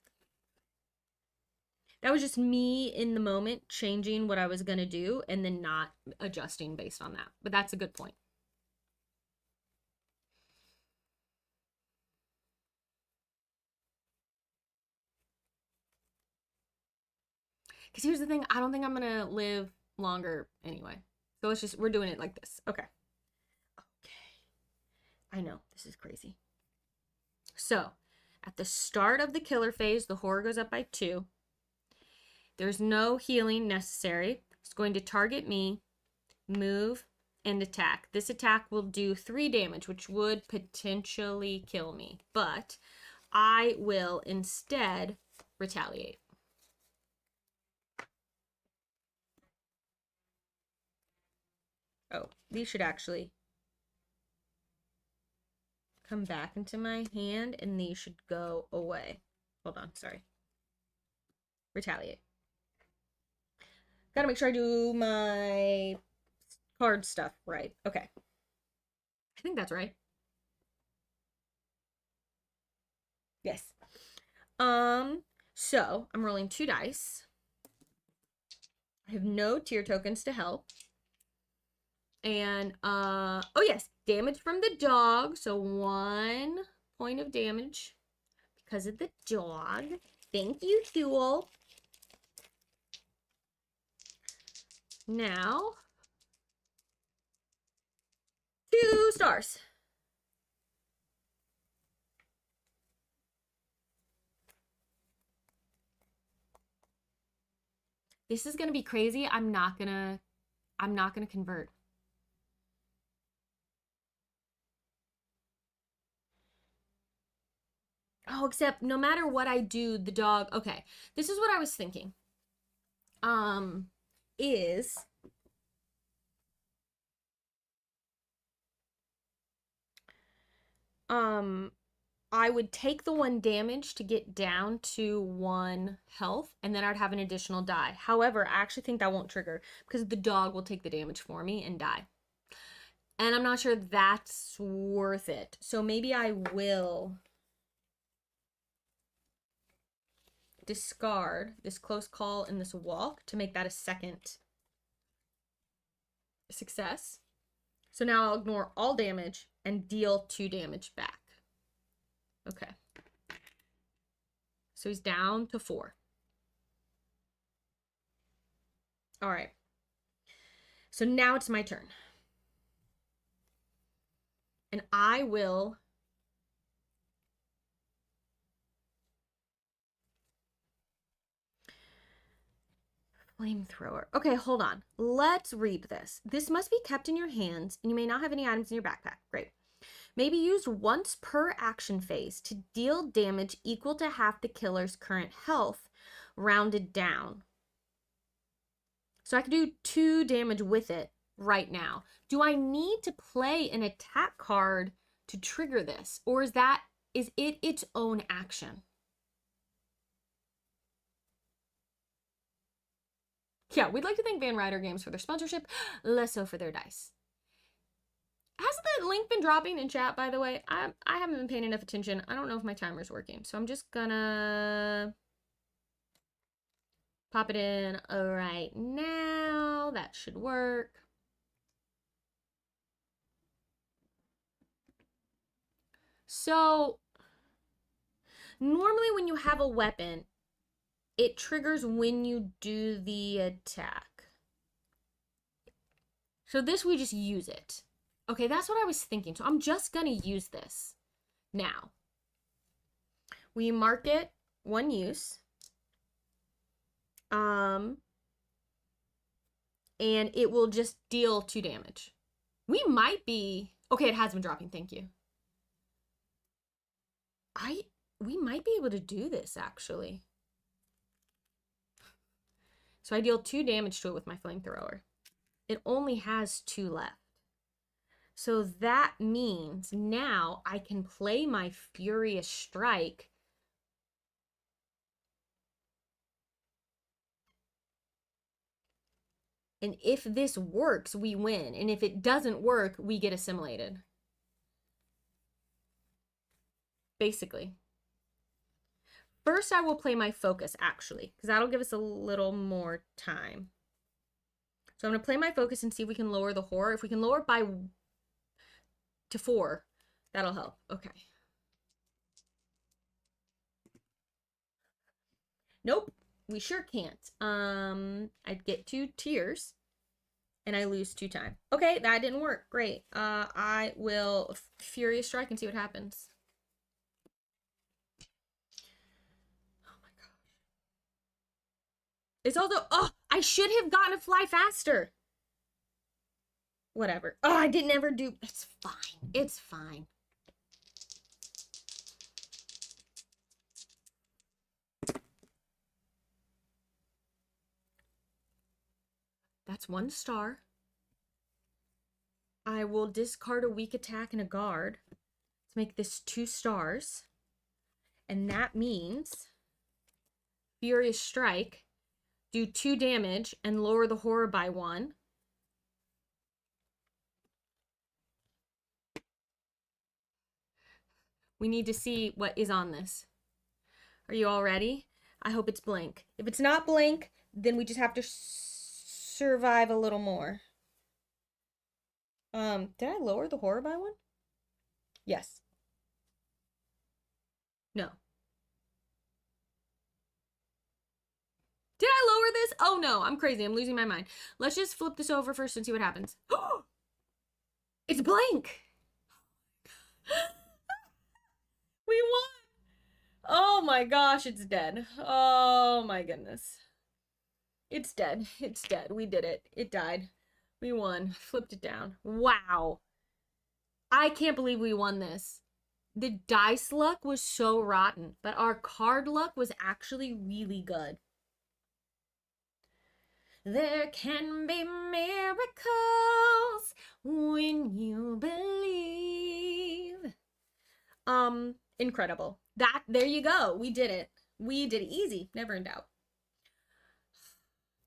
That was just me in the moment changing what I was gonna do and then not adjusting based on that. But that's a good point. Because here's the thing, I don't think I'm going to live longer anyway. So we're doing it like this. Okay. I know, this is crazy. So, at the start of the killer phase, the horror goes up by 2. There's no healing necessary. It's going to target me, move, and attack. This attack will do 3 damage, which would potentially kill me. But I will instead retaliate. Oh, these should actually come back into my hand, and these should go away. Hold on, sorry. Retaliate. Gotta make sure I do my card stuff right. Okay. I think that's right. Yes. So I'm rolling 2 dice. I have no tier tokens to help. And oh yes, damage from the dog. So 1 point of damage because of the dog. Thank you, Huel. Now 2 stars. This is gonna be crazy. I'm not gonna convert. Oh, except no matter what I do, the dog. Okay, this is what I was thinking. Is I would take the 1 damage to get down to 1 health, and then I'd have an additional die. However, I actually think that won't trigger because the dog will take the damage for me and die. And I'm not sure that's worth it. So maybe I will discard this close call and this walk to make that a 2nd success. So now I'll ignore all damage and deal 2 damage back. Okay. So he's down to 4. All right. So now it's my turn. And I will flamethrower. Okay, hold on. Let's read this. This must be kept in your hands, and you may not have any items in your backpack. Great. May be used once per action phase to deal damage equal to half the killer's current health, rounded down. So I can do 2 damage with it right now. Do I need to play an attack card to trigger this? Or is it its own action? Yeah, we'd like to thank Ryder Games for their sponsorship, less so for their dice. Has the link been dropping in chat, by the way? I haven't been paying enough attention. I don't know if my timer's working. So I'm just gonna pop it in right now. That should work. So normally when you have a weapon, it triggers when you do the attack. So this, we just use it. Okay, that's what I was thinking. So I'm just gonna use this. Now, we mark it 1 use. And it will just deal 2 damage. We might be, okay, it has been dropping, thank you. We might be able to do this, actually. So I deal 2 damage to it with my flamethrower. It only has 2 left. So that means now I can play my Furious Strike. And if this works, we win. And if it doesn't work, we get assimilated. Basically. First, I will play my focus, actually, because that'll give us a little more time. So I'm going to play my focus and see if we can lower the horror. If we can lower it to 4, that'll help. Okay. Nope, we sure can't. I'd get 2 tiers, and I lose 2 time. Okay, that didn't work. Great. I will Furious Strike and see what happens. Oh my gosh. It's also, oh, I should have gotten to fly faster. Whatever. Oh, I didn't ever do, it's fine. It's fine. That's 1 star. will discard a weak attack and a guard to make this 2 stars. And that means Furious Strike, do 2 damage and lower the horror by 1. We need to see what is on this. Are you all ready? I hope it's blank. If it's not blank, then we just have to survive a little more. Did I lower the horror by 1? Yes. No. Did I lower this? Oh no, I'm crazy. I'm losing my mind. Let's just flip this over first and see what happens. It's blank. We won. Oh my gosh, it's dead. Oh my goodness. It's dead. It's dead. We did it. It died. We won. Flipped it down. Wow. I can't believe we won this. The dice luck was so rotten, but our card luck was actually really good. There can be miracles when you believe. Incredible. There you go. We did it. We did it easy. Never in doubt.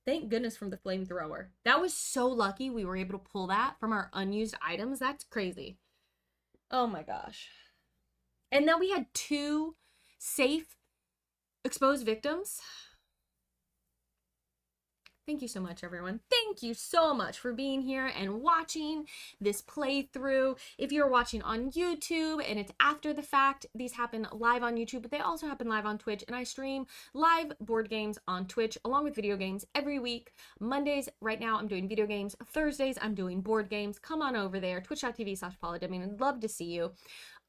Thank goodness from the flamethrower. That was so lucky we were able to pull that from our unused items. That's crazy. Oh my gosh. And then we had 2 safe exposed victims. Thank you so much, everyone. Thank you so much for being here and watching this playthrough. If you're watching on YouTube and it's after the fact, these happen live on YouTube, but they also happen live on Twitch, and I stream live board games on Twitch along with video games every week. Mondays, right now, I'm doing video games. Thursdays, I'm doing board games. Come on over there, twitch.tv/Paula Deming. I'd love to see you.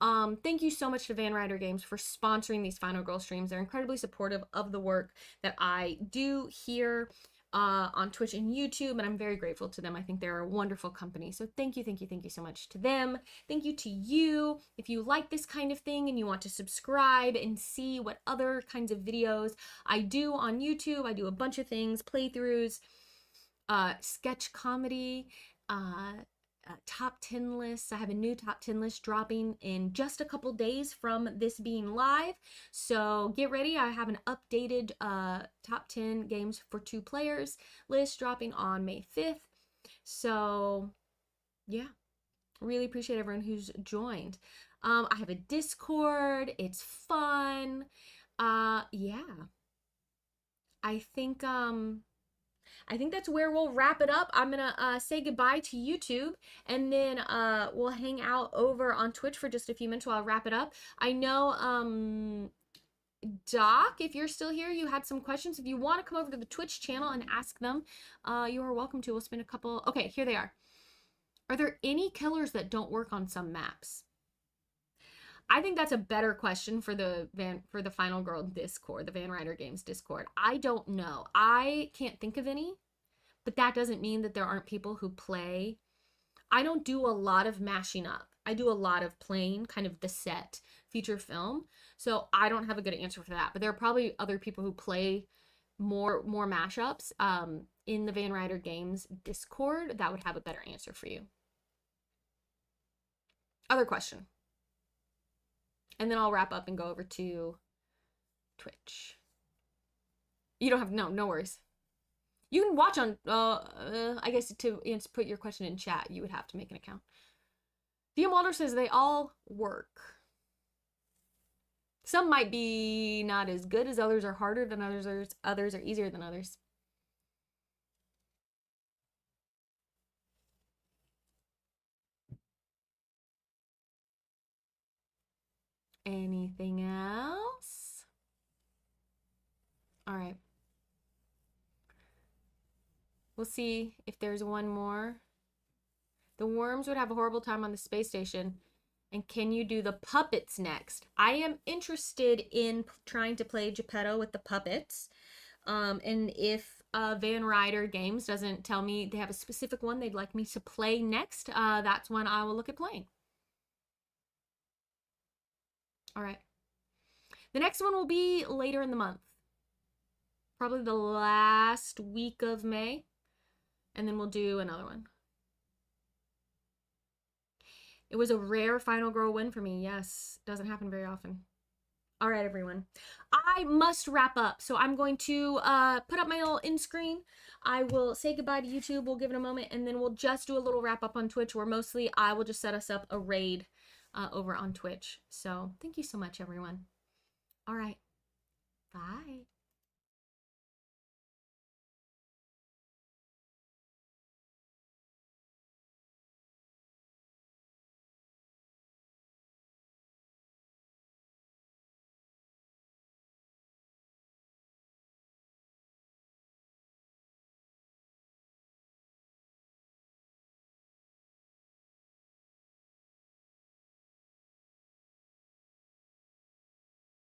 Thank you so much to Ryder Games for sponsoring these Final Girl streams. They're incredibly supportive of the work that I do here on Twitch and YouTube, and I'm very grateful to them. I think they're a wonderful company. So thank you so much to them. Thank you to you. If you like this kind of thing and you want to subscribe and see what other kinds of videos I do on YouTube, I do a bunch of things, playthroughs, sketch comedy, top 10 lists. I have a new top 10 list dropping in just a couple days from this being live, so get ready. I have an updated top 10 games for 2 players list dropping on May 5th. So yeah, really appreciate everyone who's joined. I have a Discord. It's fun. Yeah, I think that's where we'll wrap it up. I'm gonna say goodbye to YouTube, and then we'll hang out over on Twitch for just a few minutes while I wrap it up. I know, Doc, if you're still here, you had some questions. If you want to come over to the Twitch channel and ask them, you are welcome to. We'll spend a couple. Okay, here they are. Are there any killers that don't work on some maps? I think that's a better question for the Final Girl Discord, the Ryder Games Discord. I don't know. I can't think of any, but that doesn't mean that there aren't people who play. I don't do a lot of mashing up. I do a lot of playing kind of the set feature film. So I don't have a good answer for that, but there are probably other people who play more mashups in the Ryder Games Discord that would have a better answer for you. Other question. And then I'll wrap up and go over to Twitch. You don't have, no worries. You can watch on, I guess to put your question in chat, you would have to make an account. DM Walter says they all work. Some might be not as good as others, are harder than others, others are easier than others. Anything else? All right. We'll see if there's one more. The worms would have a horrible time on the space station. And can you do the puppets next? I am interested in trying to play Geppetto with the puppets. And if Ryder Games doesn't tell me they have a specific one they'd like me to play next, that's when I will look at playing. All right. The next one will be later in the month. Probably the last week of May. And then we'll do another one. It was a rare final girl win for me. Yes, doesn't happen very often. All right, everyone. I must wrap up, so I'm going to put up my little end screen. I will say goodbye to YouTube. We'll give it a moment, and then we'll just do a little wrap up on Twitch, where mostly I will just set us up a raid over on Twitch. So thank you so much, everyone. All right. Bye.